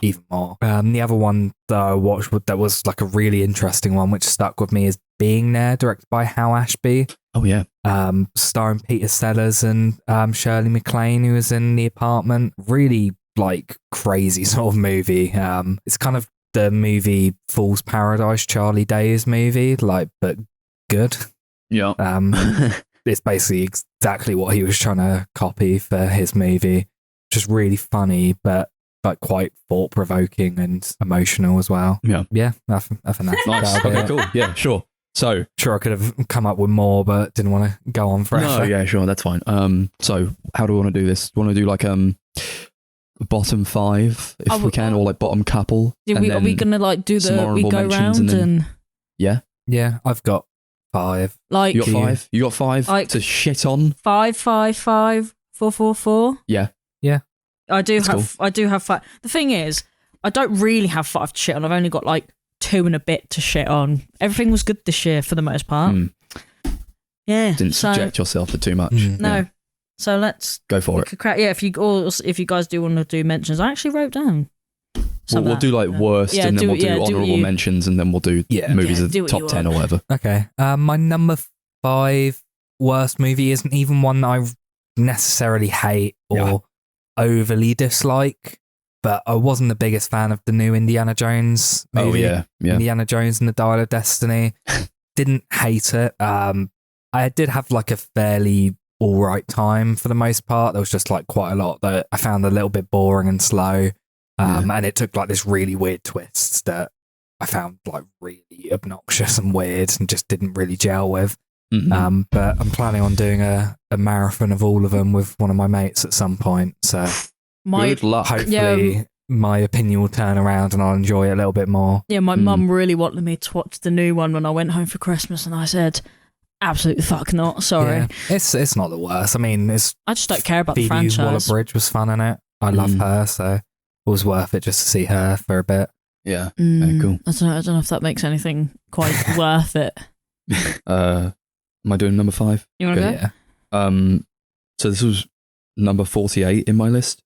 even more. The other one that I watched that was like a really interesting one, which stuck with me, is Being There, directed by Hal Ashby. Oh, yeah. Starring Peter Sellers and Shirley MacLaine, who was in The Apartment. Really like crazy sort of movie. It's kind of the movie Fool's Paradise, Charlie Day's movie, like, but good. Yeah. It's basically exactly what he was trying to copy for his movie. Just really funny, but like quite thought provoking and emotional as well. Yeah. Yeah, I think that's Nice. that'll be Okay, it. cool. Yeah, sure. So, Sure, I could have come up with more, but didn't want to go on forever. no, yeah, sure. That's fine. So how do we want to do this? Do you want to do like bottom 5 if we can, or like bottom couple? Are and we then gonna like do some we honourable go mentions round and and, then- Yeah. Yeah, I've got 5. like You got 5? You got 5 Like- to shit on? 5, 5, 5, 4, 4, 4? Yeah. I do That's have. I do have 5. The thing is, I don't really have 5 to shit on. I've only got like 2 and a bit to shit on. Everything was good this year for the most part. Mm. Yeah. Didn't so subject yourself to too much. Mm. no. Yeah. So let's Go for it. Yeah, if you guys do want to do mentions, I actually wrote down. We'll do like worst, Yeah, and then do- we'll do yeah, do honourable you- mentions, and then we'll do Yeah. movies Yeah, of do what top you 10 or whatever. Okay. My number 5 worst movie isn't even one that I necessarily hate or Yeah. overly dislike, but I wasn't the biggest fan of the new Indiana Jones movie. Oh, yeah. Indiana Jones and the Dial of Destiny. Didn't hate it. I did have like a fairly all right time for the most part. There was just like quite a lot that I found a little bit boring and slow. And it took like this really weird twist that I found like really obnoxious and weird and just didn't really gel with. Mhm. But I'm planning on doing a marathon of all of them with one of my mates at some point. So Good luck. hopefully my opinion will turn around and I'll enjoy it a little bit more. Yeah, my mum really wanted me to watch the new one when I went home for Christmas, and I said, absolutely fuck not. Sorry. Yeah, it's not the worst. I mean, I just don't care about the Phoebe franchise. Waller-Bridge was fun in it. I love her, so it was worth it just to see her for a bit. Yeah. Okay, cool. I don't know if that makes anything quite worth it. Am I doing number 5? You want to go? Yeah. So this was number 48 in my list.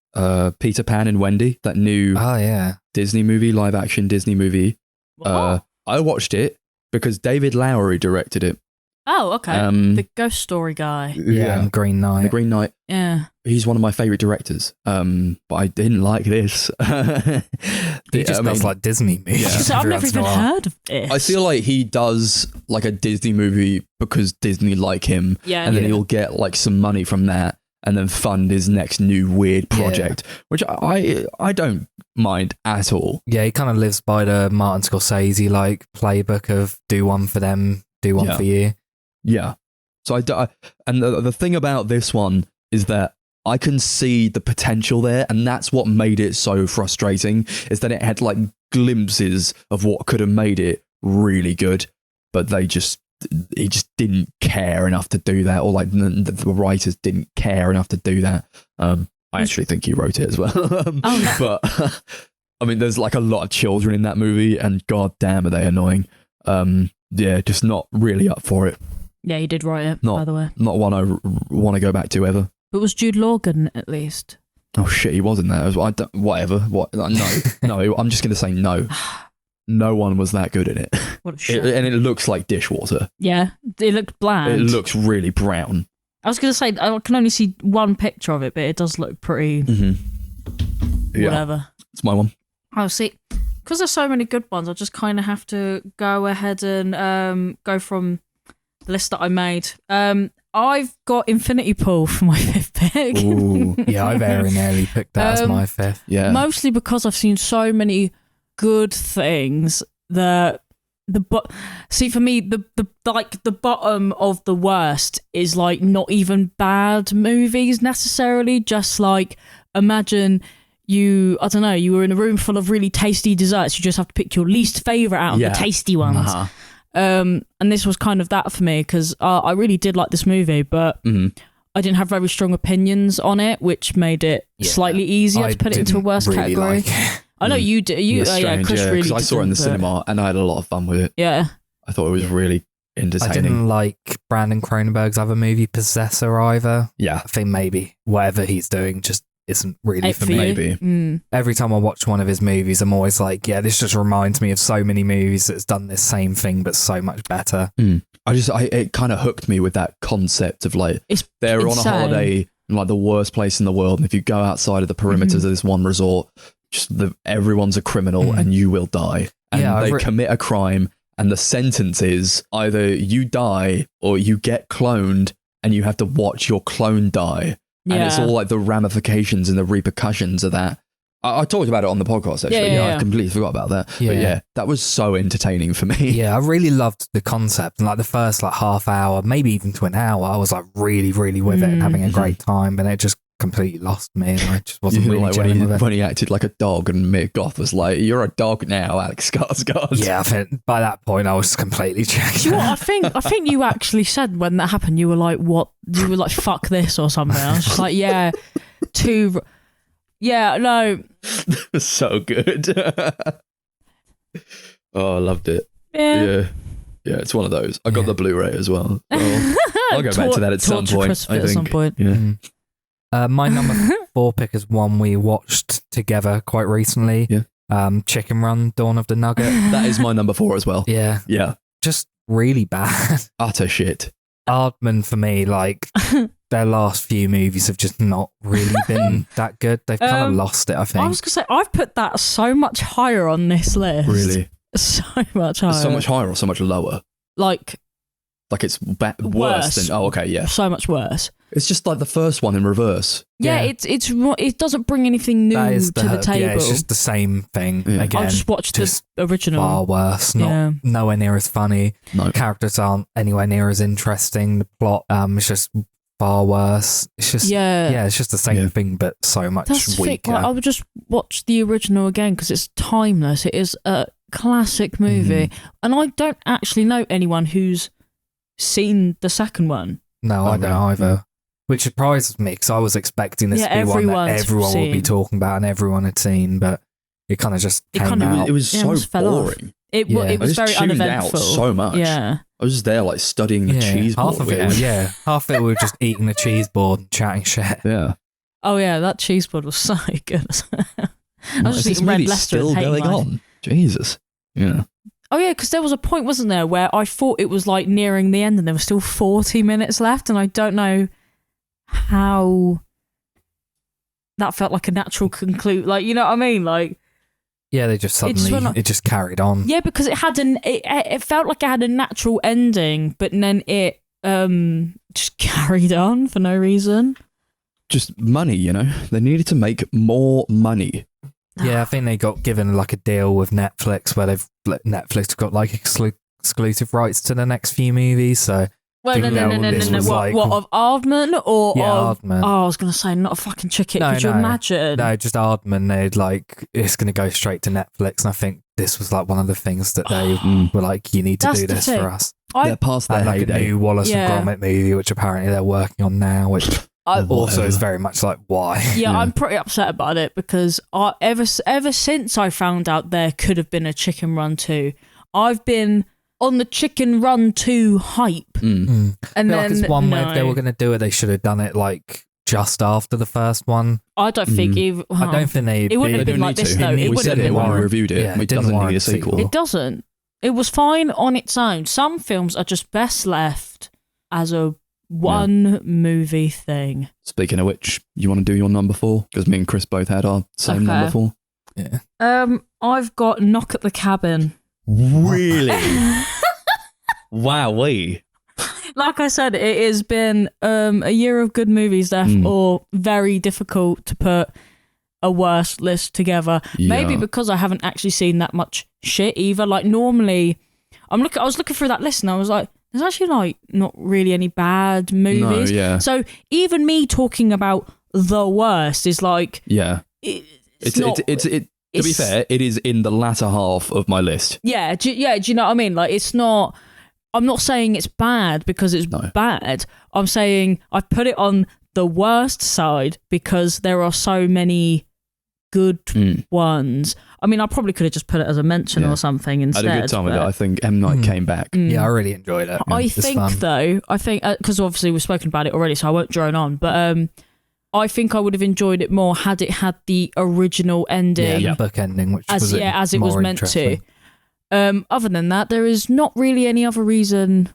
Peter Pan and Wendy, that new Oh yeah. Disney movie, live action Disney movie. What? I watched it because David Lowery directed it. Oh, okay. The ghost story guy. Yeah, and Green Knight. The Green Knight. Yeah. He's one of my favorite directors. But I didn't like this. He just does like Disney movies. Yeah. So I've never even heard of this. I feel like he does like a Disney movie because Disney like him, Yeah. and then he'll get like some money from that, and then fund his next new weird project, which I don't mind at all. Yeah, he kind of lives by the Martin Scorsese like playbook of do one for them, do one for you. Yeah. So and the thing about this one is that I can see the potential there, and that's what made it so frustrating, is that it had like glimpses of what could have made it really good, but he just didn't care enough to do that, or like the writers didn't care enough to do that. I actually think he wrote it as well. But I mean, there's like a lot of children in that movie, and god damn are they annoying. Yeah, just not really up for it. Yeah, he did write it, by the way. Not one I want to go back to ever. But was Jude Law good in it, at least? Oh shit, he was in there as well. Whatever. What? No, no. I'm just gonna say no. No one was that good in it. What a shit. And it looks like dishwater. Yeah, it looked bland. It looks really brown. I was going to say, I can only see one picture of it, but it does look pretty Yeah, whatever. it's my one. Oh, see, because there's so many good ones, I just kind of have to go ahead and go from the list that I made. I've got Infinity Pool for my 5th pick. Ooh, Yeah, I very nearly picked that as my 5th. yeah. Mostly because I've seen so many good things that see, for me, the bottom of the worst is like not even bad movies necessarily, just like imagine you were in a room full of really tasty desserts, you just have to pick your least favourite out of the tasty ones. And this was kind of that for me, because I really did like this movie, but I didn't have very strong opinions on it, which made it slightly easier to put it into a worst really category. like it. I know you did. Chris really because I saw it in the didn't, but- cinema and I had a lot of fun with it. Yeah. I thought it was really I entertaining. didn't like Brandon Cronenberg's other movie, Possessor, either. Yeah, I think maybe whatever he's doing just isn't really Ain't for for me. you. maybe. Every time I watch one of his movies, I'm always like, yeah, this just reminds me of so many movies that's done this same thing, but so much better. It kind of hooked me with that concept of like It's they're on a insane. holiday in like the worst place in the world, and if you go outside of the perimeters of this one resort, everyone's a criminal and you will die. And Yeah, they commit a crime, and the sentence is either you die or you get cloned, and you have to watch your clone die. And it's all like the ramifications and the repercussions of that. I talked about it on the podcast, actually. Yeah. I completely forgot about that. But yeah, that was so entertaining for me. Yeah, I really loved the concept, and like the first like half hour, maybe even to an hour, I was like really, really with it and having a great time, and it just completely lost me, and I just wasn't really like gelling with it. when he acted like a dog, and Mick Goth was like, "You're a dog now, Alex Skarsgård." Yeah, I think by that point I was completely checked. Do you know what? I think you actually said when that happened, you were like, "What?" You were like, "Fuck this" or something. I was just like, "Yeah, no." So good. Oh, I loved it. Yeah. Yeah, it's one of those. I got the Blu-ray as well. I'll go back to that at some Torture point. Christmas I at think. some point. Yeah. My number 4 pick is one we watched together quite recently. Yeah. Chicken Run, Dawn of the Nugget. That is my number 4 as well. Yeah, Yeah. just really bad. Utter shit. Aardman for me, like their last few movies have just not really been that good. They've kind of lost it, I think. I was gonna say I've put that so much higher on this list. Really. So much higher. So much higher or so much lower? Like Like it's worse than. Oh, okay, yeah. So much worse. It's just like the first one in reverse. Yeah, it doesn't bring anything new to the table. Yeah, it's just the same thing again. I'll just watch the original. Far worse. Nowhere near as funny. No. Characters aren't anywhere near as interesting. The plot is just far worse. It's just it's just the same thing, but so much weaker. I would just watch the original again because it's timeless. It is a classic movie, and I don't actually know anyone who's seen the second one. No, I don't either. Which surprises me because I was expecting this to be one that everyone would be talking about and everyone had seen, but it kind of just came out. It was so boring. It was very uneventful. Out so much. Yeah. I was just there like studying the cheese board. Half of it we were just eating the cheese board and chatting shit. Yeah. Oh yeah, that cheese board was so good. I was just eating red Leicester still going on. Jesus. Yeah. Oh yeah, because there was a point, wasn't there, where I thought it was like nearing the end and there was still 40 minutes left, and I don't know how that felt like a natural conclude. Like, you know what I mean? Like, yeah, they just suddenly it just carried on. Yeah, because it had it felt like it had a natural ending, but then it just carried on for no reason. Just money, you know. They needed to make more money. Yeah, I think they got given like a deal with Netflix where Netflix got like exclusive rights to the next few movies. So well, no. What of Aardman or Aardman? Oh, I was gonna say not a fucking chicken. Could you imagine? No, just Aardman. They'd like it's gonna go straight to Netflix, and I think this was like one of the things that they were like, you need to do this for us. They're past their like heyday. A new Wallace and Gromit movie, which apparently they're working on now, which also is very much like why. Yeah, I'm pretty upset about it because ever since I found out there could have been a Chicken Run 2, I've been on the Chicken Run 2 hype. And then like it's one way if they were going to do it, they should have done it like just after the first one. I don't think I don't think it wouldn't have been like this though. We said it when we reviewed it. Yeah, it doesn't need a sequel. It doesn't. It was fine on its own. Some films are just best left as a one movie thing. Speaking of which, you want to do your number 4? Because me and Chris both had our same number 4. Yeah. I've got Knock at the Cabin. Really? Wowee. Like I said, it has been a year of good movies there, or very difficult to put a worst list together. Yeah. Maybe because I haven't actually seen that much shit either. Like normally, I was looking through that list and I was like, there's actually like not really any bad movies. No, yeah. So even me talking about the worst is like, to be fair, it is in the latter half of my list. Yeah, do you know what I mean? Like, it's not. I'm not saying it's bad because it's bad. I'm saying I put it on the worst side because there are so many good ones. I mean, I probably could have just put it as a mention or something instead. I had a good time with it. I think M. Night came back. Yeah, I really enjoyed it. I think because obviously we've spoken about it already, so I won't drone on. But I think I would have enjoyed it more had it had the original ending, book ending, which as it was meant to. Other than that, there is not really any other reason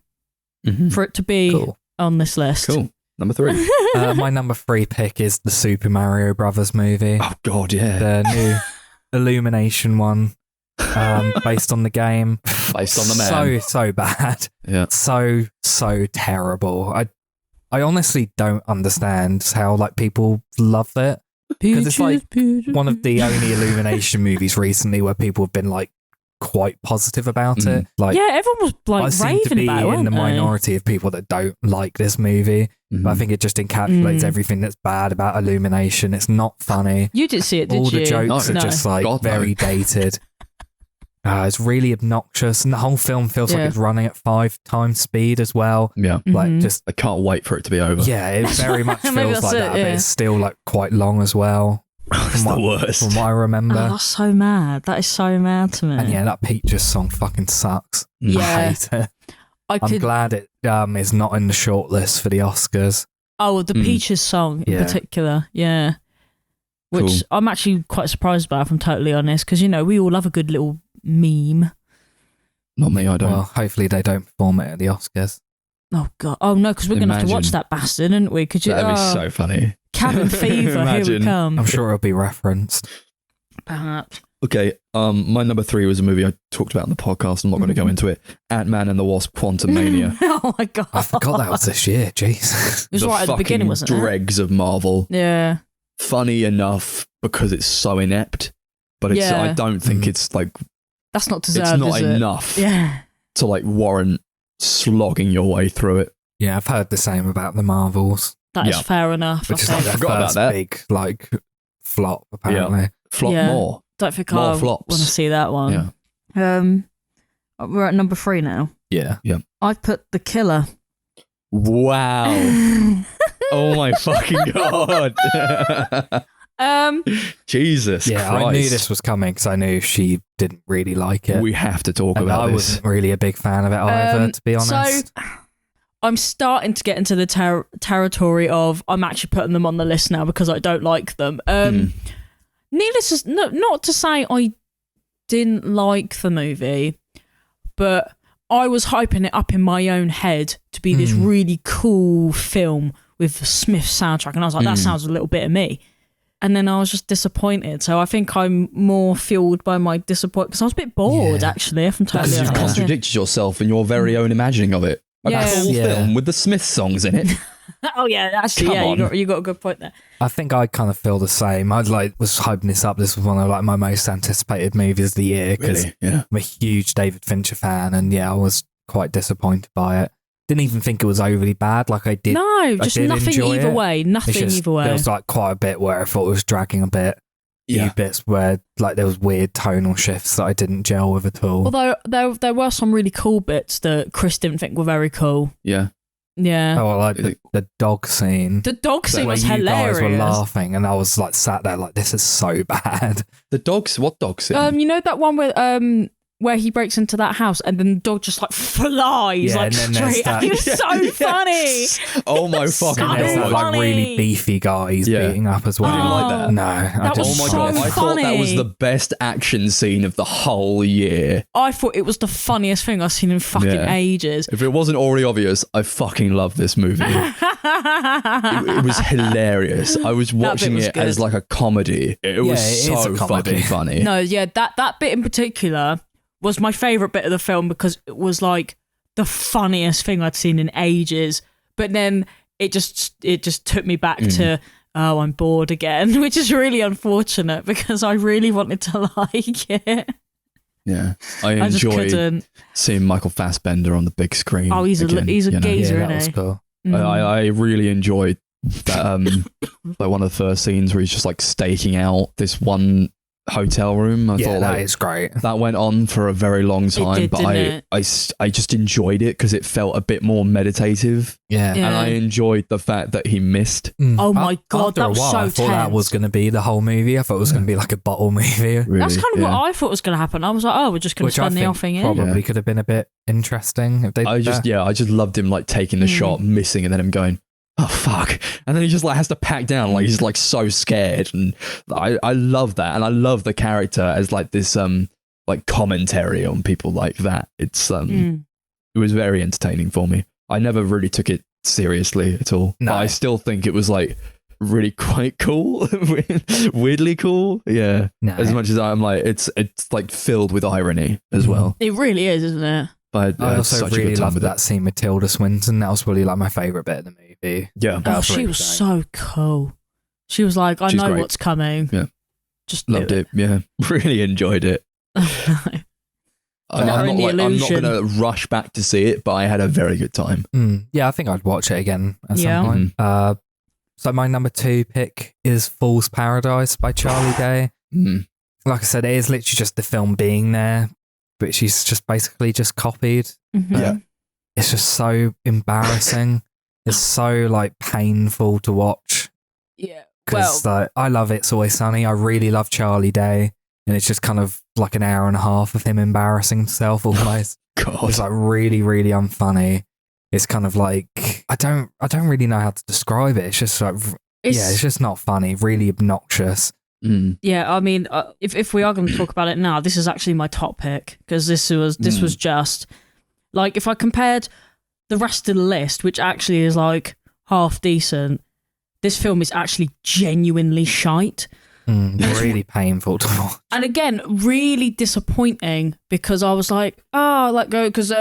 for it to be on this list. Cool. Number 3. My number 3 pick is the Super Mario Brothers movie. Oh God, yeah. The new Illumination one, based on the game. Based on the man. So bad. Yeah. So terrible. I honestly don't understand how like people love it. Because it's like one of the only Illumination movies recently where people have been like quite positive about it. Like, yeah, everyone was like I seem to raving be about it, in the weren't they? minority of people that don't like this movie. But I think it just encapsulates everything that's bad about Illumination. It's not funny. You didn't see it, did you? All the jokes are just like very dated. It's really obnoxious, and the whole film feels like it's running at 5 times speed as well. Yeah, like just I can't wait for it to be over. Yeah, it very much feels like that, but it's still like quite long as well. It's the worst. From what I remember. Oh, that's so mad. That is so mad to me. And yeah, that Peaches song fucking sucks. Yeah. I hate it. I'm glad it is not in the shortlist for the Oscars. Oh, the Peaches song in particular, yeah. Which I'm actually quite surprised about, if I'm totally honest, because, you know, we all love a good little meme. Not me, I don't. Well, hopefully they don't perform it at the Oscars. Oh, God. Oh, no, because we're going to have to watch that bastard, aren't we? Could you? That'd be so funny. Cabin fever, here we come. I'm sure it'll be referenced. Perhaps. Okay, my number 3 was a movie I talked about in the podcast. I'm not going to go into it. Ant-Man and the Wasp: Quantumania. Oh my god! I forgot that was this year. Jeez. It was right at the beginning, wasn't it? Dregs of Marvel. Yeah. Funny enough because it's so inept, but it's I don't think it's like that's not deserved. It's not is it? enough. Yeah. To like warrant slogging your way through it. Yeah, I've heard the same about the Marvels. That is fair enough. Which is like I their forgot first about that. big like flop apparently. Flop more. Don't think More I flops. want to see that one. Yeah. We're at number 3 now. Yeah. I put The Killer. Wow. Oh my fucking god. Jesus Yeah, Christ. I knew this was coming because I knew she didn't really like it. We have to talk and about I this. wasn't really a big fan of it either, to be honest. So I'm starting to get into the territory of I'm actually putting them on the list now because I don't like them. Needless to not to say I didn't like the movie, but I was hyping it up in my own head to be this really cool film with the Smith soundtrack, and I was like, that sounds a little bit of me. And then I was just disappointed. So I think I'm more fueled by my disappointment because I was a bit bored, actually, if I'm totally You've honest. contradicted yourself in your very own imagining of it. A cool Yeah. film with the Smith songs in it. Oh yeah, actually, Come on. you got a good point there. I think I kind of feel the same. I was hyping this up. This was one of like my most anticipated movies of the year because Really? Yeah. I'm a huge David Fincher fan, and I was quite disappointed by it. Didn't even think it was overly bad. Like I did. No, just did nothing enjoy either it. way. Nothing It's just, either way. There was like quite a bit where I thought it was dragging a bit. Yeah. Few bits where like there was weird tonal shifts that I didn't gel with at all. Although there were some really cool bits that Chris didn't think were very cool. Yeah. Yeah. Oh, I like the dog scene. The dog scene where was you hilarious. guys were laughing, and I was like sat there like, this is so bad. The dogs, what dog scene? You know that one where he breaks into that house and then the dog just like flies Yeah, like and then there's straight. that- It was so funny. Oh my So fucking And there's that god. like funny. really beefy guy he's Yeah. beating up as well. I didn't like that. No, I That didn't. was Oh my so god, I thought that was funny. the best action scene of the whole year. I thought it was the funniest thing I've seen in fucking Yeah. ages. If it wasn't already obvious, I fucking love this movie. It was hilarious. I was watching was it as good. like a comedy. It was it is so a comedy. fucking funny. No, yeah, that bit in particular was my favourite bit of the film because it was like the funniest thing I'd seen in ages. But then it just took me back to I'm bored again, which is really unfortunate because I really wanted to like it. Yeah, I I just enjoyed couldn't. seeing Michael Fassbender on the big screen. Oh, he's a again, geezer, Yeah, isn't that was he? cool. I really enjoyed that. Like one of the first scenes where he's just like staking out this one hotel room. I Yeah, thought that like, is great. that went on for a very long time, did, but didn't I just enjoyed it because it felt a bit more meditative, Yeah. Yeah. and I enjoyed the fact that he missed. Oh my God, After that a was while, so I thought that tense. was going to be the whole movie. I thought it was going to be like a bottle movie. Really, That's kind of yeah. what I thought was going to happen. I was like, oh, we're just going to Which I spend the think offing in. probably could have been a bit interesting if they did I just that. I just loved him like taking the shot, missing, and then him going, oh fuck, and then he just like has to pack down, like he's like so scared, and I love that, and I love the character as like this like commentary on people like that. It's it was very entertaining for me. I never really took it seriously at all, No. but I still think it was like really quite cool, weirdly cool. Yeah, No. as much as I'm like it's like filled with irony as well. It really is, isn't it? But I had also such a really good time loved with that it. scene with Tilda Swinton. That was probably like my favourite bit of the movie. Yeah, That Oh, was she really was great. so cool. She was like, I She's know great. what's coming. Yeah. Just loved do it. Yeah, really enjoyed it. I'm Better not in the like, I'm not illusion. going to rush back to see it, but I had a very good time. Yeah, I think I'd watch it again at Yeah. some point. So my number 2 pick is Fool's Paradise by Charlie Day. Mm. Like I said, it is literally just the film being there, but she's just basically just copied. Mhm. Yeah. It's just so embarrassing. It's so like painful to watch Yeah. because like I love It's Always Sunny. I really love Charlie Day, and it's just kind of like an hour and a half of him embarrassing himself almost. God. It's like really, really unfunny. It's kind of like I don't really know how to describe it. It's just like it's just not funny. Really obnoxious. Mm. Yeah, I mean, if we are going to talk about it now, this is actually my top pick because this was just like if I compared the rest of the list, which actually is like half decent, this film is actually genuinely shite. Really painful to watch. And again, really disappointing because I was like, because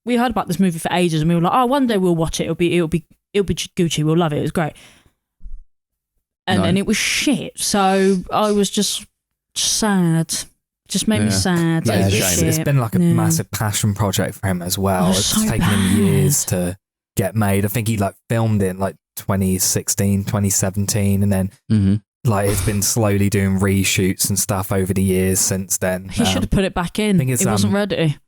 we heard about this movie for ages and we were like, oh, one day we'll watch it. It'll be Gucci. We'll love it. It was great. And then it was shit. So I was just sad. Just made me sad. Yeah, it's been like a massive passion project for him as well. It's so taken him years to get made. I think he like filmed it in like 2016, 2017, and then like it's been slowly doing reshoots and stuff over the years since then. He should have put it back in. It wasn't ready.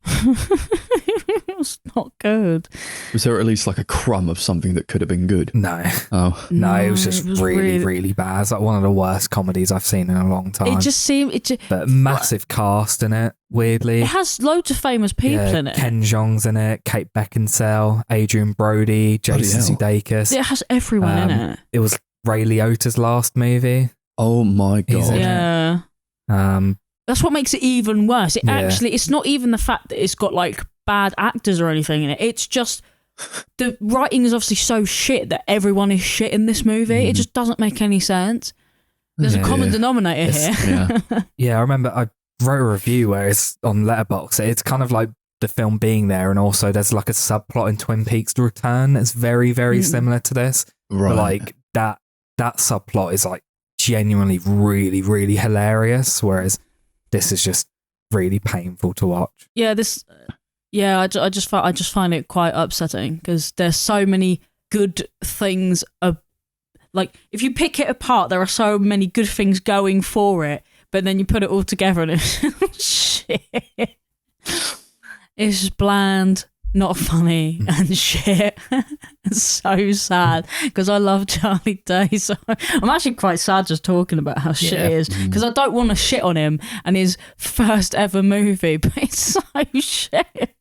It was not good. Was there at least like a crumb of something that could have been good? No. Oh. No, it was just really bad. It's like one of the worst comedies I've seen in a long time. It just seemed... But massive cast in it, weirdly. It has loads of famous people in it. Ken Jeong's in it, Kate Beckinsale, Adrian Brody, Jason Sudeikis. It has everyone in it. It was Ray Liotta's last movie. Oh my God. Yeah. That's what makes it even worse. It's not even the fact that it's got like bad actors or anything in it. It's just the writing is obviously so shit that everyone is shit in this movie. It just doesn't make any sense. There's a common denominator here. Yeah, I remember I wrote a review where it's on Letterboxd. It's kind of like the film being there, and also there's like a subplot in Twin Peaks: The Return that's very, very similar to this. Right. But like that subplot is like genuinely really, really hilarious, whereas this is just really painful to watch. Yeah, I just find it quite upsetting because there's so many good things. Like if you pick it apart, there are so many good things going for it, but then you put it all together and it's shit. It's just bland, not funny, and shit. It's so sad because I love Charlie Day. So I'm actually quite sad just talking about how shit it is because I don't want to shit on him and his first ever movie, but it's so shit.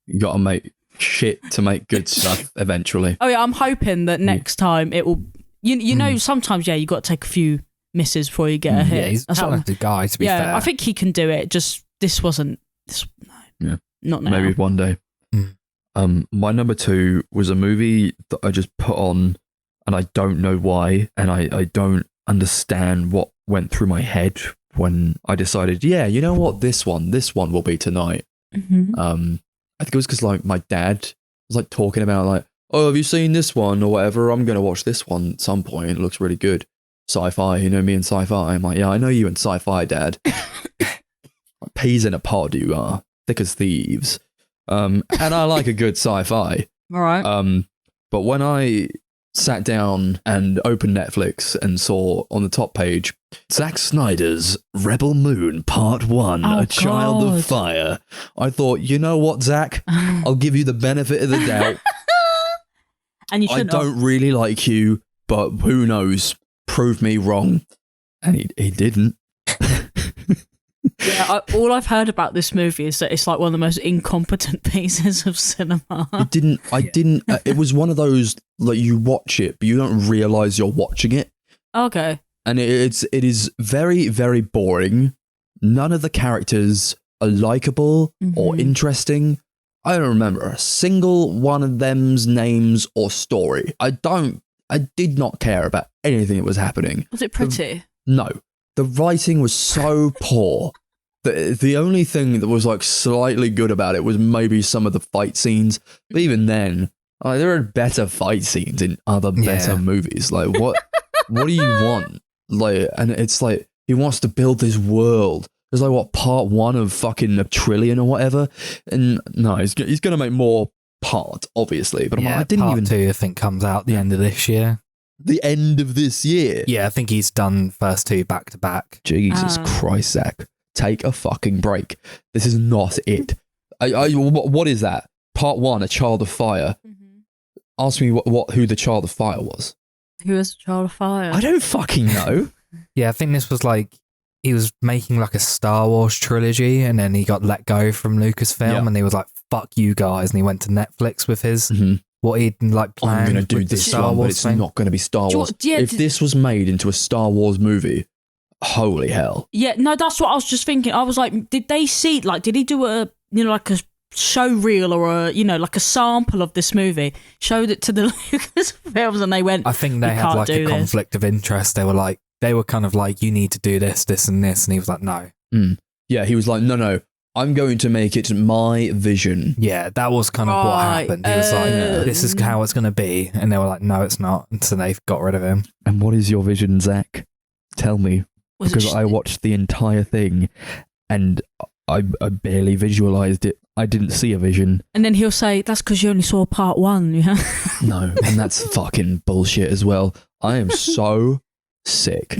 You got to make shit to make good stuff eventually. Oh yeah, I'm hoping that next time it will. You know, sometimes you got to take a few misses before you get a hit. Yeah, he's a talented guy. To be fair, I think he can do it. Just this wasn't. Not now. Maybe one day. My number 2 was a movie that I just put on, and I don't know why, and I don't understand what went through my head when I decided, you know what, this one will be tonight. I think it was because like my dad was like talking about like, oh, have you seen this one or whatever? I'm gonna watch this one at some point. It looks really good. Sci-fi, you know me and sci-fi. I'm like, yeah, I know you and sci-fi, Dad. Peas in a pod, you are thick as thieves. And I like a good sci-fi. All right. But when I sat down and opened Netflix and saw on the top page Zack Snyder's Rebel Moon Part 1, A Child of Fire, I thought, you know what, Zack? I'll give you the benefit of the doubt. And I don't really like you, but who knows? Prove me wrong. And he didn't. Yeah, all I've heard about this movie is that it's like one of the most incompetent pieces of cinema. It was one of those, like, you watch it, but you don't realise you're watching it. Okay. And it is very, very boring. None of the characters are likeable or interesting. I don't remember a single one of them's names or story. I did not care about anything that was happening. Was it pretty? No. The writing was so poor. The only thing that was like slightly good about it was maybe some of the fight scenes. But even then, there are better fight scenes in other better movies. Like what do you want? Like, and it's like he wants to build this world. There's like what, part 1 of fucking a trillion or whatever. And no, he's gonna make more part, obviously. But I didn't part even 2, I think, comes out the end of this year. The end of this year? Yeah, I think he's done first 2 back to back. Jesus Christ, Zach. Take a fucking break. This is not it. What is that? Part 1, A Child of Fire. Ask me who the Child of Fire was. Who is the Child of Fire? I don't fucking know. Yeah, I think this was like, he was making like a Star Wars trilogy, and then he got let go from Lucasfilm, and he was like, fuck you guys, and he went to Netflix with his... What he'd like planned. I'm going to do this Star Wars, but it's not going to be Star Wars. If this was made into a Star Wars movie, holy hell. Yeah, no, that's what I was just thinking. I was like, did they see, like, did he do a, like a show reel or a, like a sample of this movie, showed it to the Lucasfilms and they went, I think they had like a conflict of interest. They were like, they were kind of like, you need to do this, this, and this, and he was like, no. Yeah, he was like, no, I'm going to make it my vision. Yeah, that was kind of what happened. He was like, this is how it's going to be. And they were like, no, it's not. And so they got rid of him. And what is your vision, Zach? Tell me. Because I watched the entire thing and I barely visualized it. I didn't see a vision. And then he'll say, that's because you only saw part 1. Yeah. No, and that's fucking bullshit as well. I am so sick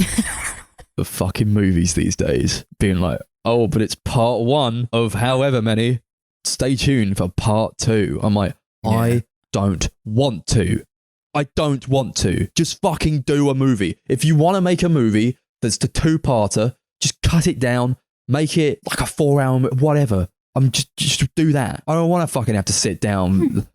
of fucking movies these days being like, oh, but it's part 1 of however many. Stay tuned for part 2. I'm like, I don't want to. I don't want to. Just fucking do a movie. If you want to make a movie that's the 2-parter, just cut it down, make it like a 4-hour, whatever. Just do that. I don't want to fucking have to sit down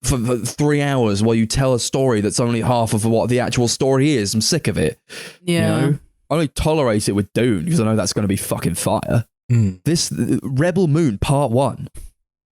for 3 hours while you tell a story that's only half of what the actual story is. I'm sick of it. Yeah. You know? I only tolerate it with Dune because I know that's going to be fucking fire. This Rebel Moon Part 1.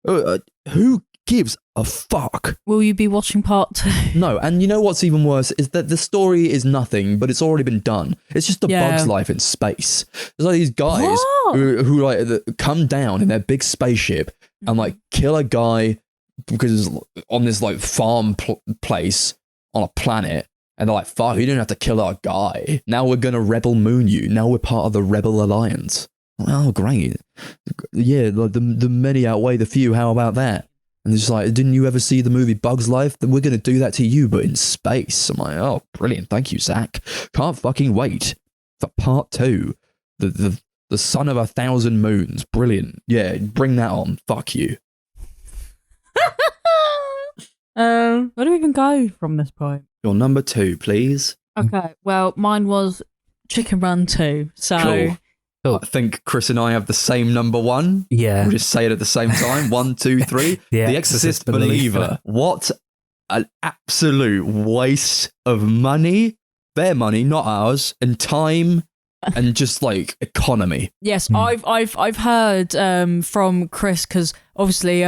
Who gives a fuck? Will you be watching part 2? No, and you know what's even worse is that the story is nothing, but it's already been done. It's just a bug's life in space. There's like these guys who like come down in their big spaceship and like kill a guy because on this like farm place on a planet. And they're like, fuck, you didn't have to kill our guy. Now we're going to Rebel Moon you. Now we're part of the Rebel Alliance. Oh, great. Yeah, like the many outweigh the few. How about that? And it's just like, didn't you ever see the movie Bug's Life? Then we're going to do that to you, but in space. I'm like, oh, brilliant. Thank you, Zach. Can't fucking wait for part 2. The Son of 1,000 Moons. Brilliant. Yeah, bring that on. Fuck you. Where do we even go from this point? Your number 2, please. Okay, well, mine was Chicken Run 2. So Cool. I think Chris and I have the same number 1. Yeah. We'll just say it at the same time. 1, 2, 3. The The Exorcist Believer. What an absolute waste of money. Their money, not ours, and time, and just like economy. yes, I've heard from Chris because obviously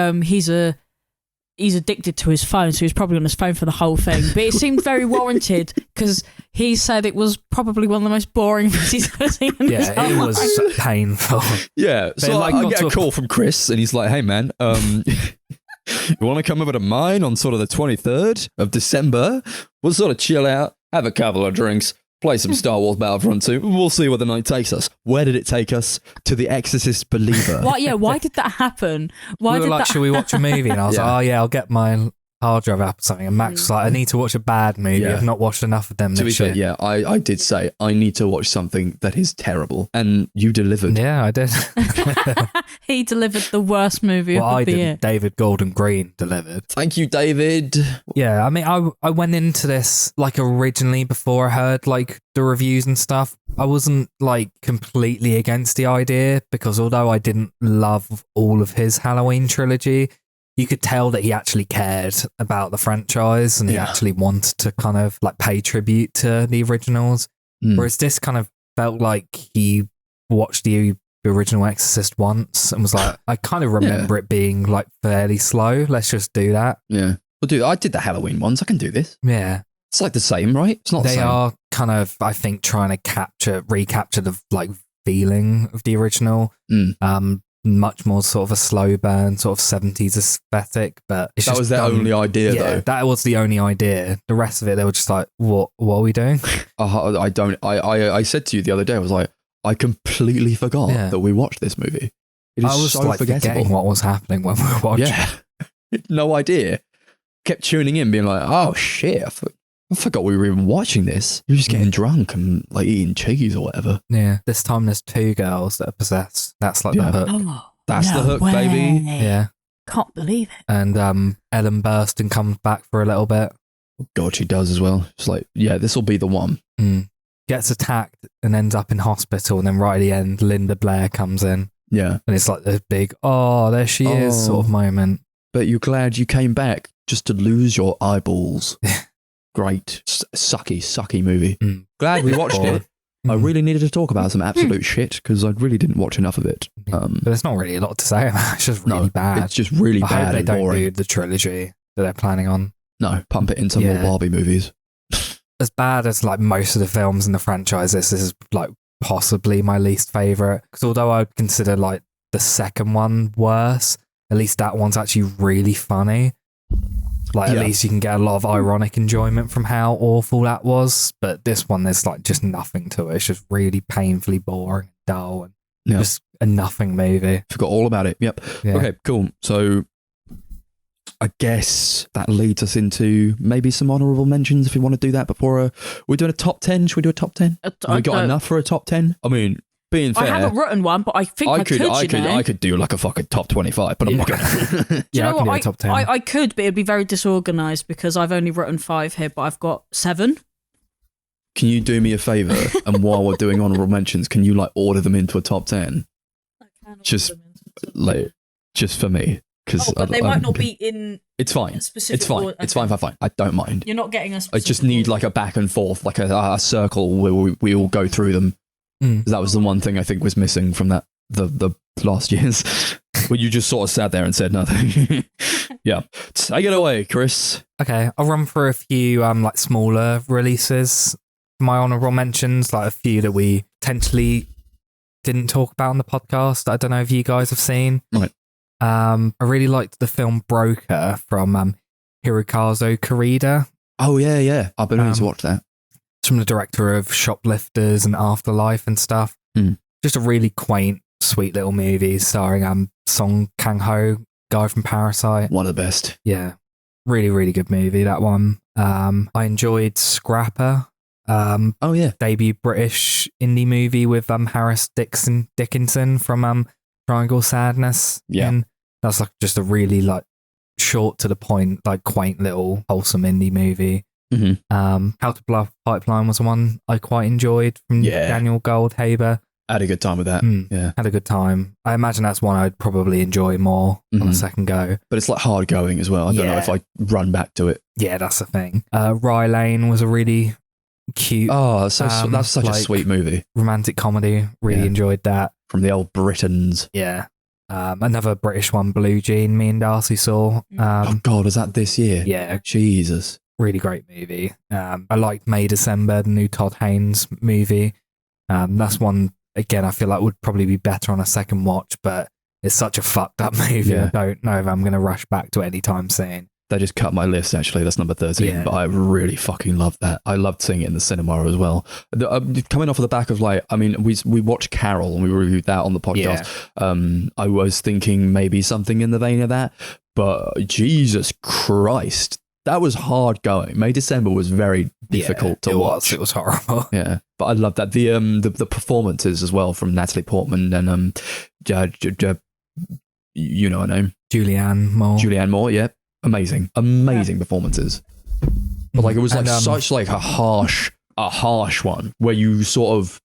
he's addicted to his phone, so he's probably on his phone for the whole thing. But it seemed very warranted because he said it was probably one of the most boring things he's ever seen. Yeah, it was painful. Yeah, so like I got get to a a call from Chris, and he's like, "Hey, man, you want to come over to mine on sort of the 23rd of December? We'll sort of chill out, have a couple of drinks, play some Star Wars Battlefront 2. We'll see where the night takes us." Where did it take us? To The Exorcist Believer. Why? Yeah, why did that happen? Why We were did like, that? should we watch a movie? And I was Yeah. like, oh yeah, I'll get my hard drive app or something. And Max was like, I need to watch a bad movie. Yeah. I've not watched enough of them To be this fair, year. yeah, I did say I need to watch something that is terrible, and you delivered. Yeah, I did. He delivered the worst movie Well, I of the year. didn't. David Gordon Green delivered. Thank you, David. Yeah, I mean, I went into this like originally before I heard like the reviews and stuff. I wasn't like completely against the idea because although I didn't love all of his Halloween trilogy, you could tell that he actually cared about the franchise and he Yeah. actually wanted to kind of like pay tribute to the originals. Whereas this kind of felt like he watched the original Exorcist once and was like, I kind of remember it being like fairly slow. Let's just do that. Yeah. Well, dude, I did the Halloween ones. I can do this. Yeah. It's like the same, right? It's not the They same. are kind of, I think, trying to recapture the like feeling of the original. Much more sort of a slow burn, sort of 70s aesthetic, but it's That just was their done- only idea, yeah, though. that was the only idea. The rest of it, they were just like, what are we doing? I said to you the other day, I was like, I completely forgot Yeah. that we watched this movie. It is I was so like forgettable. forgetting what was happening when we were watching. Yeah. No idea. Kept tuning in, being like, oh shit, I forgot we were even watching this. You're just getting drunk and like eating cheese or whatever. Yeah. This time there's 2 girls that are possessed. That's like Yeah. the hook. Oh, That's the hook, baby. Yeah. Can't believe it. And Ellen Burstyn comes back for a little bit. God, she does as well. It's like, yeah, this will be the one. Gets attacked and ends up in hospital. And then right at the end, Linda Blair comes in. Yeah. And it's like this big, oh, there she is sort of moment. But you're glad you came back just to lose your eyeballs. Great. Sucky movie. Glad we watched it. I really needed to talk about some absolute shit because I really didn't watch enough of it. But there's not really a lot to say about it. It's just really bad. It's just really I hope bad they and don't boring. do the trilogy that they're planning on. No, pump it into more Yeah. Barbie movies. as bad as like most of the films in the franchise, this is like possibly my least favorite. Because although I would consider like the second one worse, at least that one's actually really funny. Like at least you can get a lot of ironic enjoyment from how awful that was. But this one, there's like just nothing to it. It's just really painfully boring, dull, and just a nothing movie. Forgot all about it. Yep. Yeah. Okay, cool. So I guess that leads us into maybe some honourable mentions if you want to do that before we're doing a top 10. Should we do a top 10? Have we got enough for a top 10? I mean, being fair, I haven't written one, but I think I could do like a fucking top 25, but I'm not gonna. Yeah, I can do a top 10. I could, but it'd be very disorganised because I've only written 5 here, but I've got 7. Can you do me a favour? And while we're doing honourable mentions, can you like order them into a top 10? Just for me. But they might not be in. It's fine. Specific It's fine. order. It's fine. I don't mind. You're not getting us. I just need like a back and forth, like a circle where we all go through them. That was the one thing I think was missing from that the last year's, where you just sort of sat there and said nothing. Yeah, take it away, Chris. Okay, I'll run through a few like smaller releases. My honourable mentions, like a few that we potentially didn't talk about on the podcast. I don't know if you guys have seen. Right. I really liked the film Broker from Hirokazu Koreeda. Oh yeah. I've been wanting to watch that. It's from the director of Shoplifters and Afterlife and stuff. Just a really quaint, sweet little movie starring Song Kang-ho, guy from Parasite. One of the best. Yeah, really, really good movie, that one. I enjoyed Scrapper. Oh yeah, debut British indie movie with Harris Dickinson from Triangle Sadness. Yeah, and that's like just a really like short to the point, like quaint little wholesome indie movie. How to Blow Up a Pipeline was the one I quite enjoyed from Daniel Goldhaber. I had a good time with that. Yeah, had a good time. I imagine that's one I'd probably enjoy more on a second go. But it's like hard going as well. I don't know if I run back to it. Yeah, that's the thing. Rye Lane was a really cute. Oh, that's such a sweet movie. Romantic comedy. Really enjoyed that. From the old Britons. Yeah. Another British one, Blue Jean, me and Darcy saw. Oh God, was that this year? Yeah. Jesus. Really great movie. I liked May December, the new Todd Haynes movie. That's one, again, I feel like would probably be better on a second watch, but it's such a fucked up movie. Yeah. I don't know if I'm going to rush back to it anytime soon. They just cut my list, actually. That's number 13, but I really fucking loved that. I loved seeing it in the cinema as well. Coming off of the back of like, I mean, we watched Carol and we reviewed that on the podcast. Yeah. I was thinking maybe something in the vein of that, but Jesus Christ, that was hard going. May December was very difficult to watch. It was horrible. Yeah, but I loved that. The performances as well from Natalie Portman and you know her name, Julianne Moore. Yeah. Amazing performances. But like it was like such like a harsh one where you sort of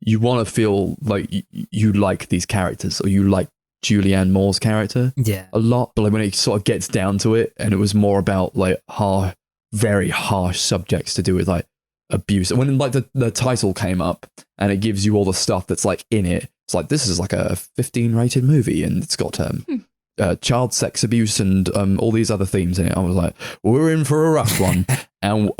you want to feel like you like these characters or you like Julianne Moore's character a lot, but like when it sort of gets down to it and it was more about like very harsh subjects to do with like abuse. And when like the title came up and it gives you all the stuff that's like in it, it's like this is like a 15 rated movie and it's got child sex abuse and all these other themes in it. I was like, we're in for a rough one. And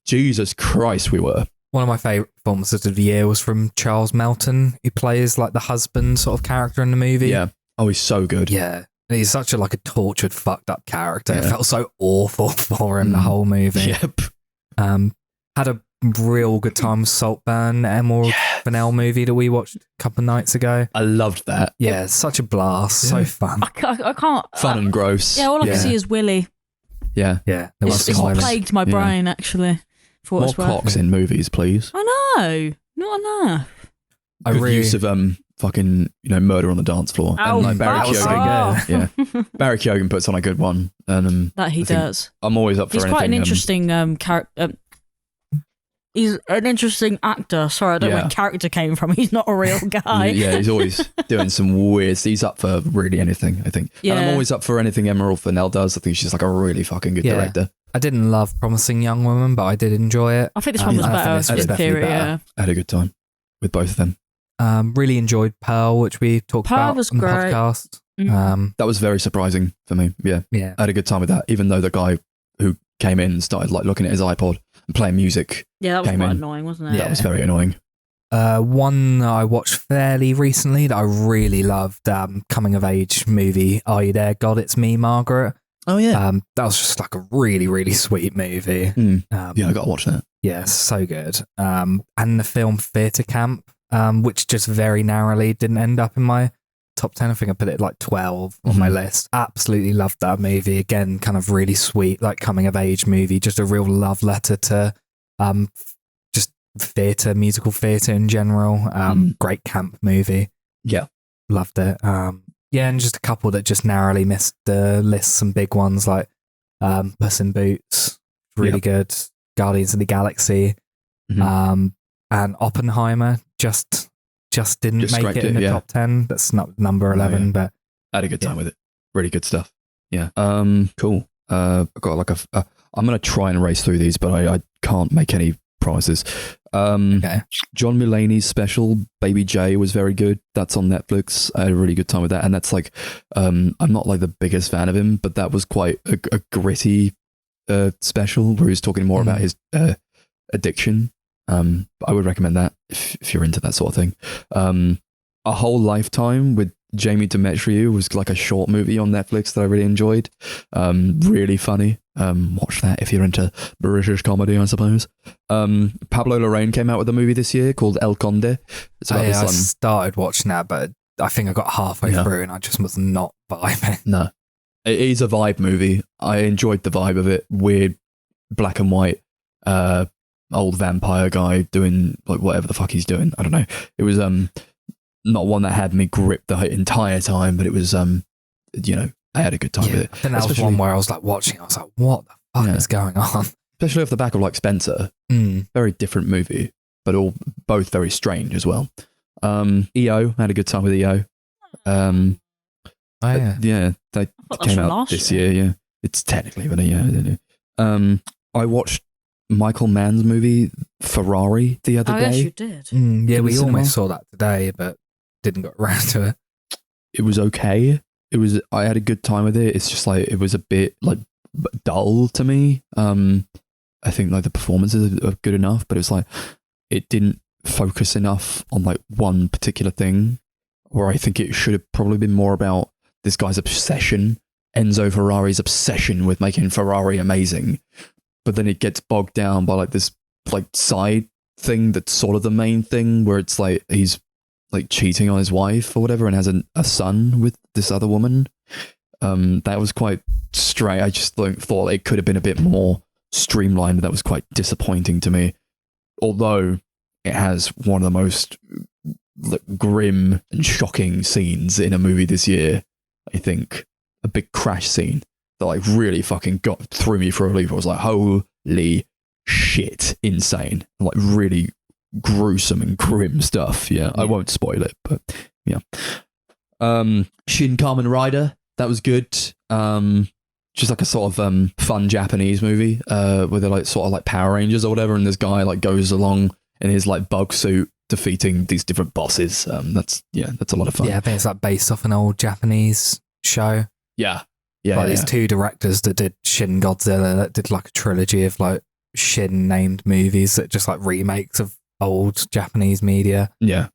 Jesus Christ, we were. One of my favourite performances of the year was from Charles Melton, who plays like the husband sort of character in the movie. Yeah. Oh, he's so good. Yeah. He's such a tortured, fucked up character. It felt so awful for him the whole movie. Yep. Had a real good time with Saltburn, Emerald Fennell movie that we watched a couple of nights ago. I loved that. Yeah, such a blast. So fun. I can't. Fun and gross. Yeah, all I can see is Willy. Yeah. Yeah. It's plagued my brain, actually. For more cocks in movies, please. I know. Not enough. Good use of fucking Murder on the Dance Floor. Oh, and like Barry Keoghan. Yeah. Barry Keoghan puts on a good one. And that he does. I'm always up for anything. He's quite an interesting character. He's an interesting actor. Sorry, I don't know where character came from. He's not a real guy. Yeah, he's always doing some weird. He's up for really anything, I think. Yeah. And I'm always up for anything Emerald Fennell does. I think she's like a really fucking good director. I didn't love Promising Young Woman, but I did enjoy it. I think this one was better. I had a good time with both of them. Really enjoyed Pearl, which we talked about on the podcast. That was very surprising for me. Yeah. I had a good time with that, even though the guy who came in and started like looking at his iPod and playing music. Yeah, that was came quite in. annoying, wasn't it? Yeah. That was very annoying. One I watched fairly recently that I really loved, coming of age movie. Are You There, God? It's Me, Margaret. Oh yeah. That was just like a really, really sweet movie. Yeah, I got to watch that. Yeah, so good. And the film Theatre Camp, which just very narrowly didn't end up in my top 10. I think I put it at like 12 on my list. Absolutely loved that movie. Again, kind of really sweet, like coming of age movie. Just a real love letter to just theatre, musical theatre in general. Great camp movie. Yeah. Loved it. Yeah, and just a couple that just narrowly missed the list. Some big ones like Puss in Boots, really good. Guardians of the Galaxy, and Oppenheimer just didn't make it in the top 10. That's not number 11, but I had a good time with it. Really good stuff. Yeah. Cool. I've got like I'm gonna try and race through these, but I can't make any promises. okay. John Mulaney's special Baby J was very good. That's on Netflix. I had a really good time with that, and that's like I'm not like the biggest fan of him, but that was quite a gritty special where he was talking more about his addiction. But I would recommend that if you're into that sort of thing. A Whole Lifetime with Jamie Demetriou was like a short movie on Netflix that I really enjoyed. Really funny. Watch that if you're into British comedy, I suppose. Pablo Larraín came out with a movie this year called El Conde. It's about I started watching that, but I think I got halfway through and I just was not vibing. No. It is a vibe movie. I enjoyed the vibe of it. Weird, black and white, old vampire guy doing like whatever the fuck he's doing. I don't know. It was not one that had me gripped the entire time, but it was you know, I had a good time with it. I think that was one where I was like watching. I was like, what the fuck is going on? Especially off the back of like Spencer. Very different movie, but both very strange as well. EO, I had a good time with EO. Yeah, they came out this year. Yeah, it's technically but yeah. I watched Michael Mann's movie Ferrari the other day. Yes, you did. Yeah, we almost saw that today, but didn't get around to it. It was okay. I had a good time with it. It's just like it was a bit like dull to me. I think like the performances are good enough, but it's like it didn't focus enough on like one particular thing. Or I think it should have probably been more about this guy's obsession, Enzo Ferrari's obsession with making Ferrari amazing. But then it gets bogged down by like this like side thing that's sort of the main thing, where it's like he's like cheating on his wife or whatever and has a son with this other woman. That was quite strange. I just thought it could have been a bit more streamlined. That was quite disappointing to me. Although it has one of the most like, grim and shocking scenes in a movie this year. I think a big crash scene that like really fucking threw me for a loop. I was like, holy shit, insane. Like really gruesome and grim stuff. Yeah, I won't spoil it, but yeah. Shin Kamen Rider, that was good. Just like a sort of fun Japanese movie where they're like sort of like Power Rangers or whatever, and this guy like goes along in his like bug suit defeating these different bosses. That's a lot of fun. Yeah, I think it's like based off an old Japanese show. Yeah. Like these two directors that did Shin Godzilla, that did like a trilogy of like Shin named movies that just like remakes of old Japanese media. Yeah,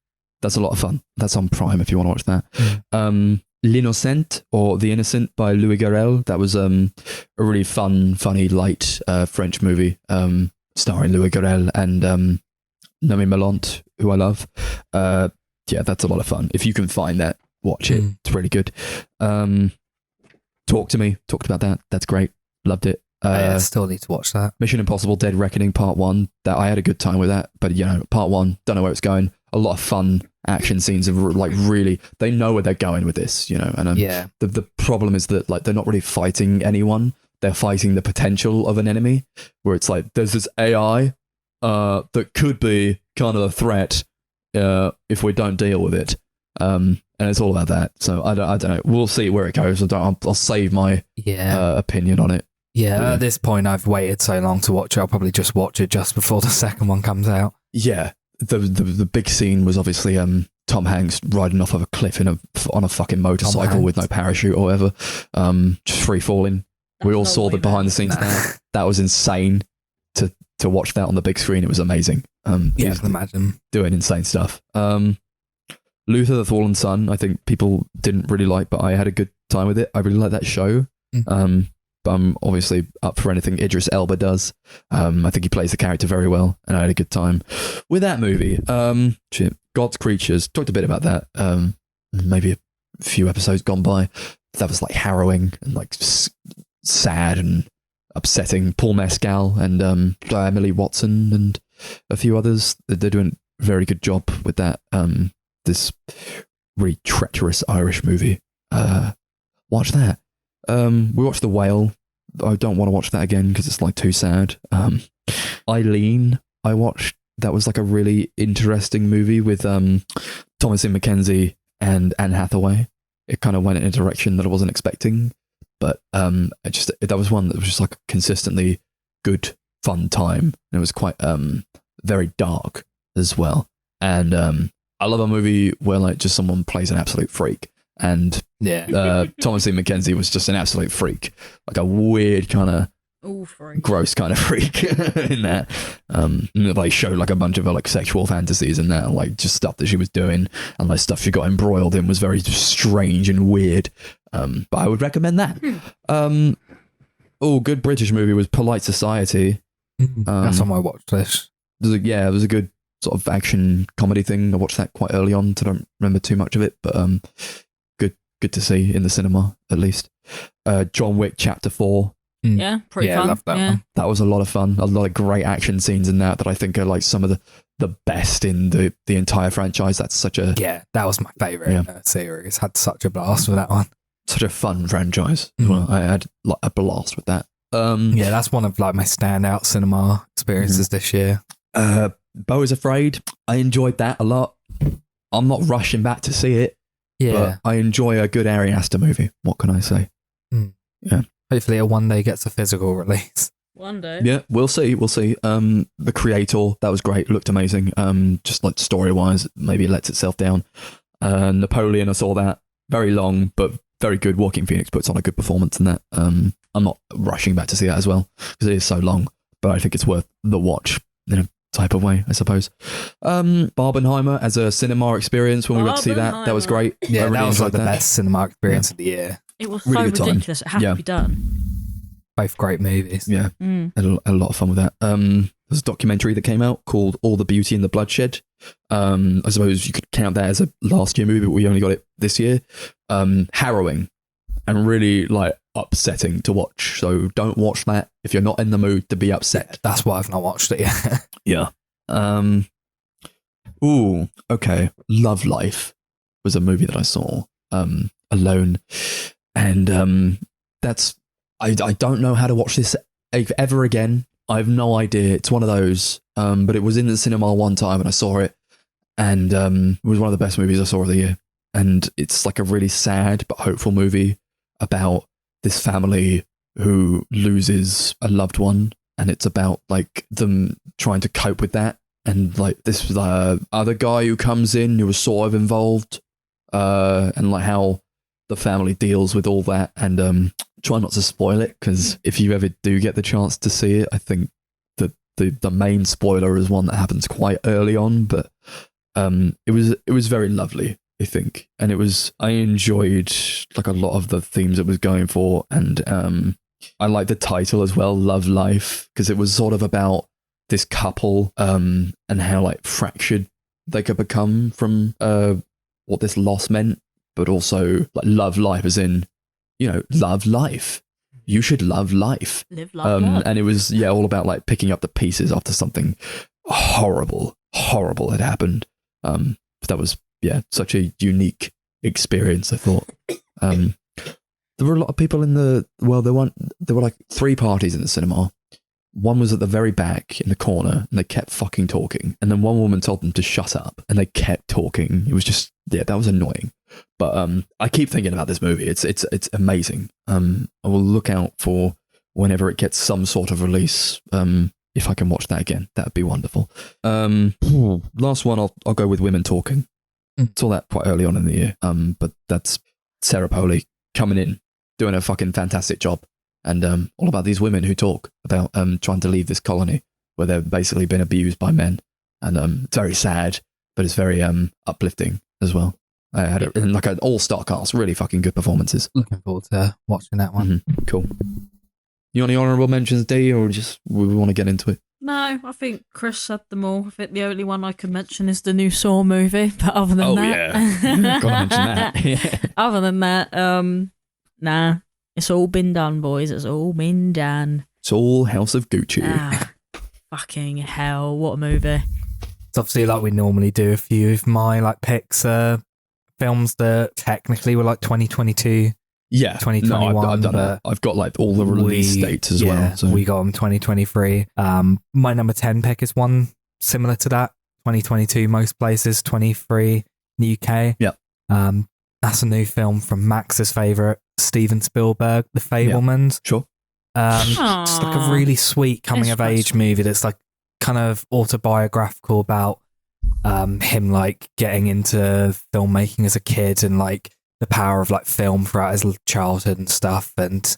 that's a lot of fun. That's on Prime if you want to watch that. L'Innocent or The Innocent by Louis Garrel. That was a really funny, light French movie starring Louis Garrel and Nomi Malont, who I love. Yeah, that's a lot of fun. If you can find that, watch it. It's really good. Talk to Me. Talked about that. That's great. Loved it. I still need to watch that. Mission Impossible Dead Reckoning Part 1. That I had a good time with that. But, Part 1, don't know where it's going. A lot of fun action scenes of like really, they know where they're going with this, and the problem is that like they're not really fighting anyone. They're fighting the potential of an enemy, where it's like there's this AI that could be kind of a threat if we don't deal with it. And it's all about that. So I don't know. We'll see where it goes. I'll save my opinion on it. Yeah, at this point, I've waited so long to watch it. I'll probably just watch it just before the second one comes out. Yeah, the big scene was obviously Tom Hanks riding off of a cliff on a fucking motorcycle with no parachute or whatever, just free falling. We all saw the behind the scenes. That was insane to watch that on the big screen. It was amazing. Yeah, I can imagine. Doing insane stuff. Luther the Fallen Sun, I think people didn't really like, but I had a good time with it. I really like that show. But I'm obviously up for anything Idris Elba does. I think he plays the character very well, and I had a good time with that movie. God's Creatures, talked a bit about that. Maybe a few episodes gone by. That was like harrowing and like sad and upsetting. Paul Mescal and Emily Watson and a few others. They're doing a very good job with that. This really treacherous Irish movie. Watch that. We watched The Whale. I don't want to watch that again because it's like too sad. Eileen, I watched. That was like a really interesting movie with Thomasin McKenzie and Anne Hathaway. It kind of went in a direction that I wasn't expecting, but that was one that was just like a consistently good, fun time. And it was quite very dark as well. And I love a movie where like just someone plays an absolute freak. And Thomasin McKenzie was just an absolute freak, like a weird kind of gross kind of freak in that. They showed like a bunch of her like sexual fantasies and that, like just stuff that she was doing, and like stuff she got embroiled in was very strange and weird. But I would recommend that. Good British movie was Polite Society. That's on my watch list. It was a good sort of action comedy thing. I watched that quite early on, so I don't remember too much of it, but good to see in the cinema at least. John Wick Chapter 4. Yeah, pretty fun. I love that one. That was a lot of fun. A lot of great action scenes in that I think are like some of the best in the entire franchise. That's such a that was my favourite series. Had such a blast with that one. Such a fun franchise. Well, I had like a blast with that. That's one of like my standout cinema experiences this year. Beau is Afraid. I enjoyed that a lot. I'm not rushing back to see it. Yeah, but I enjoy a good Ari Aster movie. What can I say? Yeah. Hopefully it one day gets a physical release. One day. Yeah, we'll see. The Creator, that was great. Looked amazing. Just like story-wise, maybe it lets itself down. Napoleon, I saw that. Very long, but very good. Joaquin Phoenix puts on a good performance in that. I'm not rushing back to see that as well, because it is so long, but I think it's worth the watch in a type of way, I suppose. Barbenheimer as a cinema experience when we went to see that was great. Yeah, I really that was like enjoyed the best cinema experience of the year. It was Really so good time. ridiculous. It had to be done. Both great movies. Yeah, had a lot of fun with that. There's a documentary that came out called All the Beauty and the Bloodshed. I suppose you could count that as a last year movie, but we only got it this year. Harrowing and really like upsetting to watch. So don't watch that if you're not in the mood to be upset. That's why I've not watched it yet. Yeah. Okay. Love Life was a movie that I saw alone, and that's I don't know how to watch this ever again. I have no idea. It's one of those, but it was in the cinema one time and I saw it, and it was one of the best movies I saw of the year. And it's like a really sad but hopeful movie about this family who loses a loved one, and it's about like them trying to cope with that. And like this other guy who comes in who was sort of involved, and like how the family deals with all that. And try not to spoil it, because if you ever do get the chance to see it, I think that the main spoiler is one that happens quite early on. But it was very lovely, I think, and I enjoyed like a lot of the themes it was going for, and I like the title as well, Love Life, because it was sort of about this couple and how like fractured they could become from what this loss meant, but also like love life as in, love life. You should love life. Live, love, love. And it was all about like picking up the pieces after something horrible had happened. But that was such a unique experience, I thought. There were a lot of people in there were like 3 parties in the cinema. One was at the very back in the corner, and they kept fucking talking. And then one woman told them to shut up, and they kept talking. It was just, that was annoying. But I keep thinking about this movie. It's amazing. I will look out for whenever it gets some sort of release. If I can watch that again, that'd be wonderful. Last one, I'll go with Women Talking. Saw that quite early on in the year. But that's Sarah Polley coming in, doing a fucking fantastic job. and all about these women who talk about trying to leave this colony where they've basically been abused by men, and it's very sad, but it's very uplifting as well. I had like an all-star cast, really fucking good performances. Looking forward to watching that one. Cool. You want any honourable mentions, D, or just we want to get into it? No, I think Chris said them all. I think the only one I could mention is the new Saw movie, but other than that... Gotta mention that. Yeah. Other than that, nah. It's all been done, boys. It's all been done. It's all House of Gucci. Fucking hell, what a movie. It's obviously like we normally do a few of my like picks, films that technically were like 2022. Yeah, 2021. No, I've done it. I've got like all the release dates as well. So. We got them 2023. My number 10 pick is one similar to that. 2022, most places. 23, the UK. Yeah. That's a new film from Max's favourite, Steven Spielberg, The Fabelmans. Yeah, sure. Just like a really sweet coming of age movie that's like kind of autobiographical about him like getting into filmmaking as a kid and like the power of like film throughout his childhood and stuff, and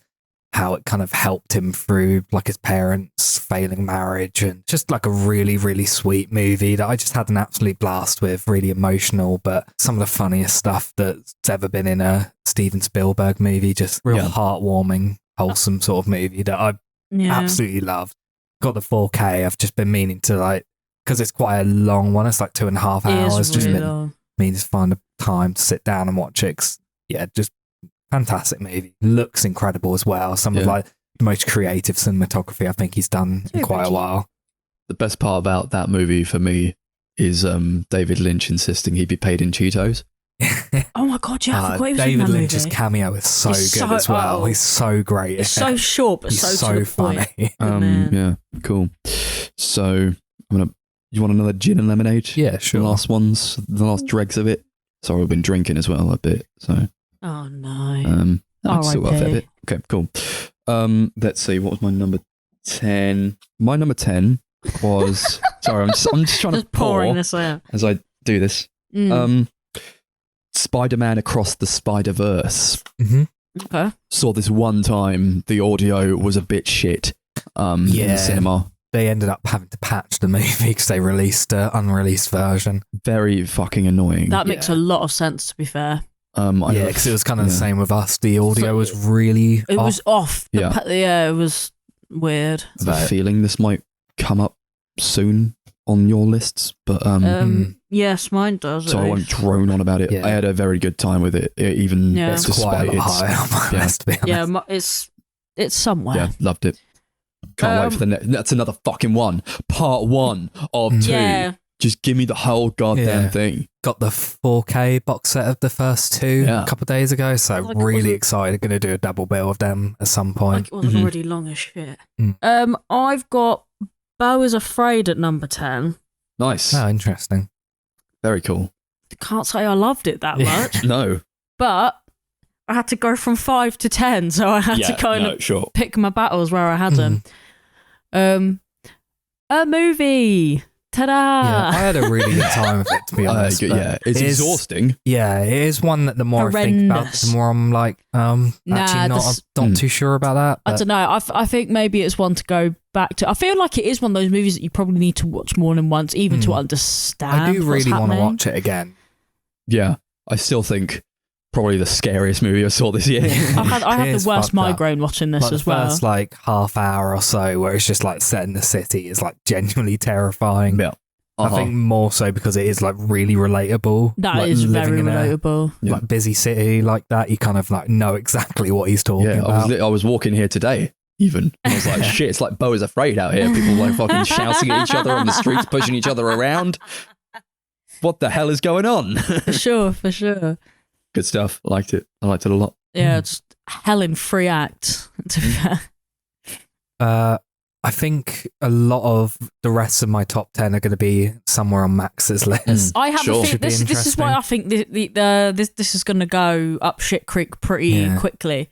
how it kind of helped him through like his parents' failing marriage, and just like a really, really sweet movie that I just had an absolute blast with, really emotional, but some of the funniest stuff that's ever been in a Steven Spielberg movie, just real heartwarming, wholesome sort of movie that I absolutely loved. Got the 4K, I've just been meaning to like, because it's quite a long one, it's like 2.5 hours, just been meaning to find a time to sit down and watch it. Yeah, just fantastic movie. Looks incredible as well. Some of like the most creative cinematography I think he's done in quite a while. The best part about that movie for me is David Lynch insisting he be paid in Cheetos. Oh my god, yeah, I forgot he was David in that Lynch's movie. cameo is so good as well. He's so great. It's so short, but he's so to the funny. point. Yeah, cool. So you want another gin and lemonade? Yeah, sure. The last ones, the last dregs of it. Sorry, we've been drinking as well a bit. So. Oh no. I've still got a fair bit. Okay, cool. Let's see. What was my number 10? My number 10 was. Sorry, I'm just trying to pouring pour this out as I do this. Spider-Man Across the Spider-Verse. Okay. Saw this one time. The audio was a bit shit. In the cinema. They ended up having to patch the movie because they released an unreleased version. Very fucking annoying. That makes a lot of sense, to be fair. Because it was kind of the same with us. The audio was really It was off. Yeah. It was weird. I have a feeling this might come up soon on your lists, but yes, mine does. So I won't drone on about it. Yeah. I had a very good time with it, even it's despite quite a lot higher on my list, to be honest. Yeah, it's somewhere. Yeah, loved it. Can't wait for the next. That's another fucking one. Part 1 of 2. Yeah. Just give me the whole goddamn thing. Got the 4K box set of the first 2 a couple of days ago, so Like really excited. Going to do a double bill of them at some point. Like it wasn't already long as shit. I've got Beau is Afraid at number 10. Nice. Oh, interesting. Very cool. Can't say I loved it that much. No. But I had to go from 5 to 10, so I had to kind of pick my battles where I had them. A movie. Ta-da! Yeah, I had a really good time with it, to be honest. It's exhausting. Yeah, it is one that the more I think about it, the more I'm like, I'm not too sure about that. I don't know. I think maybe it's one to go back to. I feel like it is one of those movies that you probably need to watch more than once, even to understand. I do really want to watch it again. Yeah, I still think probably the scariest movie I saw this year. I had the worst migraine watching this as well. The first like half hour or so where it's just like set in the city is like genuinely terrifying. Yeah. I think more so because it is like really relatable. That is very relatable. Like busy city like that, you kind of like know exactly what he's talking about. I was walking here today even. I was like, shit, it's like Beau is Afraid out here. People like fucking shouting at each other on the streets, pushing each other around. What the hell is going on? For sure. Good stuff. I liked it a lot. Yeah, it's hell in 3 acts, to be fair. I think a lot of the rest of my top 10 are going to be somewhere on Max's list. I have a feeling this is why I think this is going to go up shit creek pretty quickly.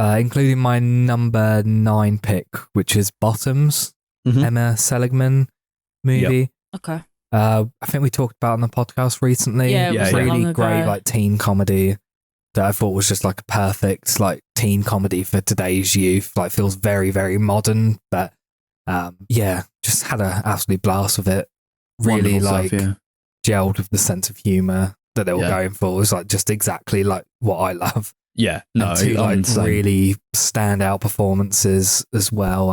Including my number 9 pick, which is Bottoms, Emma Seligman movie. Yep. Okay. I think we talked about it on the podcast recently. Yeah, really great like teen comedy that I thought was just like a perfect like teen comedy for today's youth. Like feels very, very modern, but just had an absolute blast with it. Really Wonderful like stuff, yeah. gelled with the sense of humour that they were going for. It was like just exactly like what I love. Yeah, no, And two like really standout performances as well.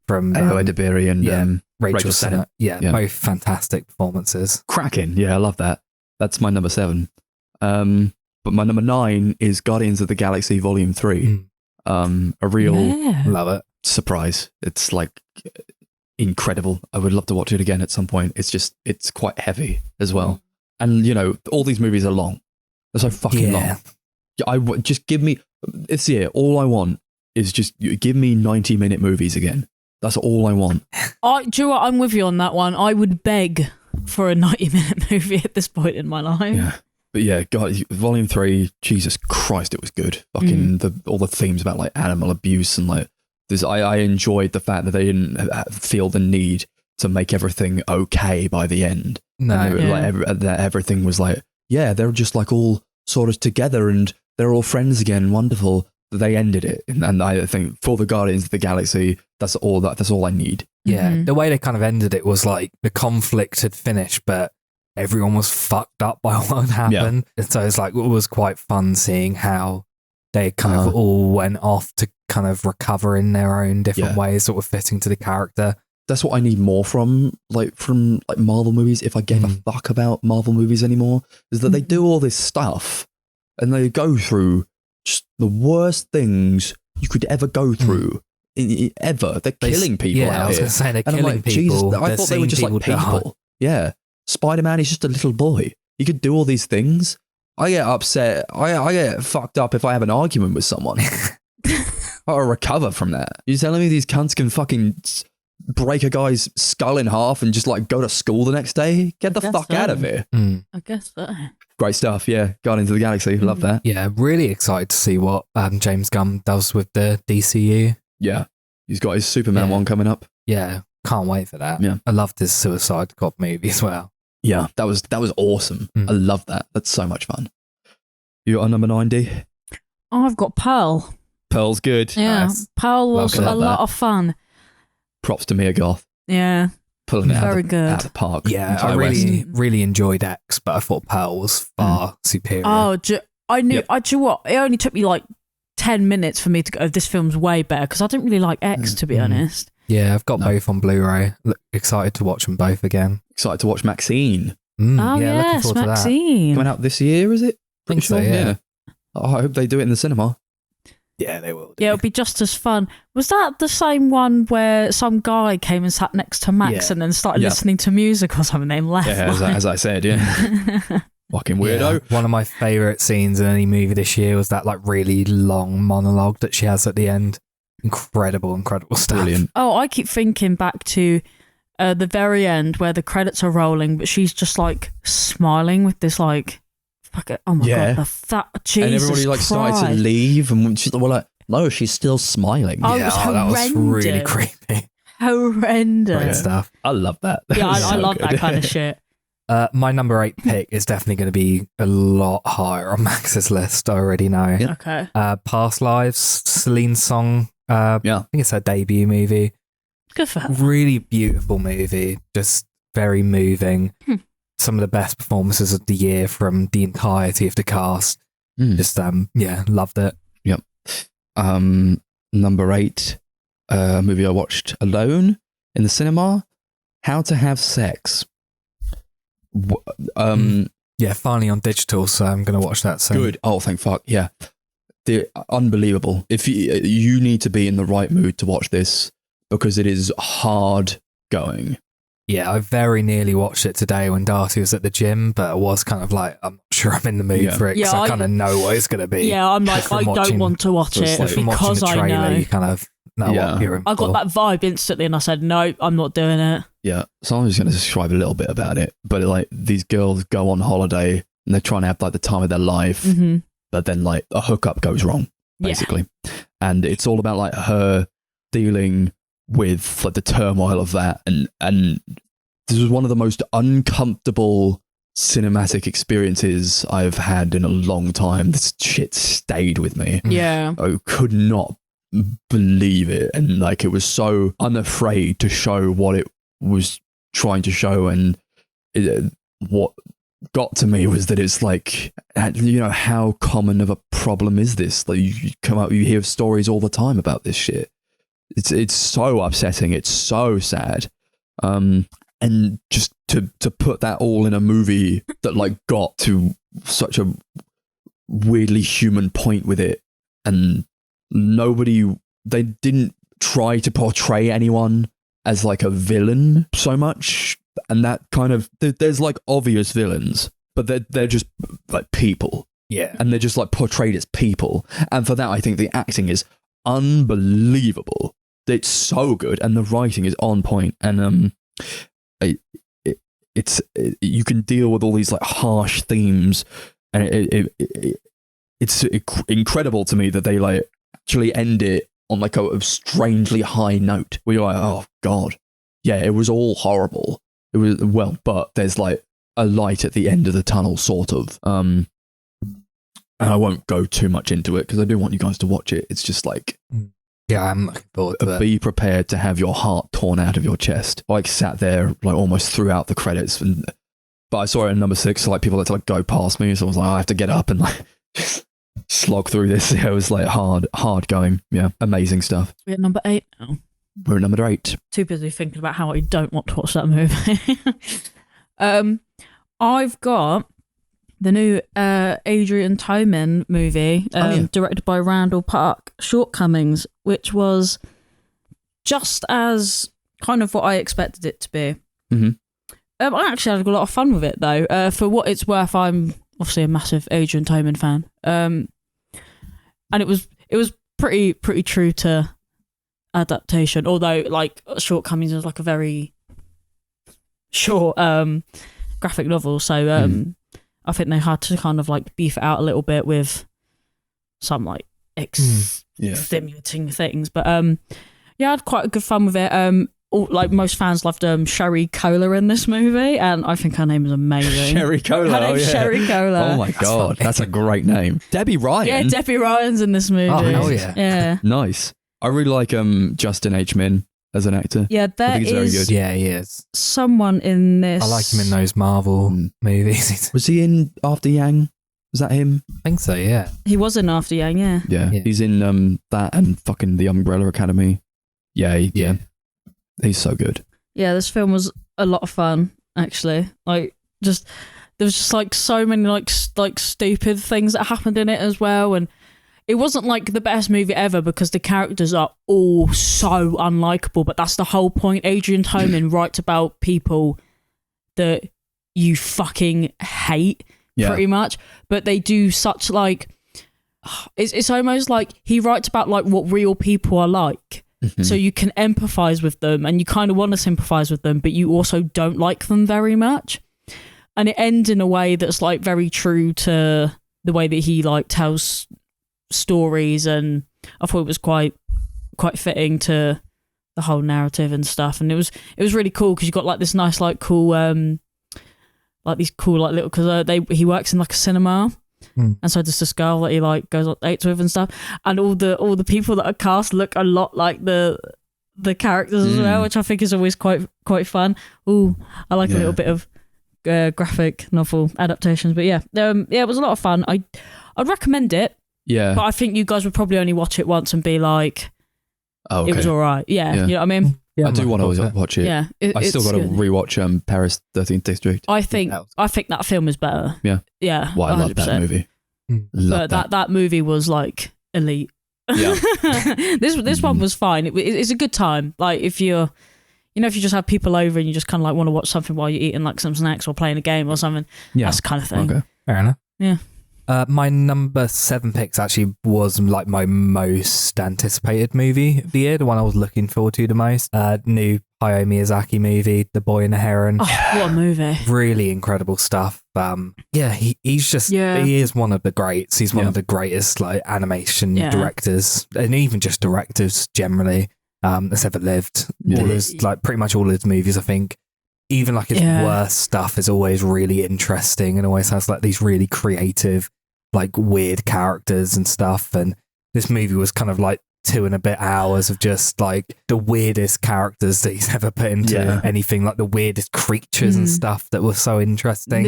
From Ewa Dabiri and Rachel Sennett. Sennett. Both fantastic performances. cracking. Yeah, I love that. That's my number 7. But my number 9 is Guardians of the Galaxy Volume 3. A real Love it. surprise. It's like incredible. I would love to watch it again at some point. It's quite heavy as well. And, all these movies are long. They're so fucking long. Just give me, this year, all I want is just give me 90-minute movies again. That's all I want. Do you know what? I'm with you on that one. I would beg for a 90-minute movie at this point in my life. Yeah. But yeah, God, Volume 3, Jesus Christ, it was good. Fucking all the themes about like animal abuse and like this. I enjoyed the fact that they didn't feel the need to make everything okay by the end. No. That everything was like, yeah, they're just like all sort of together and they're all friends again. Wonderful. They ended it, and I think for the Guardians of the Galaxy, that's all I need. Yeah, the way they kind of ended it was like the conflict had finished, but everyone was fucked up by what had happened. And so it's like, it was quite fun seeing how they kind of all went off to kind of recover in their own different ways, sort of fitting to the character. That's what I need more from Marvel movies. If I give a fuck about Marvel movies anymore, is that they do all this stuff and they go through just the worst things you could ever go through. Ever. They're killing people out here. I was going to say, they're and killing I'm like, people. Jesus, I thought they were just like people. Yeah. Spider-Man is just a little boy. He could do all these things. I get upset. I get fucked up if I have an argument with someone. I'll recover from that. You're telling me these cunts can fucking break a guy's skull in half and just like go to school the next day? Get the fuck out of here. I guess so. Great stuff, yeah. Guardians of the Galaxy, love that. Yeah, really excited to see what James Gunn does with the DCU. Yeah, he's got his Superman one coming up. Yeah, can't wait for that. Yeah, I loved his Suicide Squad movie as well. Yeah, that was awesome. I love that. That's so much fun. You got a number 9, D? Oh, I've got Pearl. Pearl's good. Yeah, Nice. Pearl was a lot of fun. Props to Mia Goth. Yeah. Pulling it very good. out of the park. Yeah, I really enjoyed X, but I thought Pearl was far superior. Oh, I knew. Do you know what? It only took me like 10 minutes for me to go, this film's way better, because I didn't really like X, to be honest. Yeah, I've got both on Blu-ray. Excited to watch them both again. Excited to watch Maxine. Oh, yes, looking forward Maxine. To that. Coming out this year, is it? I think so, yeah. I hope they do it in the cinema. Yeah, they will. Yeah, it'll be just as fun. Was that the same one where some guy came and sat next to Max and then started listening to music or something? They left. Yeah, as I said, yeah. Fucking weirdo. Yeah. One of my favourite scenes in any movie this year was that like really long monologue that she has at the end. Incredible stuff. Brilliant. Oh, I keep thinking back to the very end where the credits are rolling, but she's just like smiling with this like, oh my god, Jesus and everybody like started to leave, and she's like, no, she's still smiling. Oh, yeah, that was really creepy. Horrendous. Great stuff. I love that. Yeah, I love that kind of shit. My number 8 pick is definitely going to be a lot higher on Max's list. I already know. Yeah. Okay. Past Lives, Celine's song. I think it's her debut movie. Good for her. Really beautiful movie. Just very moving. Some of the best performances of the year from the entirety of the cast. Just loved it. Yep. Number 8, a movie I watched alone in the cinema. How to Have Sex. Finally on digital, so I'm going to watch that soon. Good. Oh, thank fuck. Yeah. They're unbelievable. If you need to be in the right mood to watch this, because it is hard going. Yeah, I very nearly watched it today when Darcy was at the gym, but I was kind of like, I'm not sure I'm in the mood for it, because I kind of know what it's going to be. Yeah, I'm like, I don't want to watch it because I know. You kind of know what you're in for. I got that vibe instantly and I said, no, I'm not doing it. Yeah, so I'm just going to describe a little bit about it. But like, these girls go on holiday and they're trying to have like the time of their life, but then like a hookup goes wrong, basically. And it's all about like her dealing with like the turmoil of that, and this was one of the most uncomfortable cinematic experiences I've had in a long time. This shit stayed with me. Yeah. I could not believe it, and like it was so unafraid to show what it was trying to show, and what got to me was that it's like, you know, how common of a problem is this? Like you come up, you hear stories all the time about this shit. It's so upsetting. It's so sad. And just to put that all in a movie that like got to such a weirdly human point with it, and they didn't try to portray anyone as like a villain so much, and that kind of, there's like obvious villains, but they're just like people. Yeah. And they're just like portrayed as people, and for that I think the acting is unbelievable. It's so good, and the writing is on point, and you can deal with all these like harsh themes, and it's incredible to me that they like actually end it on like a strangely high note where you're like, oh god, yeah, it was all horrible. It was, well, but there's like a light at the end of the tunnel, sort of. And I won't go too much into it because I do want you guys to watch it. It's just like, yeah, I'm looking forward to that. Be prepared to have your heart torn out of your chest. I like sat there like almost throughout the credits, but I saw it at number 6, so like people had to like go past me, so I was like, I have to get up and like slog through this. Yeah, it was like hard going. Yeah, amazing stuff. We're at number 8 now. We're at number 8. Too busy thinking about how I don't want to watch that movie. I've got the new Adrian Tolman movie, directed by Randall Park, Shortcomings, which was just as kind of what I expected it to be. Mm-hmm. I actually had a lot of fun with it, though. For what it's worth, I'm obviously a massive Adrian Tolman fan, and it was pretty true to adaptation. Although, like, Shortcomings was like a very short graphic novel, so I think they had to kind of like beef it out a little bit with some like stimulating things. But yeah, I had quite a good fun with it. Like most fans loved Sherry Cola in this movie, and I think her name is amazing. Sherry Cola. Her name's Sherry Cola. Oh my god, that's a great name. Debbie Ryan. Yeah, Debbie Ryan's in this movie. Oh hell yeah. Yeah. Nice. I really like Justin H. Min as an actor. Yeah, there he's very is good. Yeah, he is. someone in this. I like him in those Marvel movies. Was he in After Yang? Was that him? I think so, yeah. He was in After Yang, yeah. Yeah. He's in that and fucking The Umbrella Academy. Yeah. He's so good. Yeah, this film was a lot of fun, actually. Like, just there was just like so many like stupid things that happened in it as well, and it wasn't like the best movie ever because the characters are all so unlikable. But that's the whole point. Adrian Tolman writes about people that you fucking hate, pretty much. But they do such like it's almost like he writes about like what real people are like. So you can empathize with them and you kind of want to sympathize with them, but you also don't like them very much. And it ends in a way that's like very true to the way that he like tells stories, and I thought it was quite fitting to the whole narrative and stuff. And it was really cool because you got like this nice like cool like these cool like little, because he works in like a cinema. And so there's this girl that he like goes on dates with and stuff, and all the people that are cast look a lot like the characters as well, which I think is always quite fun. Ooh, I like a little bit of graphic novel adaptations, but yeah, it was a lot of fun. I'd recommend it. Yeah, but I think you guys would probably only watch it once and be like, it was all right. Yeah, you know what I mean. Yeah, I do want to watch it. Yeah, I still got to rewatch Paris 13th District. I think that film is better. Yeah, yeah. Well, I love that movie. But that movie was like elite. Yeah. this one was fine. It's a good time. Like if you just have people over and you just kind of like want to watch something while you're eating like some snacks or playing a game or something. Yeah, that's the kind of thing. Okay, fair enough. Yeah. My number 7 picks actually was like my most anticipated movie of the year, the one I was looking forward to the most. New Hayao Miyazaki movie, The Boy and the Heron. Oh, what a movie. Really incredible stuff. He's just, he is one of the greats. He's one of the greatest like animation directors, and even just directors generally that's ever lived. All his, like pretty much all his movies, I think, even like his worst stuff is always really interesting and always has like these really creative, like weird characters and stuff. And this movie was kind of like 2 and a bit hours of just like the weirdest characters that he's ever put into anything, like the weirdest creatures and stuff that were so interesting.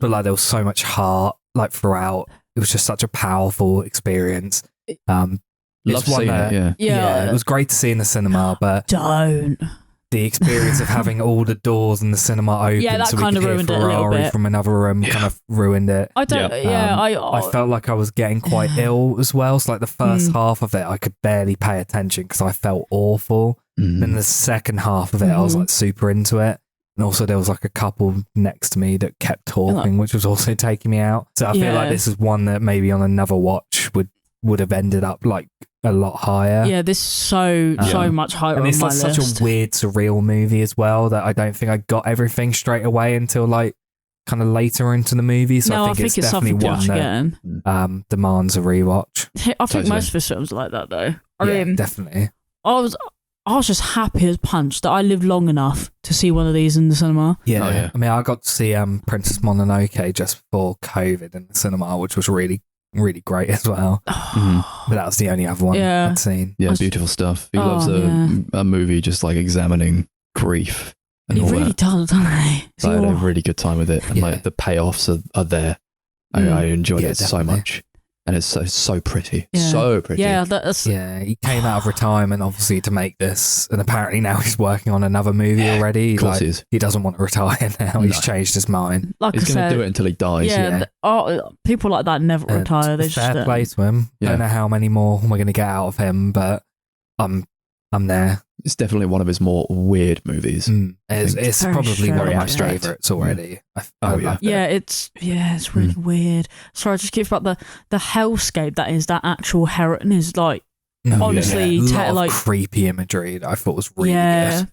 But like there was so much heart like throughout. It was just such a powerful experience. Love seeing it, it was great to see in the cinema, but the experience of having all the doors in the cinema open, that so we kind could of hear ruined it a little Ferrari bit. from another room, kind of ruined it. I don't. I felt like I was getting quite ill as well. So like the first half of it, I could barely pay attention because I felt awful. Then the second half of it, I was like super into it. And also there was like a couple next to me that kept talking, which was also taking me out. So I feel like this is one that maybe on another watch would have ended up like a lot higher. Yeah, this is so much higher and on it's my like list. such a weird, surreal movie as well that I don't think I got everything straight away until like kind of later into the movie. So I think it's definitely one that demands a rewatch. I think most of his films are like that though. I mean, definitely. I was just happy as punch that I lived long enough to see one of these in the cinema. Yeah. I mean, I got to see Princess Mononoke just before COVID in the cinema, which was really, really great as well. But that was the only other one I'd seen. Yeah, beautiful stuff. He loves a movie just like examining grief and all really that. does, doesn't he? So I had a really good time with it, and like the payoffs are there. I enjoyed it so much. And it's so pretty. So pretty. Yeah, he came out of retirement obviously to make this, and apparently now he's working on another movie already. Of course he is. He doesn't want to retire now. He's changed his mind. Like he's going to do it until he dies. People like that never retire. They fair just play to him. I don't know how many more we're going to get out of him, but I'm there. It's definitely one of his more weird movies. It's probably one of my favourites already. It's really weird. Sorry, I just keep about the hellscape that is that actual heroin is like honestly a lot of creepy imagery that I thought was really good.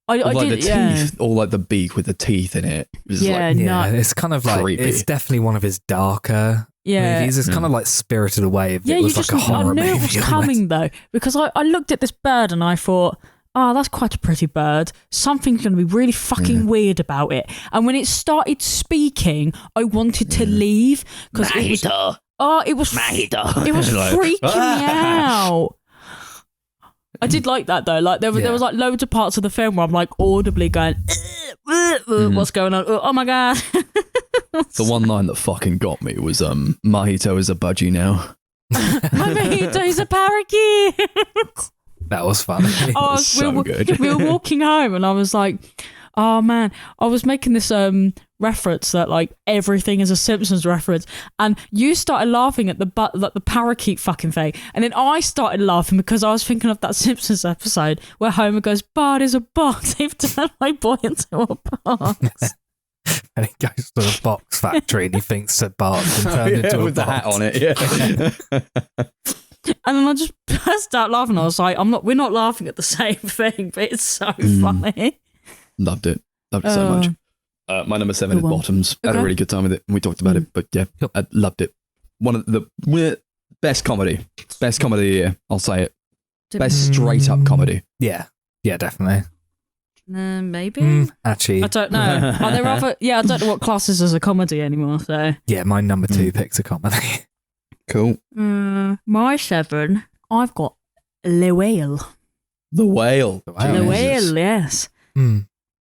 The teeth, or like the beak with the teeth in it. It's kind of like creepy. It's definitely one of his darker movies. It's kind of like Spirited Away. If it was like a horror movie. I knew it was coming though, because I looked at this bird and I thought, oh, that's quite a pretty bird. Something's going to be really fucking weird about it. And when it started speaking, I wanted to leave because it was freaking me out. I did like that though. Like there was like loads of parts of the film where I'm like audibly going, what's going on? Oh my god. The one line that fucking got me was Mahito is a budgie now. Mahito is a parakeet. That was funny. We were walking home and I was like, oh man, I was making this reference that like everything is a Simpsons reference, and you started laughing at the parakeet fucking thing, and then I started laughing because I was thinking of that Simpsons episode where Homer goes, Bart is a box, they've turned my boy into a box. And he goes to the box factory and he thinks that Bart's been turned into a with box. the hat on it. And then I just burst out laughing. I was like, we're not laughing at the same thing, but it's so funny. Loved it so much. My number 7 is Bottoms. I had a really good time with it. We talked about it, but I loved it. One of the best comedy of the year. I'll say it. Best straight up comedy. Yeah, definitely. Maybe. Actually, I don't know. Are there other? Yeah, I don't know what classes as a comedy anymore. So yeah, my number 2 picks a comedy. Cool. My 7, I've got Le Whale. The Whale. The Whale, yes.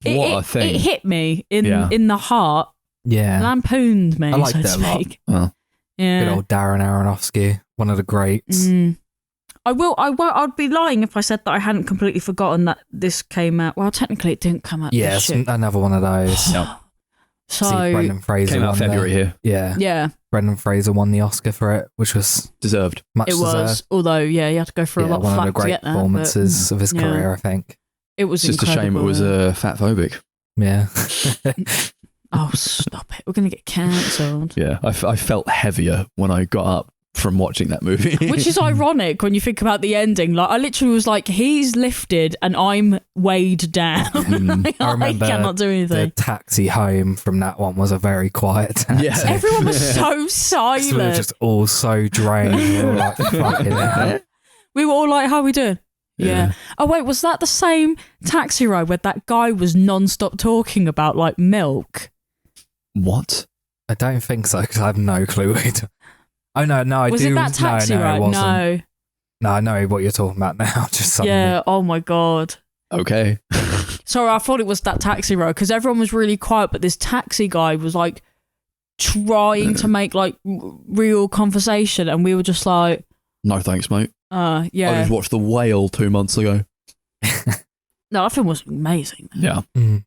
What a thing. It hit me in the heart. Yeah. Lampooned me, I liked so it to a lot. speak. Well, yeah. Good old Darren Aronofsky, one of the greats. I'd be lying if I said that I hadn't completely forgotten that this came out. Well, technically it didn't come out Yeah, this it's year. another one of those. no. So See, Brendan Fraser Came out won February here. Yeah. Brendan Fraser won the Oscar for it, which was Deserved. much it was. deserved. Although, you had to go through a lot of one of flack the to great get that. performances of his career, I think. It was It's just a shame it was fat phobic. Yeah. Oh, stop it. We're going to get cancelled. Yeah, I felt heavier when I got up from watching that movie. Which is ironic when you think about the ending. Like, I literally was like, he's lifted and I'm weighed down. I remember cannot do anything. the taxi home from that one was a very quiet taxi. Yeah. Everyone was so silent. We were just all so drained. We were like, fucking hell. We were all like, how are we doing? Yeah. Oh wait, was that the same taxi ride where that guy was non-stop talking about like milk? What? I don't think so because I have no clue. Oh no, I Was do. it that taxi no, ride? it wasn't. No. No, I know what you're talking about now. Just suddenly. Yeah. Oh my god. Okay. Sorry, I thought it was that taxi ride because everyone was really quiet, but this taxi guy was like trying to make like real conversation, and we were just like, No thanks, mate. I yeah. just watched The Whale 2 months ago. No, that film was amazing. Yeah.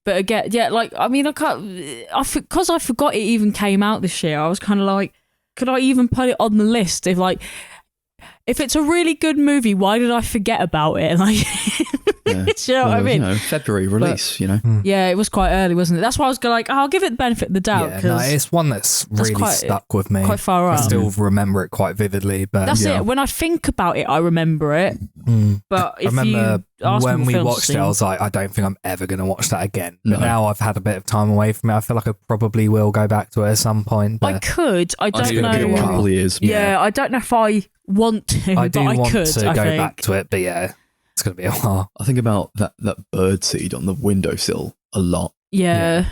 But again, yeah, like I mean, because I forgot it even came out this year. I was kind of like, could I even put it on the list? If it's a really good movie, why did I forget about it? Like, Yeah. do you know what I mean? February release, Yeah, it was quite early, wasn't it? That's why I was like, I'll give it the benefit of the doubt. Yeah, no, it's one that's really quite- stuck with me. quite far I up. still remember it quite vividly, but That's it. When I think about it, I remember it. But if I remember you ask when me we what films watched to it, I see- was like, I don't think I'm ever going to watch that again. But No. now I've had a bit of time away from it. I feel like I probably will go back to it at some point. I But could. I I don't think it'll be a know. couple of years. Yeah, I don't know if I want to, I do but I want could. to I go think. back to it, but yeah, it's going to be a while. I think about that bird seed on the windowsill a lot. Yeah.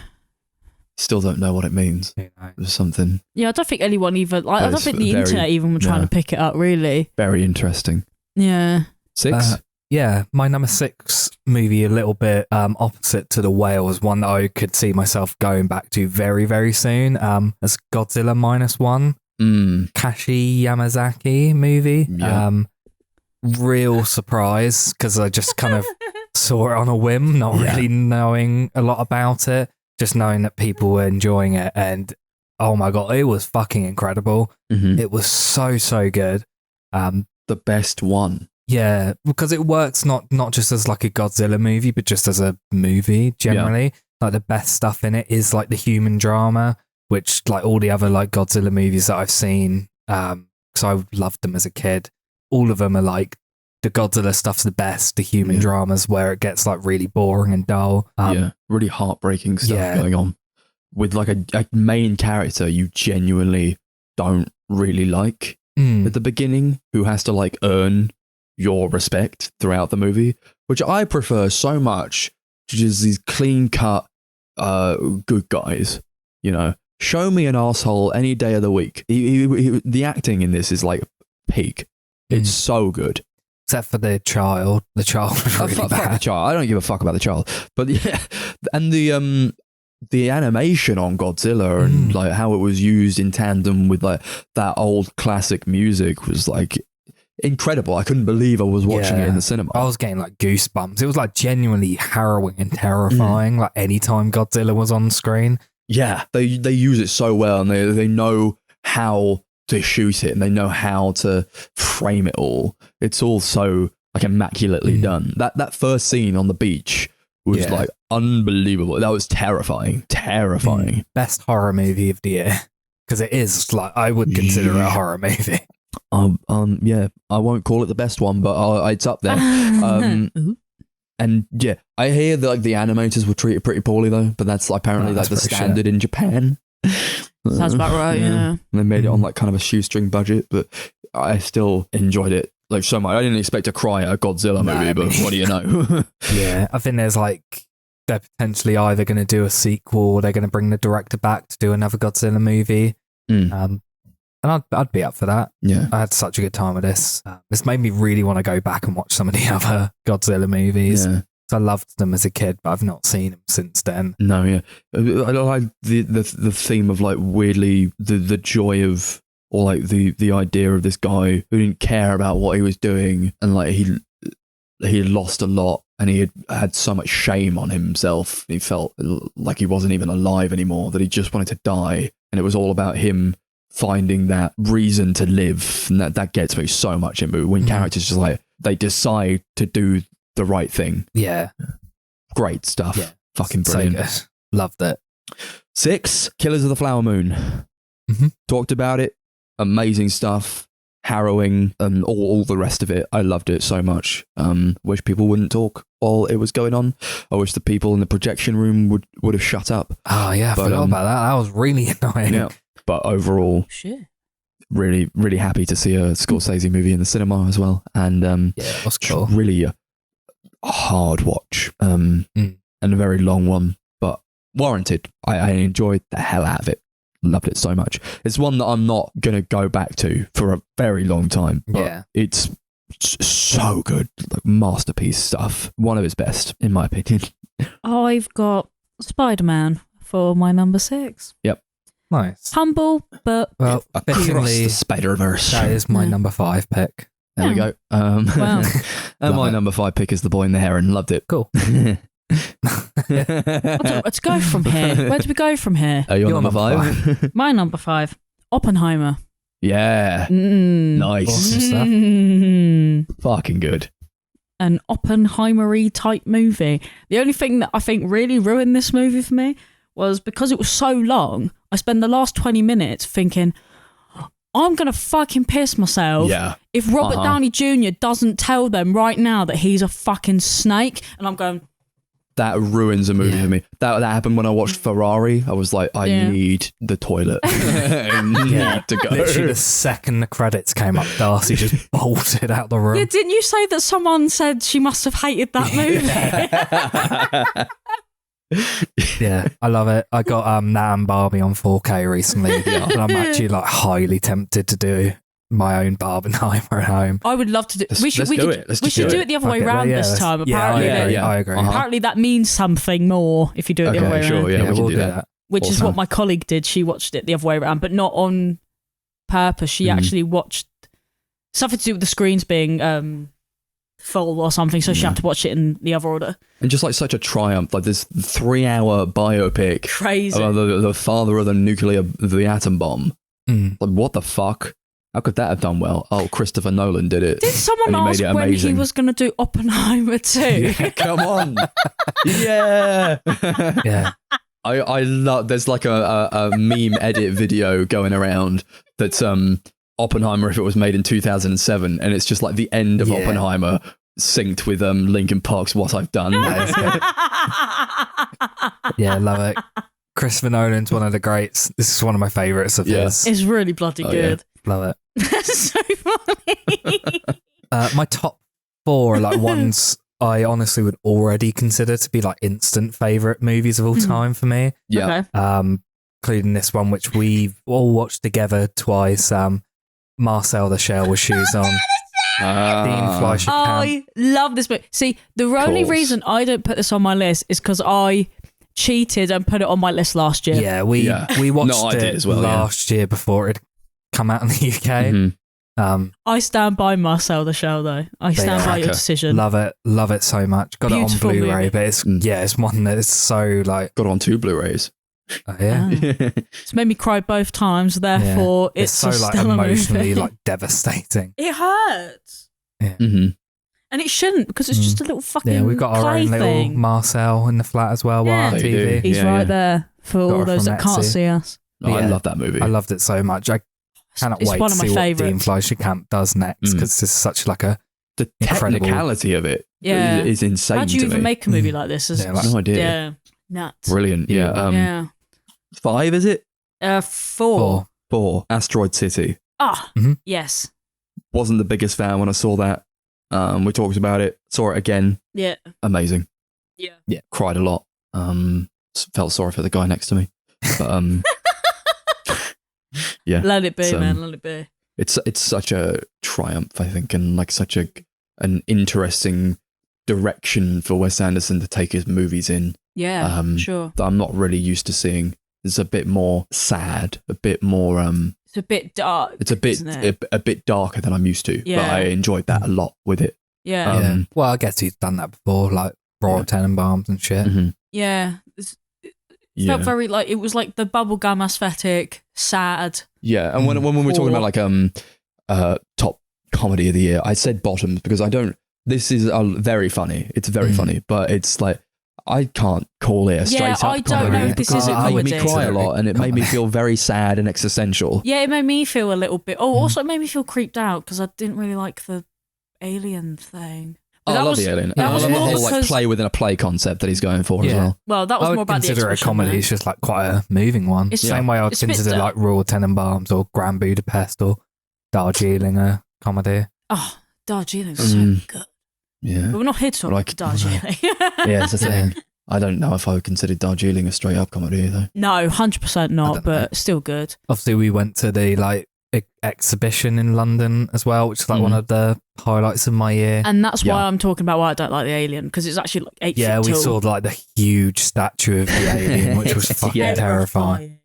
Still don't know what it means. You know. There's something Yeah, I don't think anyone even. Like, I don't It's think the very- internet even were trying no. to pick it up. Really. very interesting. Yeah. 6? Yeah, my number 6 movie, a little bit opposite to The Whale, is one that I could see myself going back to very, very soon. As Godzilla -1, Kashi Yamazaki movie. Yeah. Real surprise because I just kind of saw it on a whim, not really knowing a lot about it, just knowing that people were enjoying it, and oh my god, it was fucking incredible. It was so good. The best one. Yeah, because it works not just as like a Godzilla movie, but just as a movie generally. Like the best stuff in it is like the human drama, which like all the other like Godzilla movies that I've seen, because I loved them as a kid. All of them are like the Godzilla stuff's the best. The human dramas where it gets like really boring and dull. Really heartbreaking stuff yeah. going on with like a main character you genuinely don't really like at the beginning, who has to like earn your respect throughout the movie, which I prefer so much to just these clean cut good guys. Show me an asshole any day of the week. The acting in this is like peak. It's so good. Except for the child. The child was really Fuck the bad. child. I don't give a fuck about the child. But yeah, and the animation on Godzilla and like how it was used in tandem with like that old classic music was like incredible. I couldn't believe I was watching it in the cinema. I was getting like goosebumps. It was like genuinely harrowing and terrifying. Like anytime Godzilla was on screen. Yeah, they use it so well, and they know how to shoot it, and they know how to frame it all. It's all so like immaculately done. That first scene on the beach was like unbelievable. That was terrifying. Best horror movie of the year, because it is like I would consider it a horror movie. Yeah, I won't call it the best one, but it's up there. And yeah, I hear that like the animators were treated pretty poorly though, but that's apparently like the standard in Japan. Sounds about right. Yeah. They made it on like kind of a shoestring budget, but I still enjoyed it like so much. I didn't expect to cry at a Godzilla movie, but what do you know? Yeah, I think there's like they're potentially either going to do a sequel or they're going to bring the director back to do another Godzilla movie. And I'd be up for that. Yeah, I had such a good time with this. This made me really want to go back and watch some of the other Godzilla movies. yeah. I loved them as a kid, but I've not seen them since then. No, yeah. I like the theme of like weirdly the joy of, or like the idea of this guy who didn't care about what he was doing, and like he had lost a lot, and he had so much shame on himself. He felt like he wasn't even alive anymore, that he just wanted to die, and it was all about him finding that reason to live, and that gets me so much in movie when characters just like they decide to do the right thing. Yeah. Great stuff. Yeah. Fucking So brilliant. good. Loved it. 6, Killers of the Flower Moon. Talked about it. Amazing stuff. Harrowing and all the rest of it. I loved it so much. Wish people wouldn't talk while it was going on. I wish the people in the projection room would have shut up. Oh yeah, I forgot about that. That was really annoying. Yeah. But overall, Shit. really, really happy to see a Scorsese movie in the cinema as well. And Yeah, it was cool. really hard watch, and a very long one, but warranted. I enjoyed the hell out of it. Loved it so much. It's one that I'm not going to go back to for a very long time. But it's so good. Like masterpiece stuff. One of his best, in my opinion. I've got Spider-Man for my number 6. Yep. Nice. Humble, but Across the Spider-Verse. That is my number 5 pick. There we go. Wow. And my number 5 pick is The Boy in the Heron. Loved it. Cool. Let's go from here. Where do we go from here? Are you on number 5? My number 5, Oppenheimer. Yeah. Nice. Awesome stuff. Fucking good. An Oppenheimer-y type movie. The only thing that I think really ruined this movie for me was because it was so long, I spent the last 20 minutes thinking, I'm going to fucking piss myself if Robert Downey Jr. doesn't tell them right now that he's a fucking snake. And I'm going... That ruins a movie for me. That happened when I watched Ferrari. I was like, I need the toilet. I need to go. Literally the second the credits came up, Darcy just bolted out the room. Yeah, didn't you say that someone said she must have hated that movie? Yeah, I love it. I got Nat and Barbie on 4K recently, and I'm actually like highly tempted to do my own Barbenheimer at home. I would love to do. We should do it the other way around this time. Apparently, I agree. Apparently, that means something more if you do it the other way around. Sure, yeah, we'll do that. Which is what my colleague did. She watched it the other way around, but not on purpose. She actually watched something to do with the screens being full or something, so she had to watch it in the other order. And just like such a triumph, like this 3-hour biopic, crazy about the father of the atom bomb. Like, what the fuck? How could that have done well? Oh, Christopher Nolan did it. Did someone ask when he was going to do Oppenheimer too? Yeah, come on. Yeah. Yeah. I love, there's like a meme edit video going around that's Oppenheimer if it was made in 2007, and it's just like the end of Oppenheimer synced with Linkin Park's What I've Done. Yeah, love it. Christopher Nolan's one of the greats. This is one of my favourites of his. It's really bloody good. Yeah. Love it. That's so funny. My top 4 are like ones I honestly would already consider to be like instant favourite movies of all time for me. Yeah. Okay. Including this one, which we've all watched together twice. Marcel the Shell with Shoes On. Dean Fleischer Camp. I love this book. See, the only reason I don't put this on my list is because I cheated and put it on my list last year. Yeah, we watched it as well, last year before it come out in the UK. I stand by Marcel the Shell though. I stand by your decision. Love it so much. Got Beautiful it on Blu-ray, movie. but it's one that is so like Got it on 2 Blu-rays. It's made me cry both times. Therefore, it's so like still emotionally a movie. like devastating. It hurts. Yeah. And it shouldn't because it's just a little fucking Yeah, we've got our own little thing. Marcel in the flat as well. Yeah. While They do. TV. He's right there for Got all her those from that can't Etsy. see us. Oh, I Yeah. love that movie. I loved it so much. I cannot It's wait one to of my see what Dean favourites. Fleischer Camp does next because it's such like a The incredible- technicality of it is insane. How do you to even me. make a movie like this? Yeah, like- No idea. Yeah, nuts. Brilliant. Yeah. Yeah. 5 is it? 4. 4. Asteroid City. Ah, Mhm. yes. Wasn't the biggest fan when I saw that. We talked about it. Saw it again. Yeah. Amazing. Yeah. Yeah. Cried a lot. Felt sorry for the guy next to me. But yeah. Let it be, It's, man. Let it be. It's such a triumph, I think, and like such an interesting direction for Wes Anderson to take his movies in Yeah, sure. that I'm not really used to seeing. It's a bit more sad, a bit more It's a bit dark. it's a bit isn't it? a bit darker than I'm used to. But Yeah. I enjoyed that a lot with it. Yeah. yeah. Well, I guess he's done that before, like Royal Tenenbaums and shit. Mhm. Yeah. It Yeah. felt very like it was like the bubblegum aesthetic, sad. Yeah, and when we were talking about like top comedy of the year, I said Bottoms because I don't. This is very funny. It's very funny, but it's like I can't call it a straight up I don't comedy know if this because is a it made me comedy. cry a lot, and it made me feel very sad and existential. Yeah, it made me feel a little bit. Oh, also it made me feel creeped out because I didn't really like the alien thing. But Oh, I that love was- the alien. that And I was love the more whole like because- play within a play concept that he's going for as Yeah. well. Well, that was I more would about the consider it a exposition comedy. there. It's just like quite a moving one. It's- Same way I would it's a bit consider like Royal Tenenbaums or Grand Budapest or Darjeeling a comedy. Oh, Darjeeling's Mm. so good. Yeah. But we're not here to talk Like- about Darjeeling. Yeah, it's the thing. I don't know if I would consider Darjeeling a straight up comedy though. No, 100% not, don't but still good. Obviously, we went to the exhibition in London as well, which is like one of the highlights of my year. And that's Yeah. why I'm talking about why I don't like the Alien, because it's actually like 8 Yeah, feet we tall. saw like the huge statue of the alien, which was fucking Yeah. terrifying.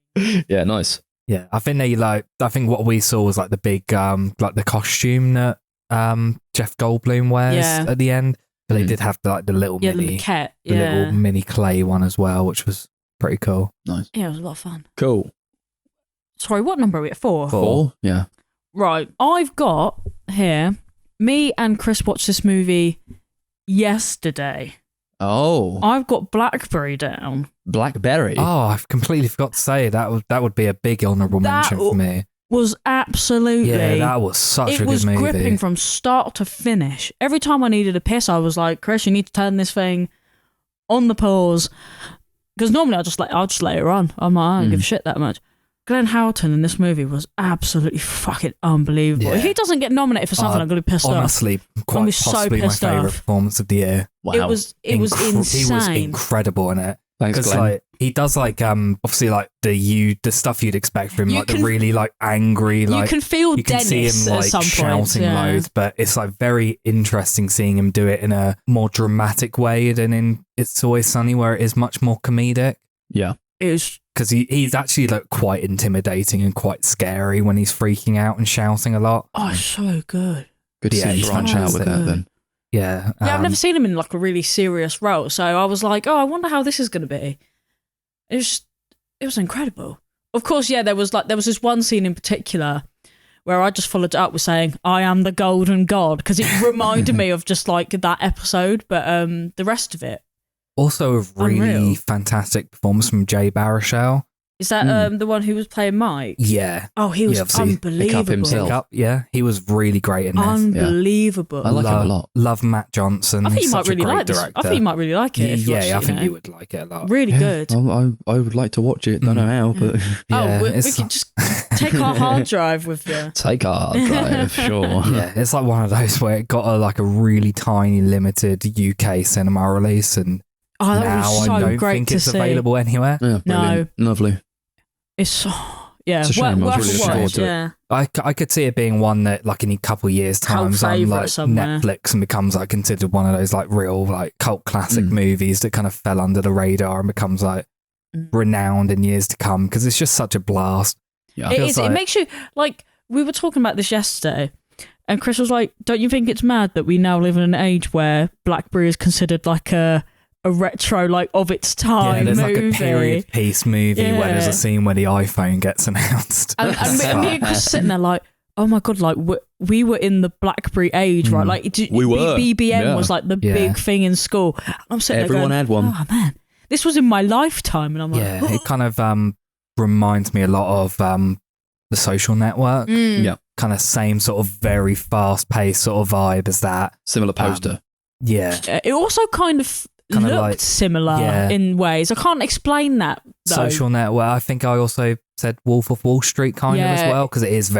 Yeah, nice. Yeah, I think what we saw was like the big like the costume that Jeff Goldblum wears Yeah. at the end. But they Mm. did have the little Yeah, the mini, maquette. the little mini clay one as well, which was pretty cool. Nice. Yeah, it was a lot of fun. Cool. Sorry, what number are we at? 4? 4? Yeah. Right. I've got here, me and Chris watched this movie yesterday. Oh, I've got Blackberry down. Blackberry. Oh, I completely forgot to say that would be a big honourable That mention for me. Was absolutely... Yeah, that was such a it good was movie. gripping from start to finish. Every time I needed a piss, I was like, Chris, you need to turn this thing on the pause. Because normally I'll just let it run. I'm like, I don't give a shit that much. Glenn Howerton in this movie was absolutely fucking unbelievable. Yeah. If he doesn't get nominated for something, I'm going to be pissed Honestly, gonna quite be so possibly my pissed favourite off. performance of the year. Wow. off. It was insane. He was incredible in it. Thanks, Because Glenn. like he does like obviously like the stuff you'd expect from him, You like can- the really like angry, like you can feel you can Dennis see him at like some shouting points. Yeah. loads, but it's like very interesting seeing him do it in a more dramatic way than in It's Always Sunny, where it is much more comedic. Yeah. It was Because he's actually like quite intimidating and quite scary when he's freaking out and shouting a lot. so good. Good to Yeah, see him he's branch out with that fantastic. then. Yeah, Yeah, I've never seen him in like a really serious role, so I was like, oh, I wonder how this is going to be. It was incredible. Of course, yeah, there was this one scene in particular where I just followed it up with saying, I am the golden god, because it reminded me of just like that episode, but the rest of it. Also, a really Unreal. fantastic performance from Jay Baruchel. Is that the one who was playing Mike? Yeah, Oh, he was Yeah, obviously, unbelievable. himself. Up, yeah, he was really great in this. Unbelievable. I like him a lot. Love Matt Johnson. I think He's you might such a really great like this. director. I think you might really like it. If you watched Yeah, I it, think know. you would like it a lot. Really good. I would like to watch it. Don't know how, but Yeah, Oh, we it's- can just take our hard drive with you. take our drive, sure. Yeah, it's like one of those where it got a really tiny limited UK cinema release, and Oh, that now was so I don't great think to it's see. available anywhere. Yeah, brilliant. Lovely. It's so, yeah, It's a shame. I was worth really a looking forward watch, to it. yeah. I could see it being one that like in a couple of years' Cult time, on favourite like somewhere. Netflix and becomes like considered one of those like real like cult classic movies that kind of fell under the radar and becomes like renowned in years to come because it's just such a blast. Yeah. It feels is. It like- makes you like. We were talking about this yesterday, and Chris was like, "Don't you think it's mad that we now live in an age where BlackBerry is considered like a retro, like of its Yeah, time there's movie?" like a period piece movie where there's Yeah. a scene where the iPhone gets announced. And me and Chris sitting there like, "Oh my god!" Like we were in the BlackBerry age, right? Like We were. BBM Yeah. was like the Yeah. big thing in school. I'm sitting Everyone there had going, one. "Oh man, this was in my lifetime," and I'm like, Yeah, it kind of reminds me a lot of The Social Network. Mm. Yeah. Kind of same sort of very fast paced sort of vibe as that. Similar poster. Yeah. It also kind of Kinda looked like- similar yeah. in ways. I can't explain that though. Social Network. I think I also said Wolf of Wall Street kind of as Yeah. well because it is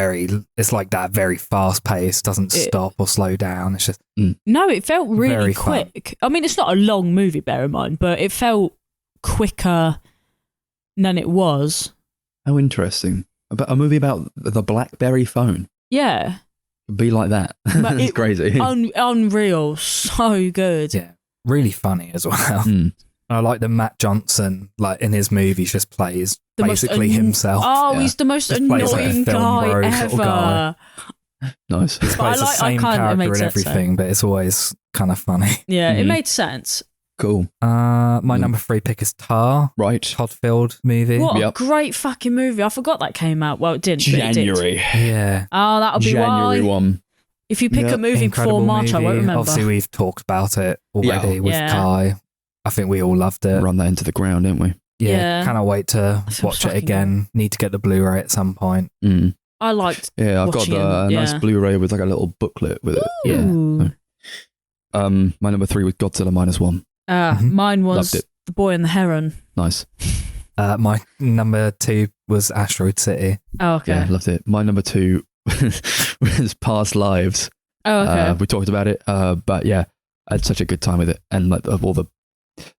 it's like that very fast paced, doesn't stop or slow down. It's just No, it felt really Very fun. quick. I mean, it's not a long movie, bear in mind, but it felt quicker than it was. How interesting. About a movie about the BlackBerry phone. Yeah. It'd be like that. But It's it- crazy. Unreal. So good. yeah, really funny as well. Mm. I like that Matt Johnson, like in his movies, just plays The most basically himself. Oh, Yeah. he's the most Just plays like a annoying film guy bro ever. sort of guy. Nice. He But I plays the like- I same can't- it character makes and sense, though. everything, but it's always kind of funny. Yeah, it Mhm. made sense. Cool. My number 3 pick is Tar, Right. Todd Field movie. What a Yep. great fucking movie. I forgot that came out. Well, it didn't. but it did. January. Yeah. Oh, that'll be January why. 1. If you pick Yeah. a movie Incredible before March, I won't movie. remember. Obviously, we've talked about it already with Yeah. Kai. I think we all loved it. Run that into the ground, didn't we? Yeah. Cannot wait to That sounds watch it fucking again. Need to get the Blu-ray at some point. Mm. I liked. Yeah, I've got Watching a it, nice yeah. Blu-ray with like a little booklet with it. Yeah. Ooh. My number 3 was Godzilla -1. Mhm. Mine was Loved it. The Boy and the Heron. Nice. My number 2 was Asteroid City. Oh, okay. Yeah, loved it. My number 2 was Past Lives. Oh, okay. We talked about it, but yeah, I had such a good time with it, and like of all the,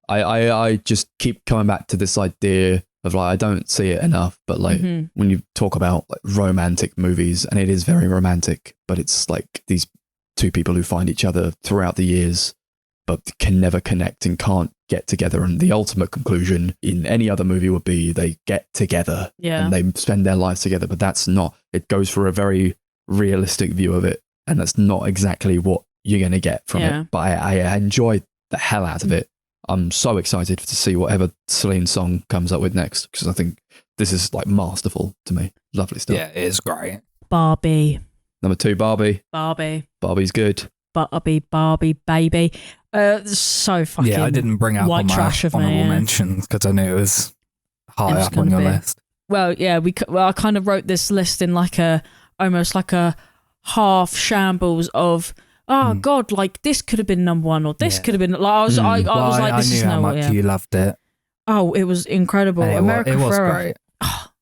I just keep coming back to this idea of like I don't see it enough, but like when you talk about like romantic movies, and it is very romantic, but it's like these two people who find each other throughout the years, but can never connect and can't get together. And the ultimate conclusion in any other movie would be they get together and they spend their lives together. But that's not, it goes for a very realistic view of it. And that's not exactly what you're going to get from it. But I enjoyed the hell out of it. I'm so excited to see whatever Celine Song comes up with next, because I think this is like masterful to me. Lovely stuff. Yeah, it is great. Barbie. Number 2, Barbie. Barbie's good. Barbie, baby. So fucking I didn't bring out white my trash of honourable me. mentions because I knew it was high up on your list. Well, yeah, I kind of wrote this list in like almost like a half shambles of God, like this could have been number 1 or this could have been like I was like this is I knew how much you loved it. Oh, it was incredible. America it was Ferrera. great.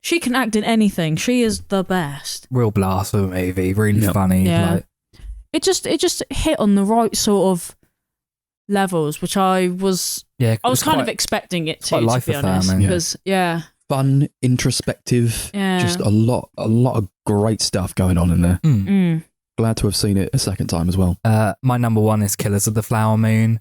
She can act in anything. She is the best. Real blast of a movie, really funny. Yeah. Like, it just hit on the right sort of levels, which I was kind of expecting it to be honest. Because fun, introspective, just a lot of great stuff going on in there. Glad to have seen it a second time as well. My number 1 is Killers of the Flower Moon.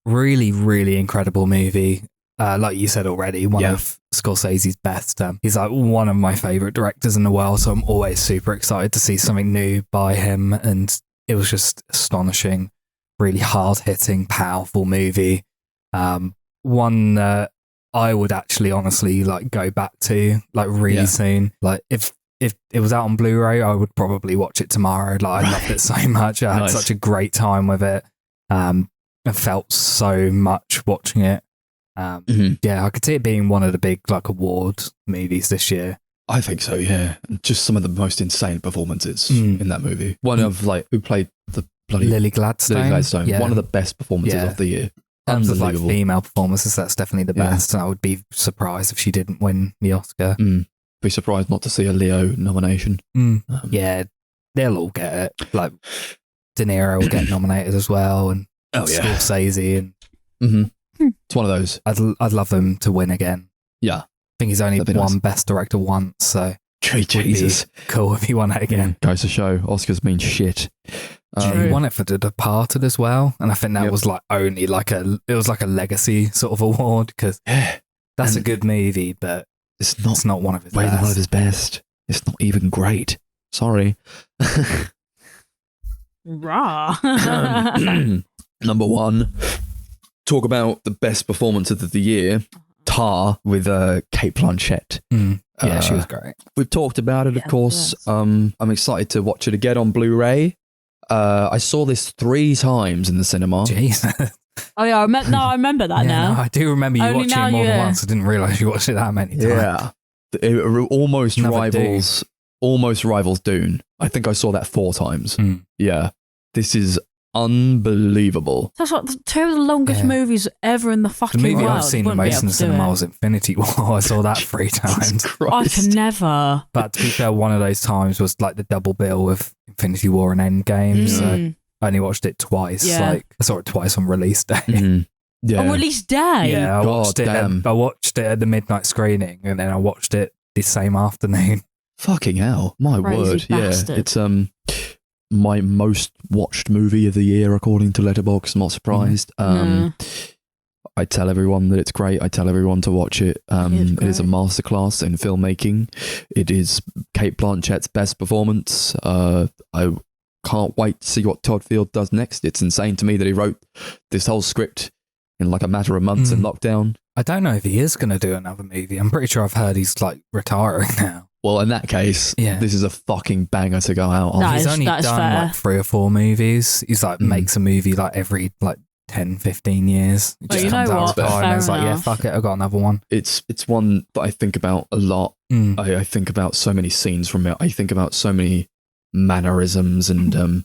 Really, really incredible movie. Like you said already, one of Scorsese's best. He's like one of my favourite directors in the world, so I'm always super excited to see something new by him. And it was just astonishing, really hard-hitting, powerful movie. One that I would actually honestly like go back to like really soon. Like if it was out on Blu-ray, I would probably watch it tomorrow. Like I loved it so much. I had such a great time with it. I felt so much watching it. I could see it being one of the big like award movies this year. I think so, yeah. Just some of the most insane performances in that movie. One of like who played the bloody Lily Gladstone. One of the best performances of the year. In terms of like female performances, that's definitely the best. And I would be surprised if she didn't win the Oscar. Be surprised not to see a Leo nomination. They'll all get it. Like De Niro will get nominated as well, and Scorsese, and it's one of those. I'd love them to win again. Yeah, I think he's only won Best Director once, so Jesus, cool if he won it again. Goes to show Oscars mean shit. He won it for The Departed as well, and I think that was like only like it was like a legacy sort of award, because that's a good movie, but it's not one of his best. One of his best. It's not even great. Sorry. Raw. Number 1. Talk about the best performance of the year. Tar with Kate Blanchett. Yeah, she was great. We've talked about it, of course. Yes. I'm excited to watch it again on Blu-ray. I saw this 3 times in the cinema. Jesus. Oh yeah, I remember that now. No, I do remember you watching it more than once. I didn't realise you watched it that many times. Yeah, it almost rivals Dune. I think I saw that 4 times. Yeah, this is unbelievable. That's like 2 of the longest movies ever in the fucking world. The movie I've seen the most in the cinema was Infinity War. I saw that 3 times. I can never. But to be fair, one of those times was like the double bill with Infinity War and Endgame. So I only watched it twice. Like I saw it twice on release day. On release day? Yeah, I watched it at the midnight screening, and then I watched it the same afternoon. Fucking hell. My word. Bastard. Yeah. It's my most watched movie of the year according to Letterboxd. Not surprised. I tell everyone that it's great. I tell everyone to watch it. It is a masterclass in filmmaking. It is Kate Blanchett's best performance. I can't wait to see what Todd Field does next. It's insane to me that he wrote this whole script in like a matter of months in lockdown. I don't know if he is going to do another movie. I'm pretty sure I've heard he's like retiring now. Well, in that case, this is a fucking banger to go out on. He's only done like 3 or 4 movies. He's like makes a movie like every like 10, 15 years. It just comes out and it's like, fuck it, I've got another one. It's one that I think about a lot. I think about so many scenes from it. I think about so many mannerisms and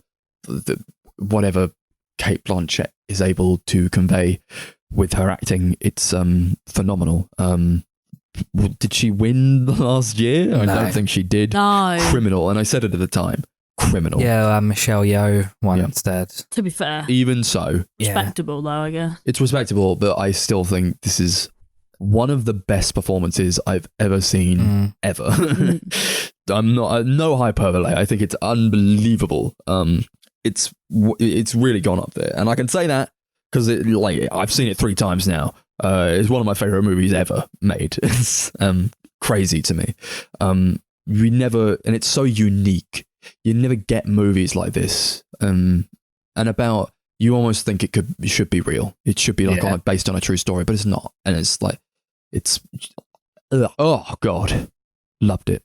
whatever Kate Blanchett is able to convey with her acting. It's phenomenal. Did she win the last year? I don't think she did. No. Criminal. And I said it at the time. criminal. Yeah, Michelle Yeoh one Yeah. instead. To be fair, Even so, respectable though, I guess. it's respectable, but I still think this is one of the best performances I've ever seen ever. I'm not no hyperbole. I think it's unbelievable. It's really gone up there, and I can say that because I've seen it 3 times now. It's one of my favorite movies ever made. It's crazy to me. We never, and it's so unique. You never get movies like this, and about. You almost think it should be real. It should be like based on a true story, but it's not. And it's like, oh God, loved it.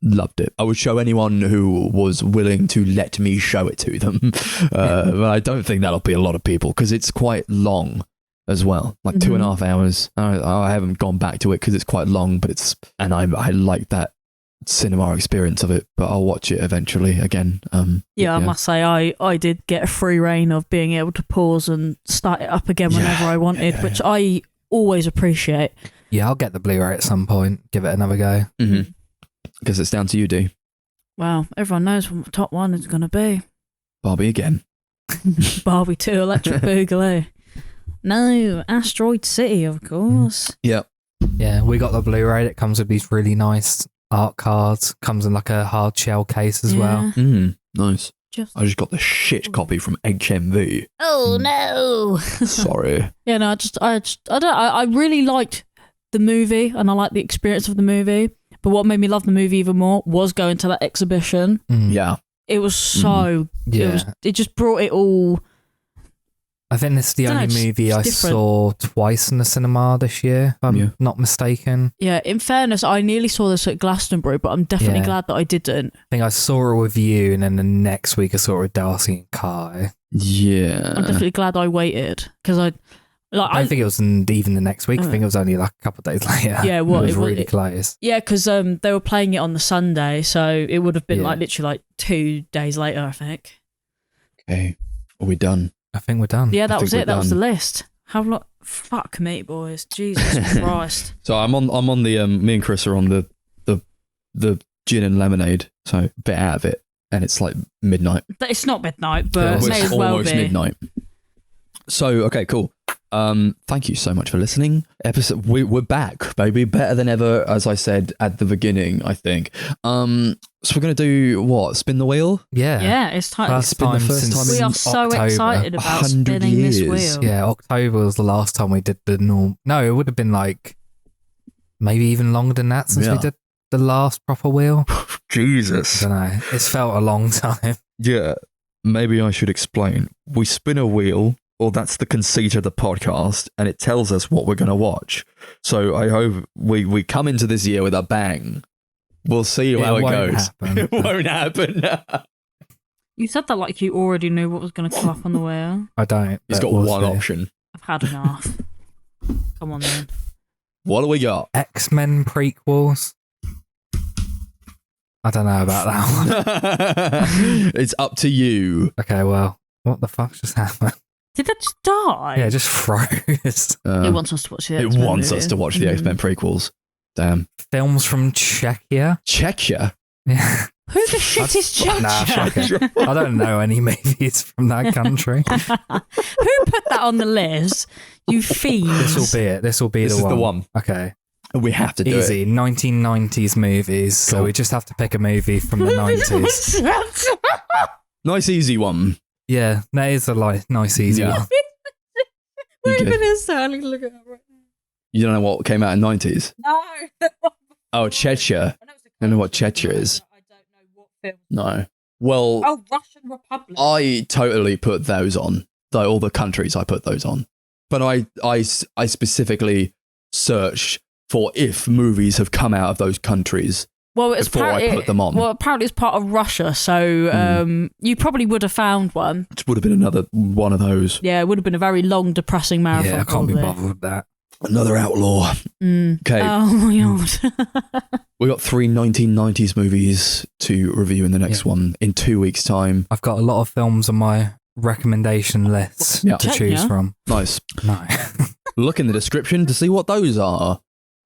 I would show anyone who was willing to let me show it to them. But I don't think that'll be a lot of people because it's quite long as well, like 2.5 hours. I haven't gone back to it because it's quite long, but I like that cinema experience of it, but I'll watch it eventually again. I must say I did get a free reign of being able to pause and start it up again whenever I wanted, which I always appreciate. Yeah, I'll get the Blu-ray at some point, give it another go. Because it's down to you, D. Well, everyone knows what my top one is going to be. Barbie again. Barbie 2 Electric Boogaloo. No, Asteroid City, of course. Yeah, we got the Blu-ray that comes with these really nice art cards, comes in like a hard shell case as well. Nice. I just got the shit copy from HMV. Oh no! Sorry. Yeah, no, I really liked the movie and I liked the experience of the movie. But what made me love the movie even more was going to that exhibition. Yeah. It was so. It just brought it all. I think this is the only movie I saw twice in the cinema this year, if I'm not mistaken. Yeah, in fairness, I nearly saw this at Glastonbury, but I'm definitely glad that I didn't. I think I saw it with you, and then the next week I saw it with Darcy and Kai. Yeah. I'm definitely glad I waited, because I don't think it was even the next week. I think it was only like a couple of days later. Yeah, it was really close. Yeah, because they were playing it on the Sunday, so it would have been literally 2 days later, I think. Okay, are we done? I think we're done. Yeah, that was it. That was the list. How long? Fuck me, boys. Jesus Christ. So I'm on the me and Chris are on the gin and lemonade. So a bit out of it, and it's like midnight. It's not midnight, but it may as well almost be. Midnight. So okay, cool. Thank you so much for listening. We're back, baby, better than ever, as I said at the beginning, I think. So we're gonna do what? Spin the wheel? Yeah, it's time. First time since we are so October. excited about 100 spinning this years. wheel. Yeah, October was the last time we did the normal. No, it would have been like maybe even longer than that since we did the last proper wheel. Jesus. I don't know. It's felt a long time. Yeah, maybe I should explain. We spin a wheel, or that's the conceit of the podcast, and it tells us what we're going to watch. So I hope we come into this year with a bang. We'll see how it goes. It won't happen. You said that like you already knew what was going to come up on the wheel. I don't. It's got one option. I've had enough. Come on then. What do we got? X-Men prequels. I don't know about that one. It's up to you. Okay, well, what the fuck just happened? Did that just die? Yeah, it just froze. It wants us to watch the It X-Men wants movie. us to watch the X-Men prequels. Damn. Films from Czechia. Czechia? Yeah. Who the shit is Czechia? Nah, fuck it. I don't know any movies from that country. Who put that on the list? You fiends. This will be it. This will be This the is one. the one. Okay. We have to do Easy. it. 1990s movies. So Cool. we just have to pick a movie from the 90s. Nice, easy one. Yeah, that is a nice, easy Yeah. one. We're You even good? starting to look at it right now. You don't know what came out in 90s? No. Oh, Czechia. I don't know what Czechia is. I don't know what film. No. Well, Oh, Russian Republic. I totally put those on. All the countries I put those on. But I specifically searched for if movies have come out of those countries Well, it's before I put them on. Well, apparently it's part of Russia, so you probably would have found one. Which would have been another one of those. Yeah, it would have been a very long, depressing marathon. Yeah, I can't be probably. bothered with that. Another outlaw. Okay. Oh my god. We got 3 1990s movies to review in the next one in 2 weeks' time. I've got a lot of films on my recommendation list to choose Czechia? from. Nice. No. Look in the description to see what those are.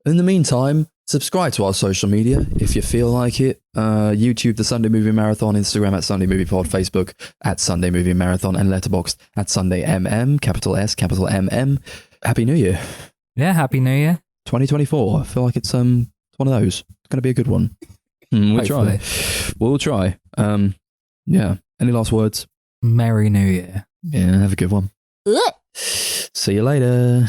In the meantime, Subscribe to our social media if you feel like it. YouTube, The Sunday Movie Marathon, Instagram at Sunday Movie Pod, Facebook at Sunday Movie Marathon, and Letterboxd at Sunday MM, capital S, capital MM. Happy New Year. Yeah, Happy New Year. 2024. I feel like it's one of those. It's going to be a good one. We'll Hopefully. try. We'll try. Yeah. Any last words? Merry New Year. Yeah, have a good one. See you later.